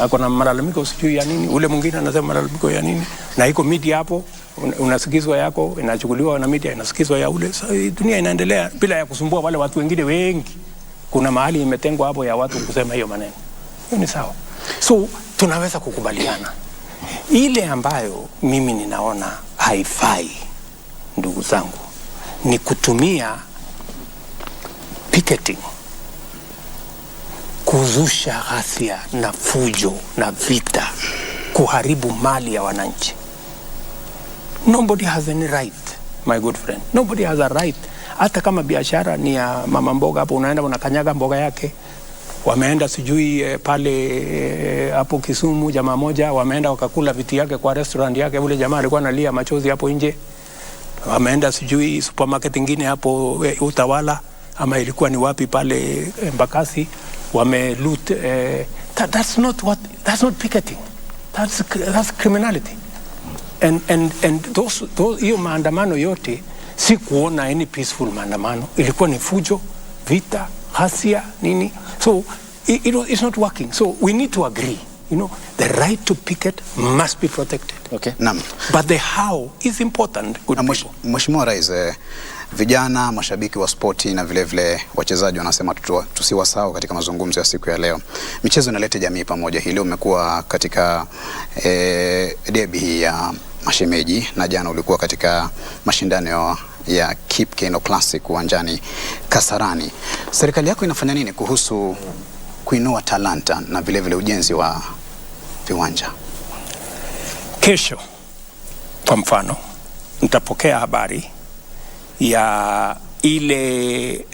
kuna malalamiko sijui ya nini, ule mwingine anasema malalamiko ya nini, na iko media hapo, unasikizwa yako, inachukuliwa na media, inasikizwa ya ule. So, dunia inaendelea bila ya kusumbua wale watu wengine wengi. Kuna mahali imetengwa hapo ya watu kusema hiyo maneno. Hiyo ni sawa. So, tunaweza kukubaliana. Ile ambayo mimi ninaona haifai, ndugu zangu, ni kutumia picketing kuzusha ghasia na fujo na vita, kuharibu mali ya wananchi. Nobody has any right, my good friend. Nobody has a right. Hata kama biashara ni ya mama mboga hapo, unaenda unakanyaga mboga yake. Wameenda sijui pale hapo Kisumu, jamaa moja wameenda wakakula viti yake kwa restaurant yake, ule jamaa alikuwa analia machozi hapo nje. Wameenda sijui supermarket nyingine hapo Utawala ama ilikuwa ni wapi pale Mbakasi, loot. That's not picketing. That's criminality. And those hiyo maandamano yote si kuona any peaceful maandamano, ilikuwa ni fujo, vita, ghasia nini. So it's not working. So we need to agree, the right to picket must be protected. Okay. But the how is important. Mheshimiwa Rais, vijana, mashabiki wa spoti na vile vile wachezaji wanasema tusiwasahau katika mazungumzo ya siku ya leo. Michezo inaleta jamii pamoja. Hii leo umekuwa katika derby ya mashemeji na jana ulikuwa katika mashindano ya Keep Keno Classic uwanjani Kasarani. Serikali yako inafanya nini kuhusu kuinua talanta na vile vile ujenzi wa viwanja? Kesho kwa mfano nitapokea habari ya ile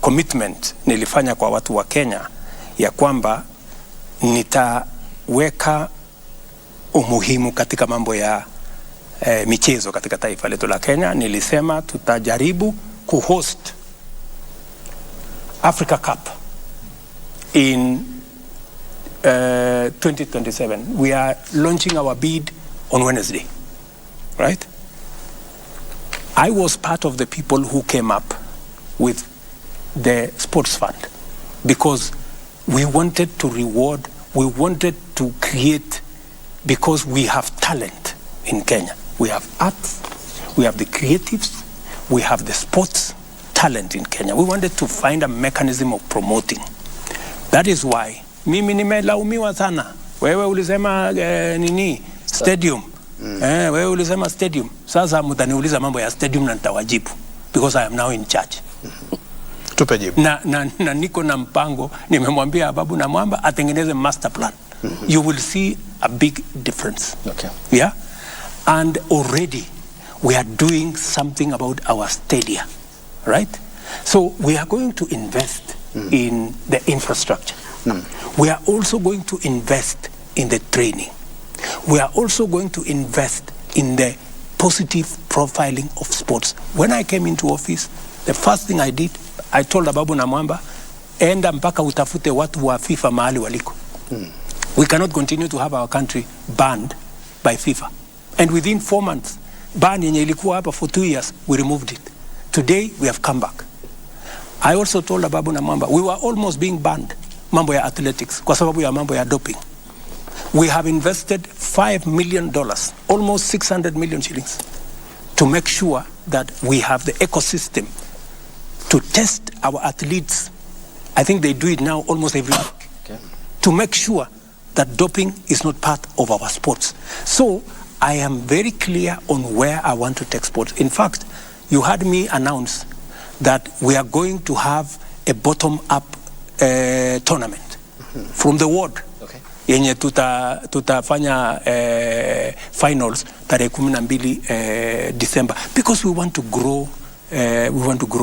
commitment nilifanya kwa watu wa Kenya ya kwamba nitaweka umuhimu katika mambo ya michezo katika taifa letu la Kenya. Nilisema tutajaribu kuhost Africa Cup in 2027. We are launching our bid on Wednesday, right? I was part of the people who came up with the sports fund because we wanted to reward, we wanted to create, because we have talent in Kenya. We have arts, we have the creatives, we have the sports talent in Kenya. We wanted to find a mechanism of promoting. That is why mimi nimelaumiwa sana. Wewe ulisema nini? Stadium. Wewe ulisema stadium. Sasa mtaniuliza mambo ya stadium na nitawajibu because I am now in charge. Tupe jibu. Na niko na mpango, nimemwambia Babu na Mwamba atengeneze master plan. You will see a big difference. Okay. Yeah? And already we are doing something about our stadia, right? So we are going to invest in the infrastructure. We are also going to invest in the training. We are also going to invest in the positive profiling of sports. When I came into office, the first thing I did, I told Ababu na Mwamba, enda mpaka utafute watu wa FIFA mahali waliko. We cannot continue to have our country banned by FIFA. And within 4 months, ban yenye ilikuwa hapa for 2 years, we removed it. Today, we have come back. I also told Ababu na Mwamba, we were almost being banned, mambo ya athletics, kwa sababu ya mambo ya doping. We have invested $5 million, almost 600 million shillings, to make sure that we have the ecosystem to test our athletes. I think they do it now almost every week, to make sure that doping is not part of our sports. So I am very clear on where I want to take sports. In fact, you heard me announce that we are going to have a bottom-up tournament from the world. Yenye tutafanya finals tarehe 12 December, because we want to grow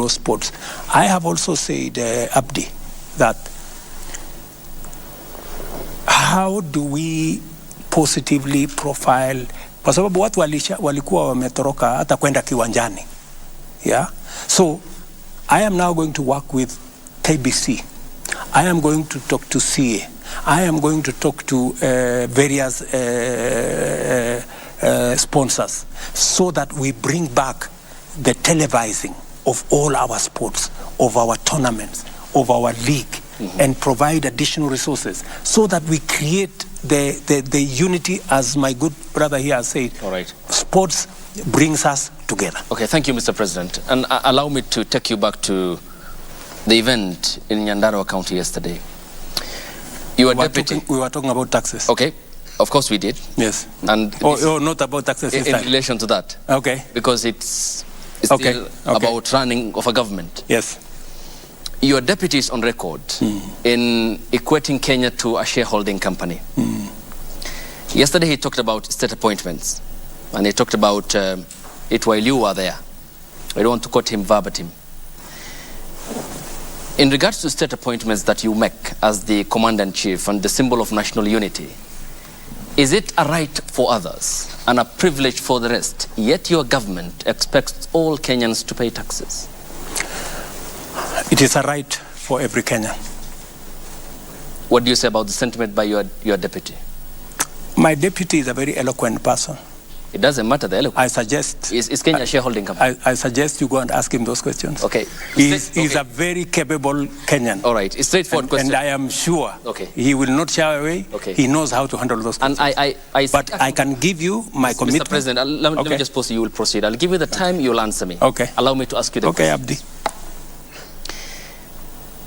sports. I have also said, Abdi, that how do we positively profile, kwa sababu watu walikuwa wametoroka hata kwenda kiwanjani. Yeah? So I am now going to work with KBC. I am going to talk to CA. I am going to talk to various sponsors, so that we bring back the televising of all our sports, of our tournaments, of our league, and provide additional resources, so that we create the unity, as my good brother here has said. All right. Sports brings us together. Okay, thank you, Mr. President. And allow me to take you back to the event in Nyandarua County yesterday. You were deputy. We were talking about taxes. Okay, of course we did. Yes. And not about taxes in relation to that. Okay. Because it's still about running of a government. Yes. Your deputy is on record in equating Kenya to a shareholding company. Yesterday he talked about state appointments, and he talked about it while you were there. I don't want to quote him verbatim. In regards to state appointments that you make as the commander-in-chief and the symbol of national unity, is it a right for others and a privilege for the rest, yet your government expects all Kenyans to pay taxes? It is a right for every Kenyan. What do you say about the sentiment by your deputy? My deputy is a very eloquent person. It doesn't matter the eloquence. I suggest... Is Kenya a shareholding company? I suggest you go and ask him those questions. Okay. He's a very capable Kenyan. All right. It's straightforward question. And I am sure he will not shy away. Okay. He knows how to handle those questions. And but I can give you my commitment. Mr. President, let me just pause you. You will proceed. I'll give you the time. You'll answer me. Okay. Allow me to ask you the question. Okay, Abdi.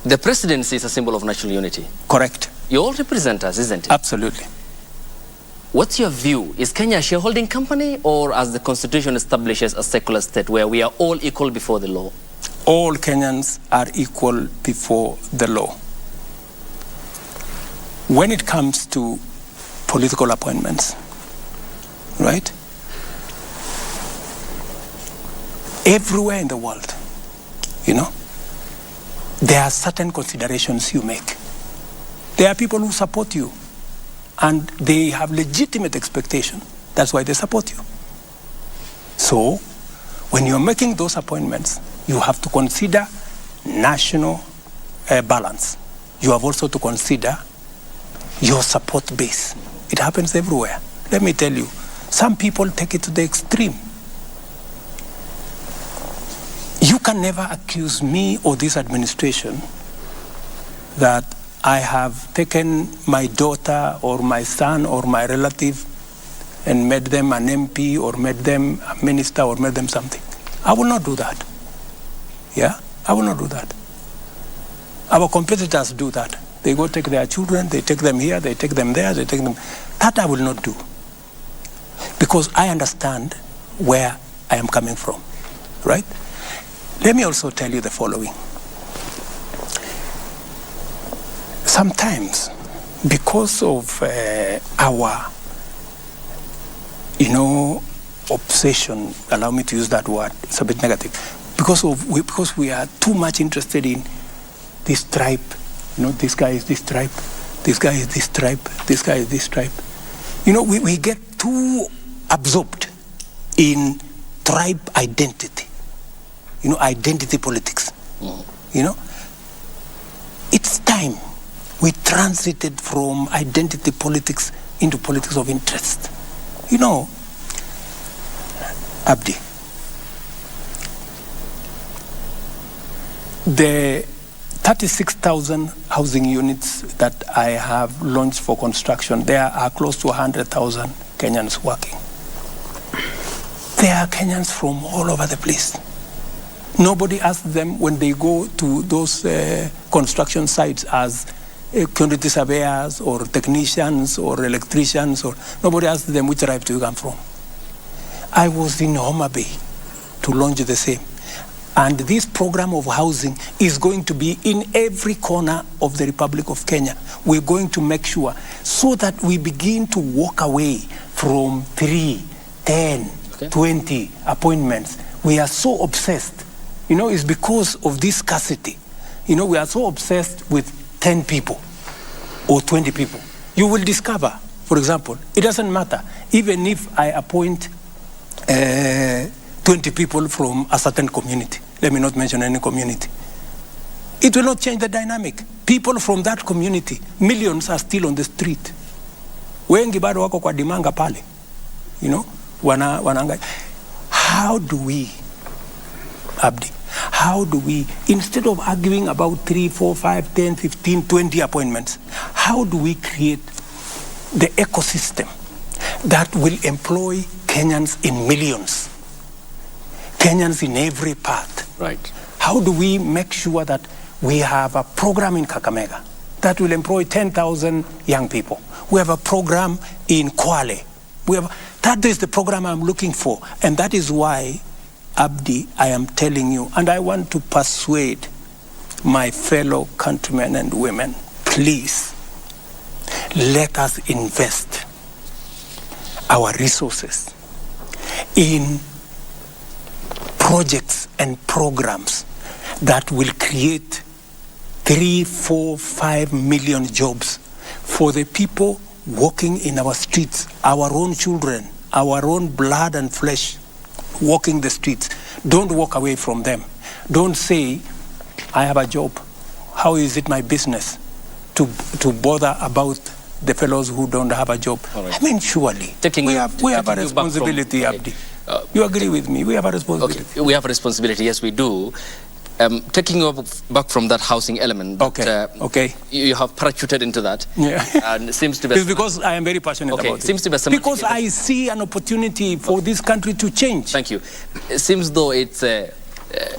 The presidency is a symbol of national unity. Correct. You all represent us, isn't it? Absolutely. What's your view? Is Kenya a shareholding company, or as the Constitution establishes, a secular state where we are all equal before the law? All Kenyans are equal before the law. When it comes to political appointments, right? Everywhere in the world, you know, there are certain considerations you make. There are people who support you, and they have legitimate expectation. That's why they support you. So, when you're making those appointments, you have to consider national balance. You have also to consider your support base. It happens everywhere. Let me tell you, some people take it to the extreme. You can never accuse me or this administration that I have taken my daughter or my son or my relative and made them an MP or made them a minister or made them something. I will not do that. Yeah? I will not do that. Our competitors do that. They go take their children, they take them here, they take them there, they take them... That I will not do. Because I understand where I am coming from. Right? Let me also tell you the following. Sometimes, because of our, obsession, allow me to use that word, it's a bit negative, because we are too much interested in this tribe, this guy is this tribe, this guy is this tribe, this guy is this tribe. You know, we get too absorbed in tribe identity, you know, identity politics. You know, it's time we transited from identity politics into politics of interest. You know, Abdi, the 36,000 housing units that I have launched for construction, there are close to 100,000 Kenyans working. There are Kenyans from all over the place. Nobody asks them when they go to those construction sites as quantity surveyors or technicians or electricians, or nobody asks them which tribe do you come from. I was in Homa Bay to launch the same. And this program of housing is going to be in every corner of the Republic of Kenya. We're going to make sure so that we begin to walk away from 3, 10, 20 appointments. We are so obsessed. You know, it's because of this scarcity. You know, we are so obsessed with 10 people or 20 people. You will discover, for example, it doesn't matter. Even if I appoint 20 people from a certain community, let me not mention any community, it will not change the dynamic. People from that community, millions are still on the street. Wengi bado wako kwa dimanga pale. You know, wananga. How do we, Abdi, how do we, instead of arguing about 3, 4, 5, 10, 15, 20 appointments, how do we create the ecosystem that will employ Kenyans in millions? Kenyans in every part. Right. How do we make sure that we have a program in Kakamega that will employ 10,000 young people? We have a program in Kwale. That is the program I'm looking for. And that is why, Abdi, I am telling you, and I want to persuade my fellow countrymen and women, please, let us invest our resources in projects and programs that will create 3, 4, 5 million jobs for the people walking in our streets, our own children, our own blood and flesh walking the streets. Don't walk away from them. Don't say, I have a job. How is it my business to bother about the fellows who don't have a job? Right. I mean, surely we have a responsibility, Abdi. You agree with me? We have a responsibility. Okay. We have a responsibility, yes, we do. Taking you back from that housing element, that, you have parachuted into that. Yeah. And it seems to be... It's because I am very passionate about it. Seems to be because I see an opportunity for this country to change. Thank you. It seems though it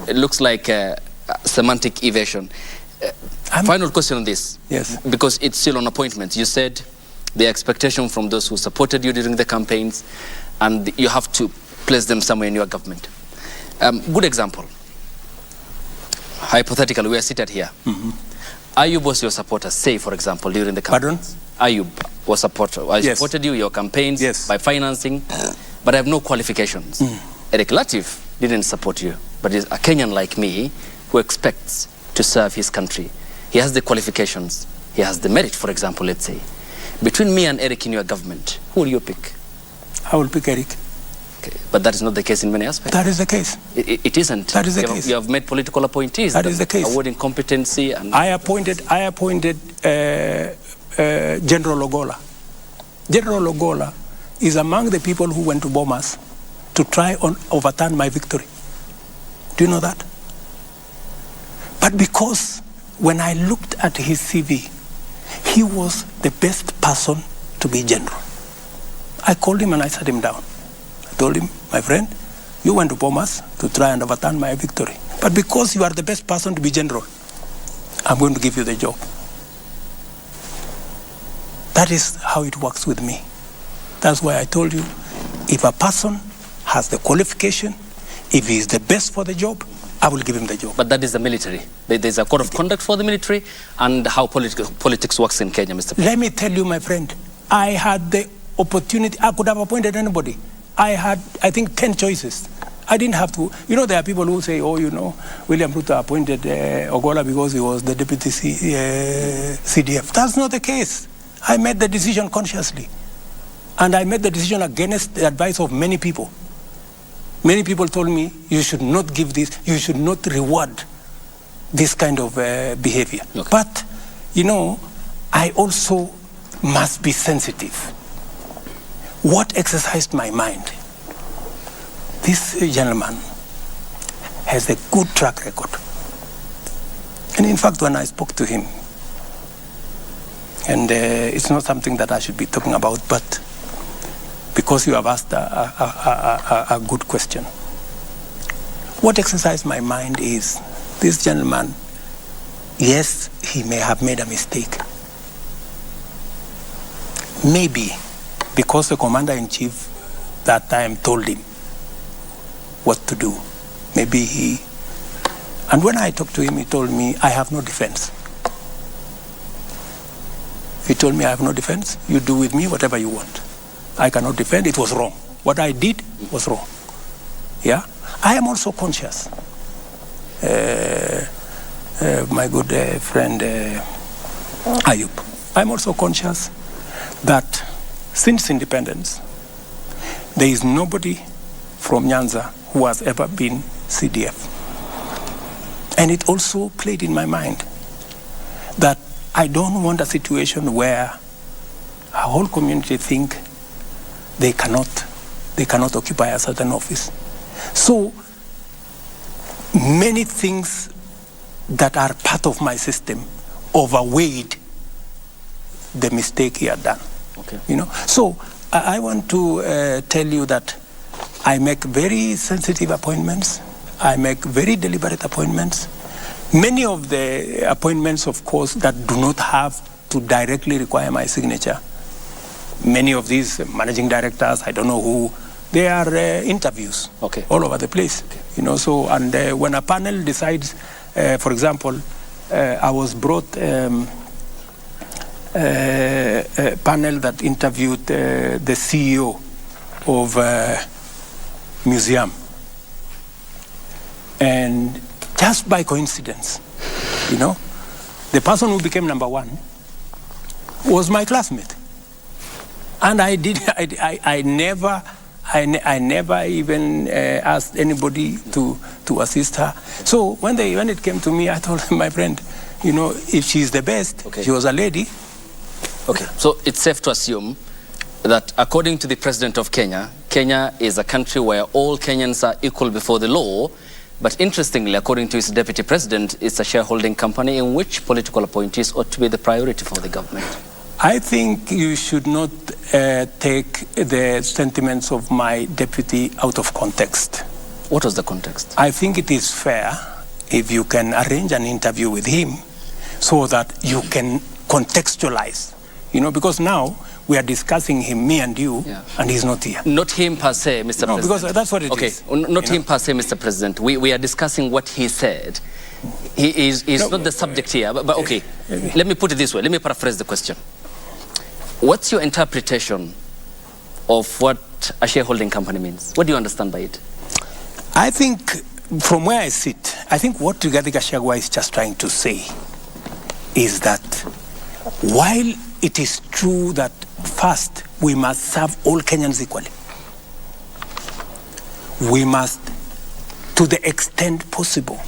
looks like a semantic evasion. Final question on this. Yes. Because it's still on appointments. You said the expectation from those who supported you during the campaigns, and you have to place them somewhere in your government. Good example. Hypothetically, we are seated here. Ayub was your supporter, say, for example, during the campaigns. Pardon? Ayub was supporter. I supported you, your campaigns, by financing, but I have no qualifications. Eric Latif didn't support you, but is a Kenyan like me who expects to serve his country. He has the qualifications. He has the merit, for example, let's say. Between me and Eric in your government, who will you pick? I will pick Eric. Okay. But that is not the case in many aspects. That is the case. It isn't. That is the case. You have made political appointees. That is the case. Awarding competency and... I appointed General Ogola. General Ogola is among the people who went to Bomas to try and overturn my victory. Do you know that? But because when I looked at his CV, he was the best person to be general. I called him and I sat him down. I told him, my friend, you went to Bomas to try and overturn my victory. But because you are the best person to be general, I'm going to give you the job. That is how it works with me. That's why I told you, if a person has the qualification, if he is the best for the job, I will give him the job. But that is the military. There's a code of conduct for the military and how politics works in Kenya, Mr. President. Let me tell you, my friend, I had the opportunity. I could have appointed anybody. I had, I think, 10 choices. I didn't have to. You know, there are people who say, oh, you know, William Ruto appointed Ogola because he was the deputy CDF. That's not the case. I made the decision consciously. And I made the decision against the advice of many people. Many people told me, you should not give this, you should not reward this kind of behavior. Okay. But, you know, I also must be sensitive. What exercised my mind? This gentleman has a good track record. And in fact, when I spoke to him, and it's not something that I should be talking about, but because you have asked a good question. What exercised my mind is this gentleman, yes, he may have made a mistake. Maybe because the commander-in-chief that time told him what to do. Maybe he... And when I talked to him, he told me, I have no defense. He told me, I have no defense. You do with me whatever you want. I cannot defend. It was wrong. What I did was wrong. Yeah? I am also conscious. My good friend Ayub, I'm also conscious that since independence, there is nobody from Nyanza who has ever been CDF. And it also played in my mind that I don't want a situation where a whole community think they cannot occupy a certain office. So many things that are part of my system overweighed the mistake he had done. Okay. You know, so I want to tell you that I make very sensitive appointments. I make very deliberate appointments. Many of the appointments, of course, that do not have to directly require my signature. Many of these managing directors, I don't know who, they are interviews all over the place. Okay. You know, so, and when a panel decides, for example, I was brought a panel that interviewed the CEO of museum. And just by coincidence, you know, the person who became number one was my classmate. And I never even asked anybody to assist her. So when it came to me, I told my friend, you know, if she's the best, she was a lady. Okay, so it's safe to assume that according to the President of Kenya, Kenya is a country where all Kenyans are equal before the law. But interestingly, according to his deputy president, it's a shareholding company in which political appointees ought to be the priority for the government. I think you should not take the sentiments of my deputy out of context. What was the context? I think it is fair if you can arrange an interview with him so that you can contextualize, you know, because now we are discussing him, me and you, and he's not here. Not him per se, Mr. President. Because that's what it is. Okay, not him per se, Mr. President. We are discussing what he said. He's not the subject here, but okay. Let me put it this way. Let me paraphrase the question. What's your interpretation of what a shareholding company means? What do you understand by it? I think, from where I sit, I think what Rigathi Gachagua is just trying to say is that while it is true that first we must serve all Kenyans equally, we must, to the extent possible,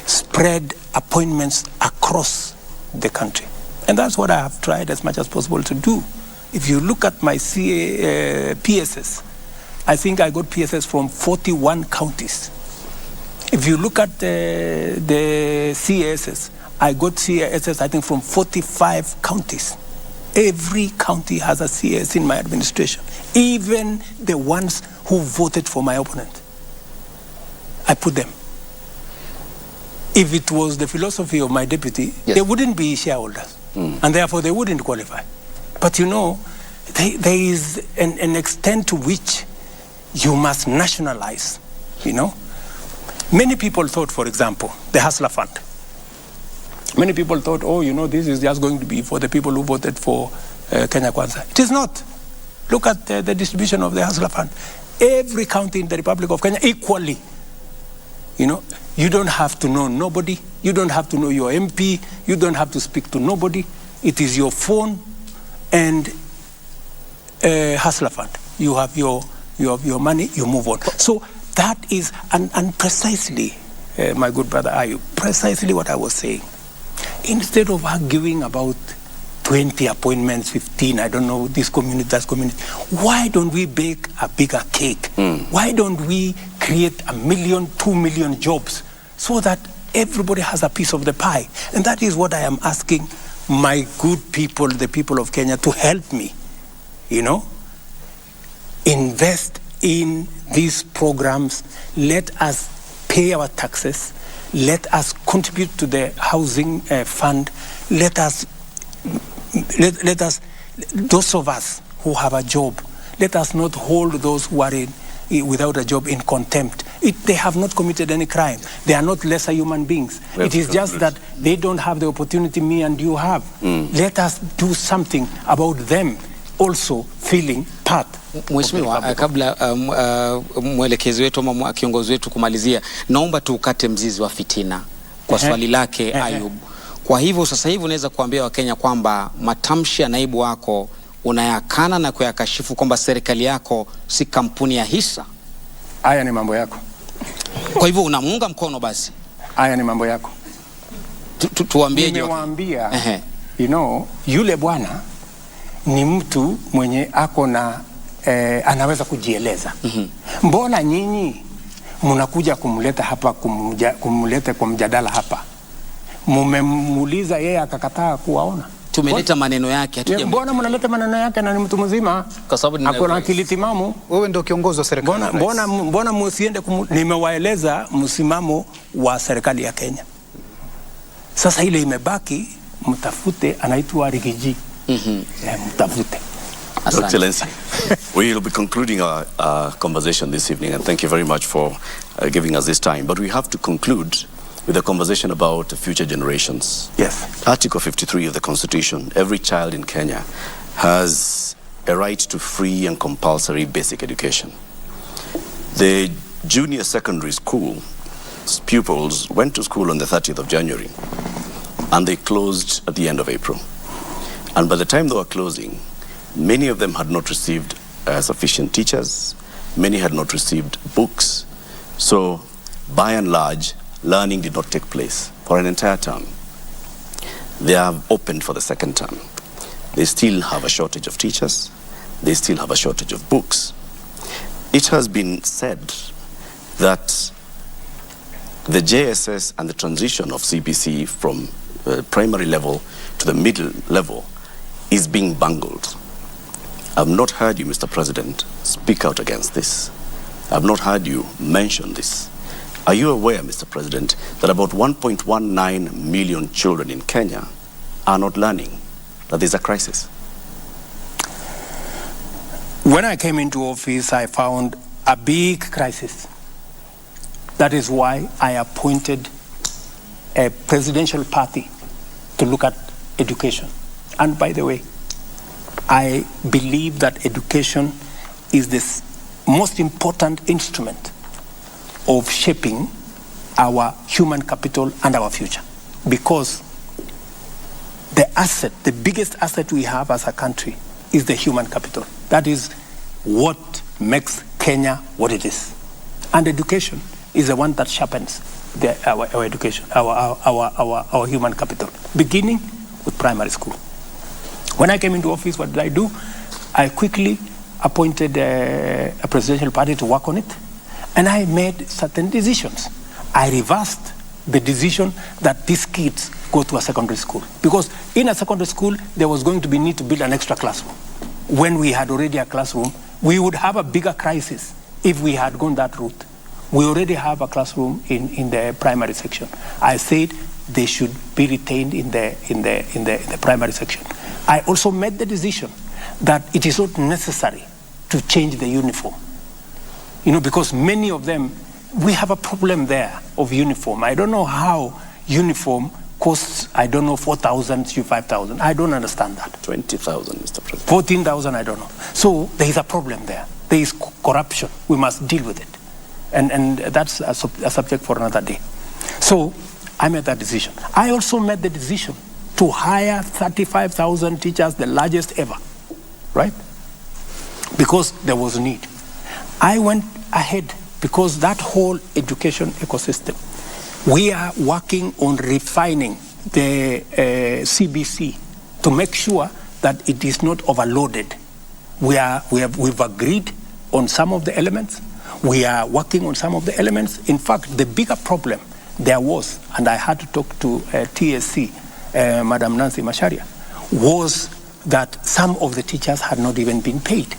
spread appointments across the country. And that's what I have tried as much as possible to do. If you look at my PSS, I think I got PSS from 41 counties. If you look at the CASs, I got CASs, I think, from 45 counties. Every county has a CAS in my administration, even the ones who voted for my opponent. I put them. If it was the philosophy of my deputy, they wouldn't be shareholders, and therefore they wouldn't qualify. But you know, there is an extent to which you must nationalize, you know. Many people thought, for example, the Hustler Fund. Many people thought, oh, you know, this is just going to be for the people who voted for Kenya Kwanza. It is not. Look at the distribution of the Hustler Fund. Every county in the Republic of Kenya equally. You know, you don't have to know nobody. You don't have to know your MP. You don't have to speak to nobody. It is your phone. And hustler fund. You have your money, you move on. So that is, and precisely, my good brother Ayub, precisely what I was saying. Instead of arguing about 20 appointments, 15, I don't know, this community, that community, why don't we bake a bigger cake? Why don't we create 1 million, 2 million jobs so that everybody has a piece of the pie? And that is what I am asking my good people, the people of Kenya, to help me, invest in these programs. Let us pay our taxes. Let us contribute to the housing fund. Let us, those of us who have a job, let us not hold those who are without a job in contempt. They have not committed any crime. They are not lesser human beings. It is just that they don't have the opportunity me and you have. Let us do something about them also feeling part. Mheshimiwa, kabla mwelekezi wetu ama kiongozi wetu kumalizia, naomba tukate mzizi wa fitina kwa swali lake Ayub. Kwa hivyo sasa hivi unaweza kuambia Wakenya kwamba matamshi ya naibu wako unayakana na kuyakashifu kwamba serikali yako si kampuni ya hisa. Haya ni mambo yako. Kwa hivyo unamuunga mkono basi. Haya ni mambo yako. Tuambie je. Nimewaambia, yule bwana ni mtu mwenye ako na anaweza kujieleza. Mbona nyinyi mnakuja kumleta hapa, kumleta kwa mjadala hapa? Mumemuuliza yeye akakataa kuwaona. Tumeleta maneno yake, hatuja. Mbona mnaleta maneno yake na ni mtu mzima? Kwa sababu ako na akili timamu. Wewe ndio kiongozi wa serikali. Mbona msiende nimewaeleza msimamo wa serikali ya Kenya. Sasa ile imebaki, mtafute, anaitwa Rigiji. Mtafute. Excellency, we will be concluding our conversation this evening, and thank you very much for giving us this time. But we have to conclude with a conversation about future generations. Yes. Article 53 of the Constitution, every child in Kenya has a right to free and compulsory basic education. The junior secondary school pupils went to school on the 30th of January, and they closed at the end of April. And by the time they were closing, many of them had not received sufficient teachers. Many had not received books. So, by and large, learning did not take place for an entire term. They have opened for the second term. They still have a shortage of teachers. They still have a shortage of books. It has been said that the JSS and the transition of CBC from primary level to the middle level is being bungled. I've not heard you, Mr. President, speak out against this. I've not heard you mention this. Are you aware, Mr. President, that about 1.19 million children in Kenya are not learning, that there's a crisis? When I came into office, I found a big crisis. That is why I appointed a presidential party to look at education. And by the way, I believe that education is the most important instrument of shaping our human capital and our future. Because the biggest asset we have as a country is the human capital. That is what makes Kenya what it is. And education is the one that sharpens our education, our human capital, beginning with primary school. When I came into office, what did I do? I quickly appointed a presidential party to work on it, and I made certain decisions. I reversed the decision that these kids go to a secondary school. Because in a secondary school, there was going to be need to build an extra classroom. When we had already a classroom, we would have a bigger crisis if we had gone that route. We already have a classroom in the primary section. I said they should be retained in the primary section. I also made the decision that it is not necessary to change the uniform. Because many of them, we have a problem there of uniform. I don't know how uniform costs, 4,000 to 5,000. I don't understand that. 20,000, Mr. President. 14,000, I don't know. So there is a problem there. There is corruption. We must deal with it. And that's a subject for another day. So I made that decision. I also made the decision to hire 35,000 teachers, the largest ever, right? because there was need. I went ahead because that whole education ecosystem, we are working on refining the CBC to make sure that it is not overloaded. We've agreed on some of the elements. We are working on some of the elements. In fact, the bigger problem there was, and I had to talk to TSC, Madam Nancy Macharia, was that some of the teachers had not even been paid.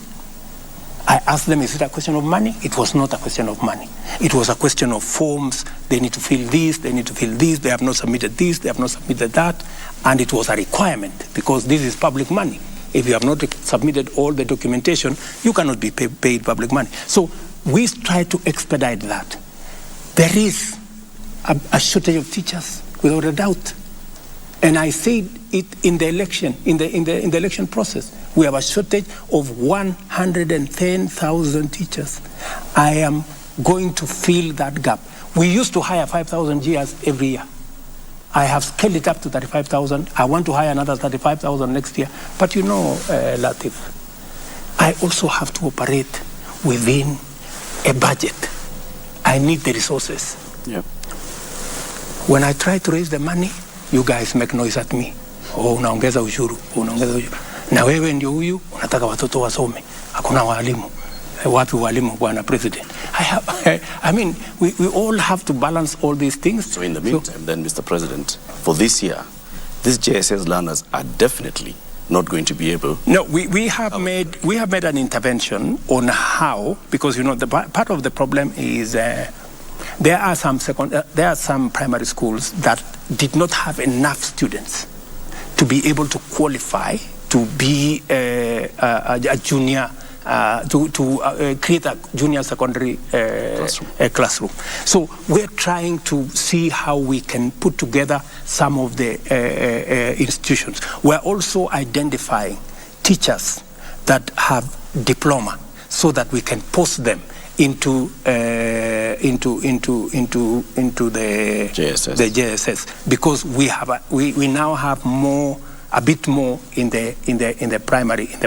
I asked them, is it a question of money? It was not a question of money. It was a question of forms. They need to fill this, they need to fill this, they have not submitted this, they have not submitted that. And it was a requirement because this is public money. If you have not submitted all the documentation, you cannot be paid public money. So we try to expedite that. There is a shortage of teachers, without a doubt. And I said it in the election, in the election process. We have a shortage of 110,000 teachers. I am going to fill that gap. We used to hire 5,000 GRs every year. I have scaled it up to 35,000. I want to hire another 35,000 next year. But you know, Latif, I also have to operate within a budget. I need the resources. Yep. When I try to raise the money, you guys make noise at me. Oh, unaongeza ushuru, unaongeza ushuru. Na wewe ndio huyu unataka watoto wasome. Hakuna walimu. Wapi walimu, Bwana President? I mean, we all have to balance all these things. So in the meantime, then, Mr. President, for this year, these JSS learners are definitely not going to be able. No, we have made an intervention on how, because you know the part of the problem is there are some primary schools that did not have enough students to be able to qualify to be a junior. To create a junior secondary classroom. So we're trying to see how we can put together some of the institutions. We're also identifying teachers that have diploma so that we can post them into the JSS, because we now have a bit more in the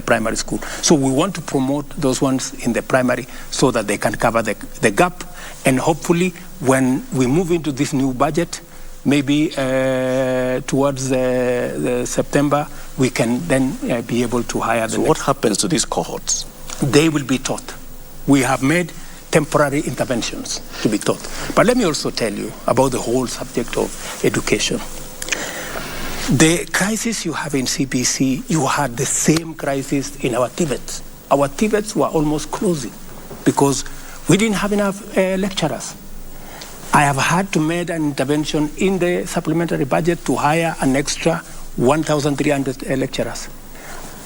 primary school. So we want to promote those ones in the primary so that they can cover the gap, and hopefully when we move into this new budget, maybe towards the September, we can then be able to hire them. So what happens to these cohorts? They will be taught. We have made temporary interventions to be taught. But let me also tell you about the whole subject of education. The crisis you have in CBC, you had the same crisis in our TVETs. Our TVETs were almost closing because we didn't have enough lecturers. I have had to make an intervention in the supplementary budget to hire an extra 1,300 lecturers.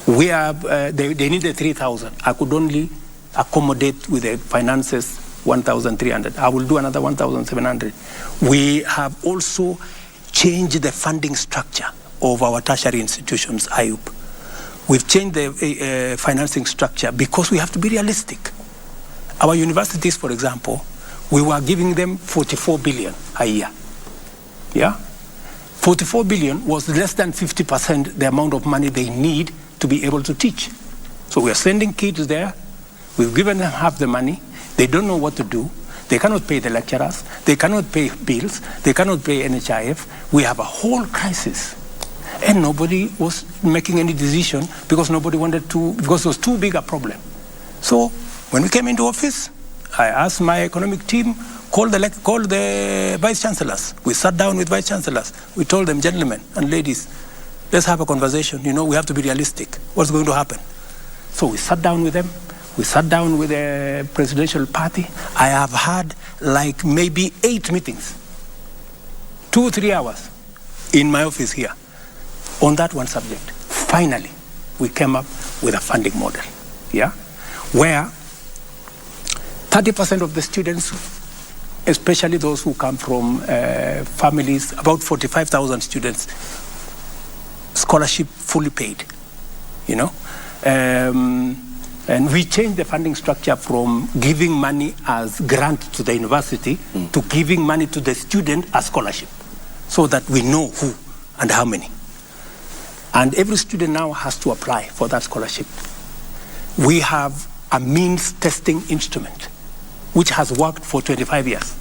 They needed 3,000. I could only accommodate with the finances 1,300. I will do another 1,700. We have also change the funding structure of our tertiary institutions, IUP. We've changed the financing structure because we have to be realistic. Our universities, for example, we were giving them 44 billion a year. Yeah? 44 billion was less than 50% the amount of money they need to be able to teach. So we are sending kids there. We've given them half the money. They don't know what to do. They cannot pay the lecturers. They cannot pay bills. They cannot pay NHIF. We have a whole crisis. And nobody was making any decision because nobody wanted to, because it was too big a problem. So when we came into office, I asked my economic team, call the vice chancellors. We sat down with vice chancellors. We told them, gentlemen and ladies, let's have a conversation. You know, we have to be realistic. What's going to happen? So we sat down with them. We sat down with the presidential party. I have had like maybe 8 meetings, 2 or 3 hours in my office here on that one subject. Finally, we came up with a funding model, yeah, where 30% of the students, especially those who come from families, about 45,000 students, scholarship fully paid, you know. And we changed the funding structure from giving money as grant to the university to giving money to the student as scholarship, so that we know who and how many. And every student now has to apply for that scholarship. We have a means testing instrument, which has worked for 25 years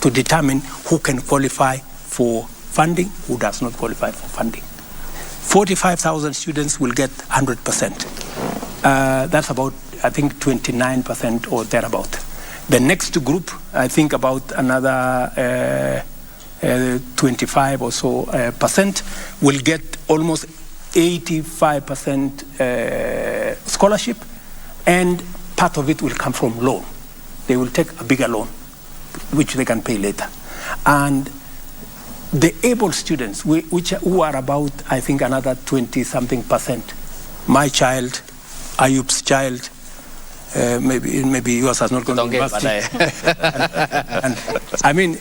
to determine who can qualify for funding, who does not qualify for funding. 45,000 students will get 100%. That's about, I think, 29% or thereabout. The next group, I think about another 25 or so percent, will get almost 85% scholarship, and part of it will come from loan. They will take a bigger loan, which they can pay later. And the able students, who are about, I think, another 20-something%. My child, Ayub's child, maybe yours has not gone to university. and I mean,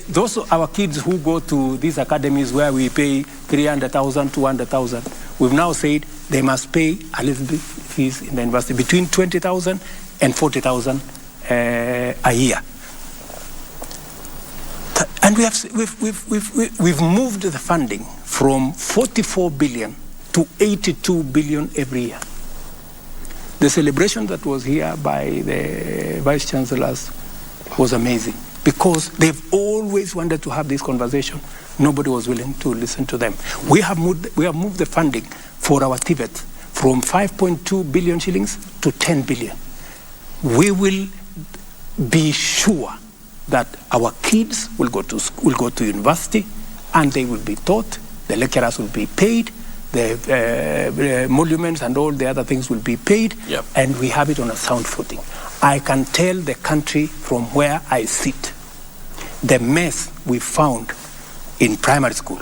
those are our kids who go to these academies where we pay 300,000, 200,000. We've now said they must pay a little bit fees in the university, between 20,000 and 40,000 a year. And we've moved the funding from 44 billion to 82 billion every year. The celebration that was here by the vice chancellors was amazing, because they've always wanted to have this conversation. Nobody was willing to listen to them. We have moved the funding for our TVET from 5.2 billion shillings to 10 billion. We will be sure that our kids will go to university, and they will be taught. The lecturers will be paid. The monuments and all the other things will be paid, yep. And we have it on a sound footing. I can tell the country from where I sit, the mess we found in primary school,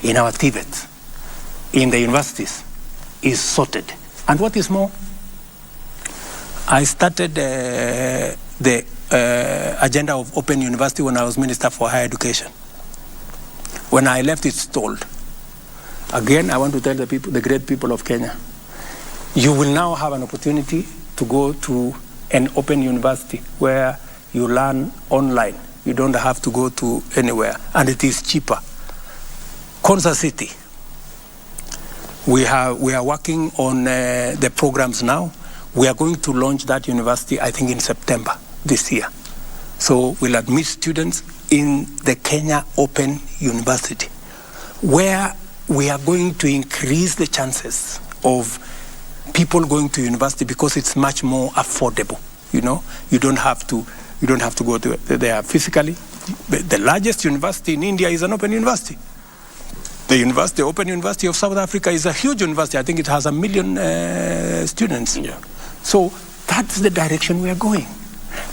in our TVETs, in the universities, is sorted. And what is more, I started the agenda of Open University when I was Minister for Higher Education. When I left, it stalled. Again, I want to tell the people, the great people of Kenya, you will now have an opportunity to go to an open university where you learn online. You don't have to go to anywhere, and it is cheaper. Konza City, we are working on the programs now. We are going to launch that university, I think, in September this year. So we'll admit students in the Kenya Open University, where we are going to increase the chances of people going to university, because it's much more affordable. You know, you don't have to go there physically. The largest university in India is an open university. The Open University of South Africa is a huge university. I think it has 1 million students. Yeah. So that's the direction we are going.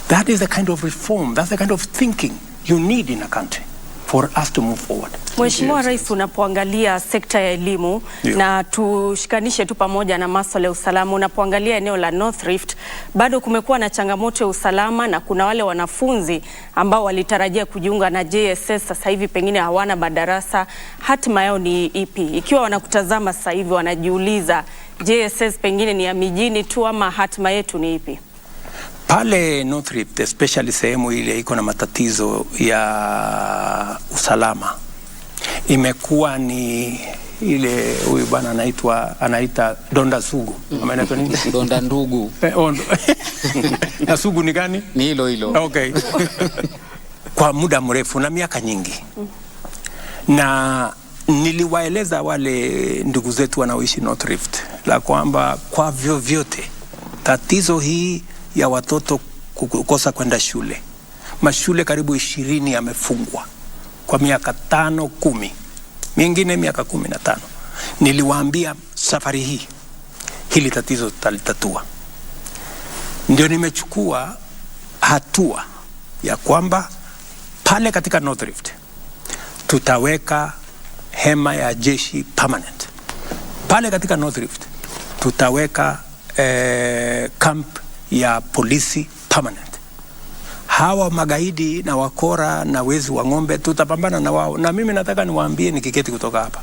That is the kind of reform, that's the kind of thinking you need in a country for us to move forward. Mheshimiwa Rais, unapoangalia sekta ya elimu, na tushikanishe tu pamoja na masuala ya usalama, unapoangalia eneo la North Rift, bado kumekuwa na changamoto ya usalama, na kuna wale wanafunzi ambao walitarajia kujiunga na JSS, sasa hivi pengine hawana madarasa. Hatima yao ni ipi? Ikiwa wanakutazama sasa hivi wanajiuliza, JSS pengine ni ya mijini tu, ama hatima yetu ni ipi? Pale North Rift, especially sehemu ile iko na matatizo ya usalama, imekuwa ni ile, huyu bwana anaita donda sugu. Anaitwa nini? Donda ndugu. Na sugu ni gani? Ni hilo. Okay. Kwa muda mrefu na miaka nyingi. Na niliwaeleza wale ndugu zetu wanaoishi North Rift la kwamba kwa vyovyote tatizo hii ya watoto kukosa kwenda shule, mashule karibu 20 yamefungwa kwa miaka 5-10, mingine miaka 15. Niliwaambia safari hii hili tatizo tutalitatua. Ndio nimechukua hatua ya kwamba pale katika North Rift tutaweka hema ya jeshi permanent. Pale katika North Rift tutaweka camp ya polisi permanent. Hawa magaidi na wakora na wezi wa ng'ombe tutapambana na wao, na mimi nataka niwaambie nikiketi kutoka hapa,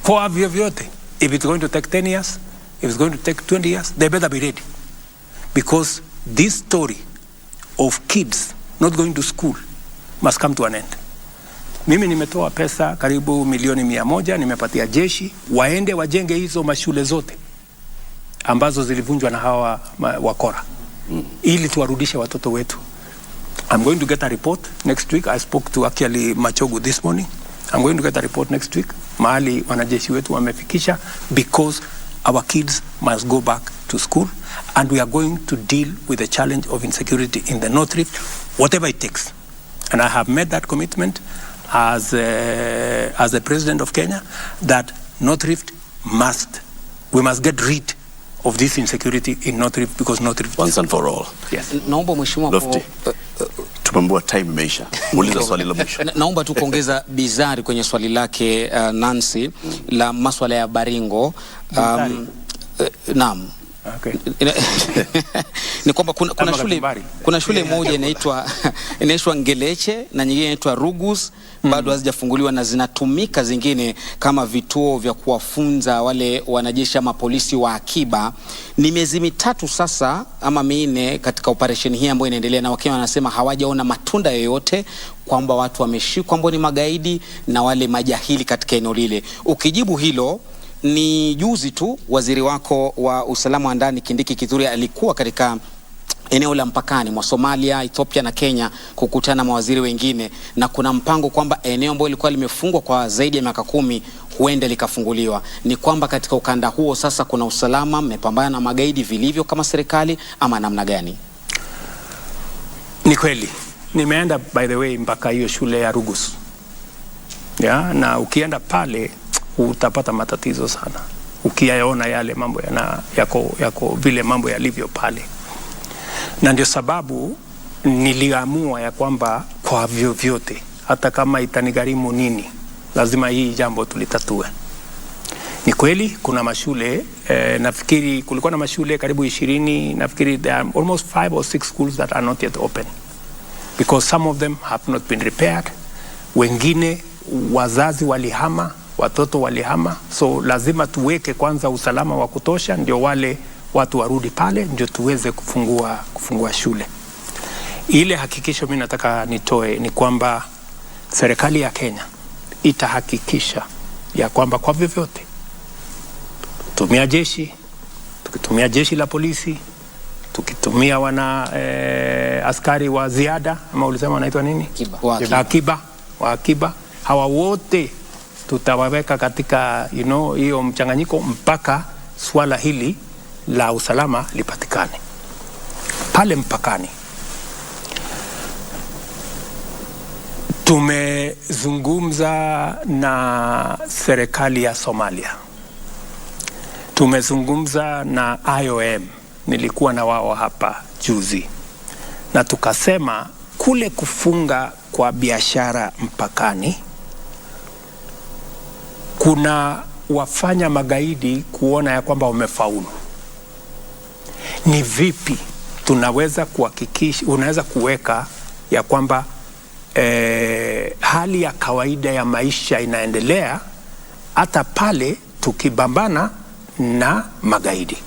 kwa vyovyote, if it's going to take 10 years, if it's going to take 20 years, they better be ready, because this story of kids not going to school must come to an end. Mimi nimetoa pesa karibu milioni 100, nimepatia jeshi waende wajenge hizo mashule zote, ambazo zilivunjwa na hawa wakora ili tuwarudishe watoto wetu. I'm going to get a report next week. I spoke to actually Machogu this morning. I'm going to get a report next week. Mahali wanajeshi wetu wamefikisha, because our kids must go back to school, and we are going to deal with the challenge of insecurity in the North Rift, whatever it takes. And I have made that commitment as the President of Kenya, that North Rift we must get rid of this insecurity in North Rift, because North Rift once and for all. Yes. Naomba mheshimiwa tumemboa time imeisha. Muuliza swali la mwisho. Naomba tu kuongeza bizari kwenye swali lake Nancy la masuala ya Baringo. Naam. Okay. Ni kwamba kuna shule moja inaitwa Ngeleche na nyingine inaitwa Rugus, bado hazijafunguliwa na zinatumika zingine kama vituo vya kuwafunza wale wanajeshi ama polisi wa akiba. Ni miezi mitatu sasa ama minne katika operation hii ambayo inaendelea, na Wakenya wanasema hawajaona matunda yoyote, kwamba watu wameshikwa ambao ni magaidi na wale majahili katika eneo lile. Ukijibu hilo, ni juzi tu waziri wako wa usalama wa ndani Kindiki Kithure alikuwa katika eneo la mpakani mwa Somalia, Ethiopia na Kenya kukutana na mawaziri wengine, na kuna mpango kwamba eneo ambalo lilikuwa limefungwa kwa zaidi ya miaka 10 huenda likafunguliwa. Ni kwamba katika ukanda huo sasa kuna usalama, mmepambana na magaidi vilivyo kama serikali, ama namna gani? Ni kweli. Nimeenda by the way mpaka hiyo shule ya Rugus. Na ukienda pale utapata matatizo sana ukiyaona yale mambo yako vile mambo yalivyo pale. Na ndio sababu niliamua ya kwamba kwa vyovyote, hata kama itanigharimu nini, lazima hii jambo tulitatue. Ni kweli kuna mashule nafikiri kulikuwa na mashule karibu 20, nafikiri there are almost 5 or 6 schools that are not yet open, because some of them have not been repaired. Wengine wazazi walihama, watoto walihama, so lazima tuweke kwanza usalama wa kutosha, ndio wale watu warudi pale, ndio tuweze kufungua shule. Ile hakikisho mimi nataka nitoe ni kwamba serikali ya Kenya itahakikisha ya kwamba kwa vyovyote tukitumia jeshi la polisi, tukitumia askari wa ziada ama ulisema wanaitwa nini? Akiba. Hawa wote tutawaweka katika hiyo mchanganyiko mpaka swala hili la usalama lipatikane. Pale mpakani tumezungumza na serikali ya Somalia, tumezungumza na IOM, nilikuwa na wao hapa juzi, na tukasema kule kufunga kwa biashara mpakani kuna wafanya magaidi kuona ya kwamba wamefaulu. Ni vipi tunaweza kuhakikisha, unaweza kuweka ya kwamba hali ya kawaida ya maisha inaendelea hata pale tukibambana na magaidi.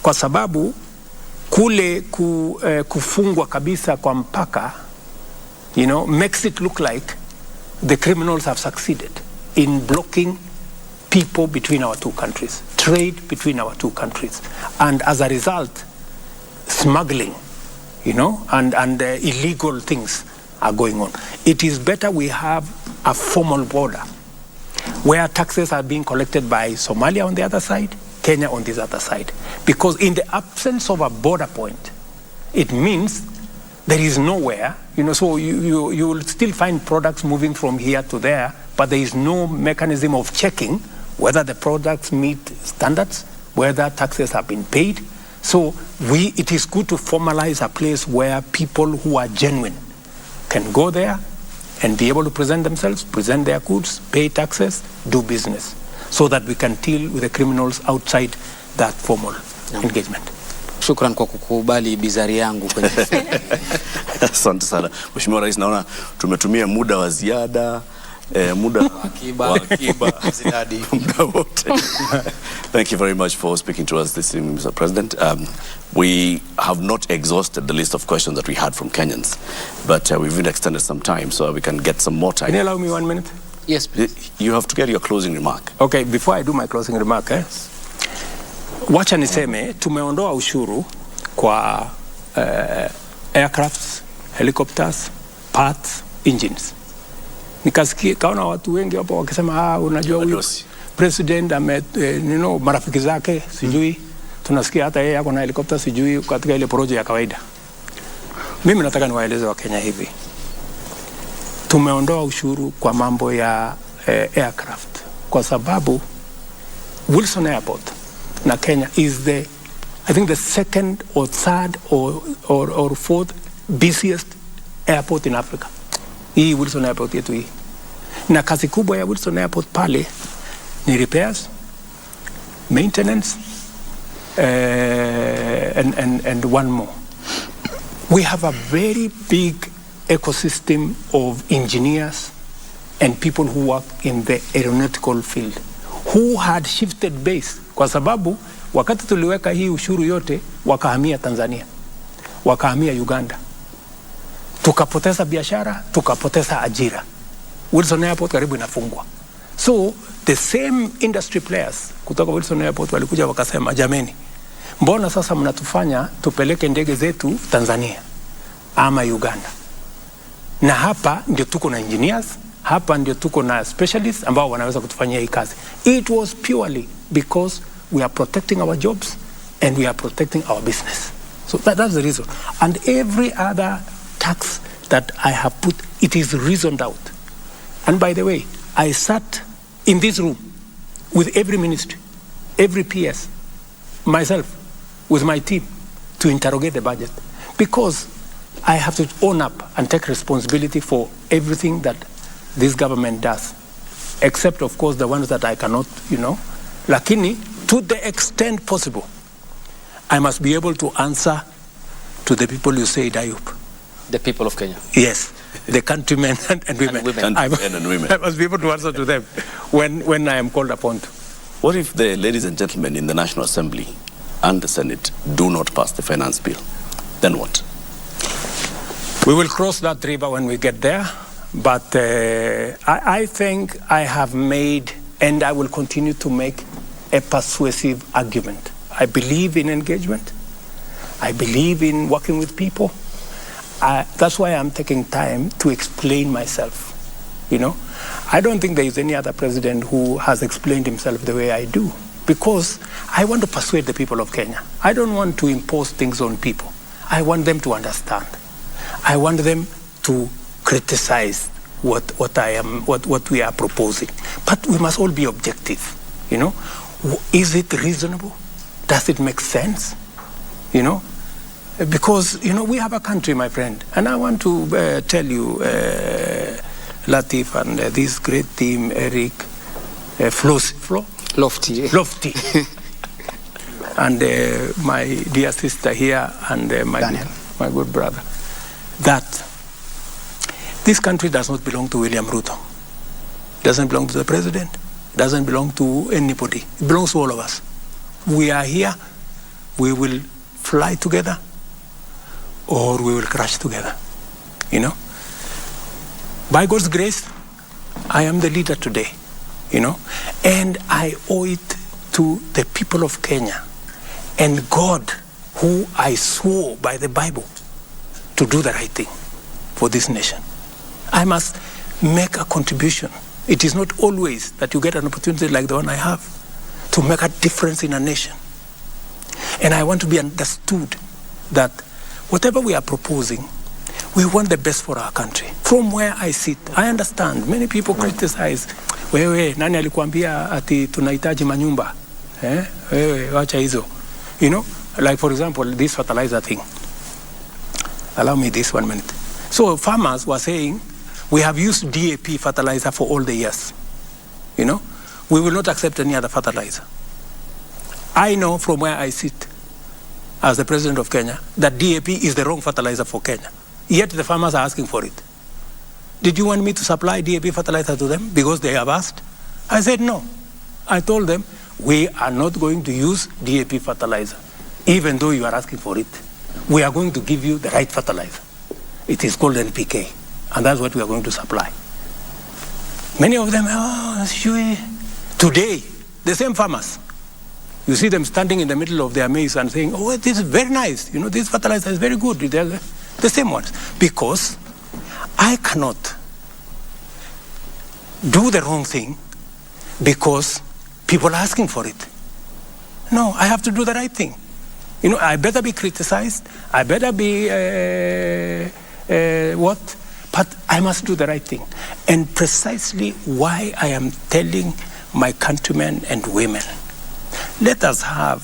Kwa sababu kule kufungwa kabisa kwa mpaka makes it look like the criminals have succeeded in blocking people between our two countries, trade between our two countries, and as a result smuggling and illegal things are going on. It is better we have a formal border where taxes are being collected by Somalia on the other side, Kenya on this other side, because in the absence of a border point, it means there is nowhere, so you will still find products moving from here to there, but there is no mechanism of checking whether the products meet standards, whether taxes have been paid. So it is good to formalize a place where people who are genuine can go there and be able to present themselves, present their goods, pay taxes, do business, so that we can deal with the criminals outside that formal engagement. Shukran kwa kukubali bizari yangu kwenye. Asante sana. Mheshimiwa Rais, naona tumetumia muda wa ziada, muda wa akiba zinadi muda wote. Thank you very much for speaking to us this evening, Mr. President. We have not exhausted the list of questions that we had from Kenyans, but we've even extended some time so we can get some more time. Can you allow me 1 minute? Yes, please. You have to get your closing remark. Okay, before I do my closing remark, Wacha niseme tumeondoa ushuru kwa aircrafts, helicopters, parts, engines. Nikasikia kaona watu wengi hapo wakisema unajua huyu president marafiki zake sijui tunasikia hata yeye yako na helicopter sijui katika ile project ya kawaida. Mimi nataka niwaeleze wa Kenya hivi. Tumeondoa ushuru kwa mambo ya aircraft kwa sababu Wilson Airport na Kenya is I think the second or third or fourth busiest airport in Africa. Hii Wilson Airport yetu hii. Na kazi kubwa ya Wilson Airport pale ni repairs, maintenance, and one more. We have a very big ecosystem of engineers and people who work in the aeronautical field who had shifted base kwa sababu wakati tuliweka hii ushuru yote wakahamia Tanzania, wakahamia Uganda. Tukapoteza biashara, tukapoteza ajira. Wilson Airport karibu inafungwa. So the same industry players kutoka Wilson Airport walikuja wakasema, jameni, mbona sasa mnatufanya tupeleke ndege zetu Tanzania ama Uganda? Na hapa ndio tuko na engineers, hapa ndio tuko na specialists ambao wanaweza kutufanyia hii kazi. It was purely because we are protecting our jobs and we are protecting our business. So that's the reason. And every other tax that I have put, it is reasoned out. And by the way, I sat in this room with every ministry, every PS, myself, with my team, to interrogate the budget. Because I have to own up and take responsibility for everything that this government does. Except, of course, the ones that I cannot, Lakini, to the extent possible, I must be able to answer to the people you say, Ayub. The people of Kenya. Yes, the countrymen and women. I must be able to answer to them when I am called upon to. What if the ladies and gentlemen in the National Assembly and the Senate do not pass the finance bill? Then what? We will cross that river when we get there. But I think I have made, and I will continue to make, a persuasive argument. I believe in engagement. I believe in working with people. That's why I'm taking time to explain myself. I don't think there is any other president who has explained himself the way I do, because I want to persuade the people of Kenya. I don't want to impose things on people. I want them to understand. I want them to criticize what we are proposing. But we must all be objective. Is it reasonable? Does it make sense? Because, we have a country, my friend. And I want to tell you, Latif and this great team, Eric, Lofty. And my dear sister here and my good brother, that this country does not belong to William Ruto. It doesn't belong to the president. It doesn't belong to anybody. It belongs to all of us. We are here. We will fly together or we will crash together. By God's grace, I am the leader today, and I owe it to the people of Kenya and God, who I swore by the Bible to do the right thing for this nation. I must make a contribution. It is not always that you get an opportunity like the one I have to make a difference in a nation. And I want to be understood that whatever we are proposing, we want the best for our country. From where I sit, I understand. Many people criticize, wewe, nani alikuambia ati tunahitaji manyumba? Wewe, wacha hizo. Like for example, this fertilizer thing. Allow me this 1 minute. So farmers were saying, we have used DAP fertilizer for all the years. We will not accept any other fertilizer. I know from where I sit as the president of Kenya that DAP is the wrong fertilizer for Kenya. Yet the farmers are asking for it. Did you want me to supply DAP fertilizer to them because they have asked? I said no. I told them, we are not going to use DAP fertilizer, even though you are asking for it. We are going to give you the right fertilizer. It is called NPK, and that's what we are going to supply. Many of them, today, the same farmers, You see them standing in the middle of their maize and saying, oh, this is very nice. You know, this fertilizer is very good. They're the same ones. Because I cannot do the wrong thing because people are asking for it. No, I have to do the right thing. You know, I better be criticized. I better be but I must do the right thing. And precisely why I am telling my countrymen and women, let us have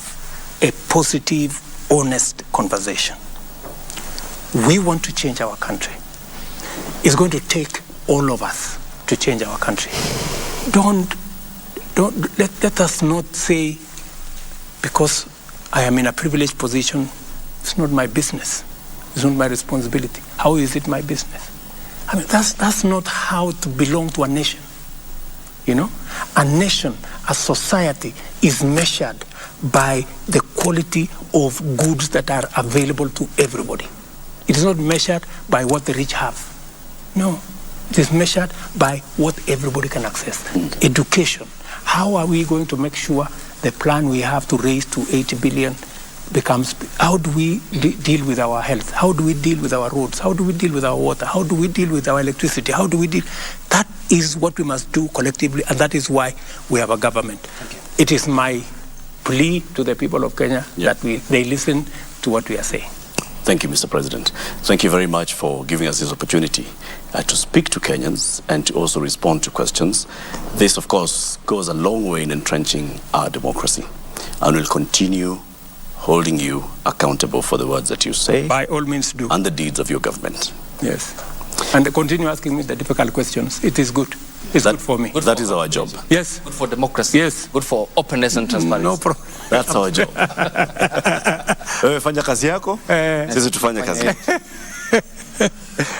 a positive, honest conversation. We want to change our country. It's going to take all of us to change our country. Let us not say, because I am in a privileged position, it's not my business. It's not my responsibility. How is it my business? I mean, that's not how to belong to a nation. You know, a nation, a society is measured by the quality of goods that are available to everybody. It is not measured by what the rich have. No, it is measured by what everybody can access. Education. How are we going to make sure the plan we have to raise to 80 billion becomes, how do we deal with our health? How do we deal with our roads? How do we deal with our water? How do we deal with our electricity? How do we deal? That is what we must do collectively, and that is why we have a government. It is my plea to the people of Kenya that they listen to what we are saying. Thank you, Mr. President. Thank you very much for giving us this opportunity to speak to Kenyans and to also respond to questions. This, of course, goes a long way in entrenching our democracy, and will continue holding you accountable for the words that you say. By all means do. And the deeds of your government. Yes. And continue asking me the difficult questions. It is good. It's good for me. That is our job. Yes. Good for democracy. Yes. Good for openness and transparency. No problem. That's our job. Wewe fanya kazi yako, sisi tufanye kazi yetu.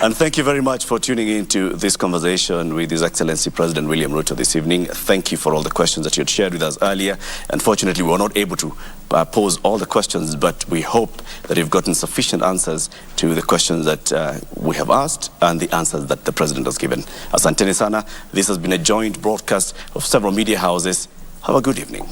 And thank you very much for tuning in to this conversation with His Excellency President William Ruto this evening. Thank you for all the questions that you had shared with us earlier. Unfortunately, we were not able to pose all the questions, but we hope that you've gotten sufficient answers to the questions that we have asked and the answers that the President has given. Asanteni sana. This has been a joint broadcast of several media houses. Have a good evening.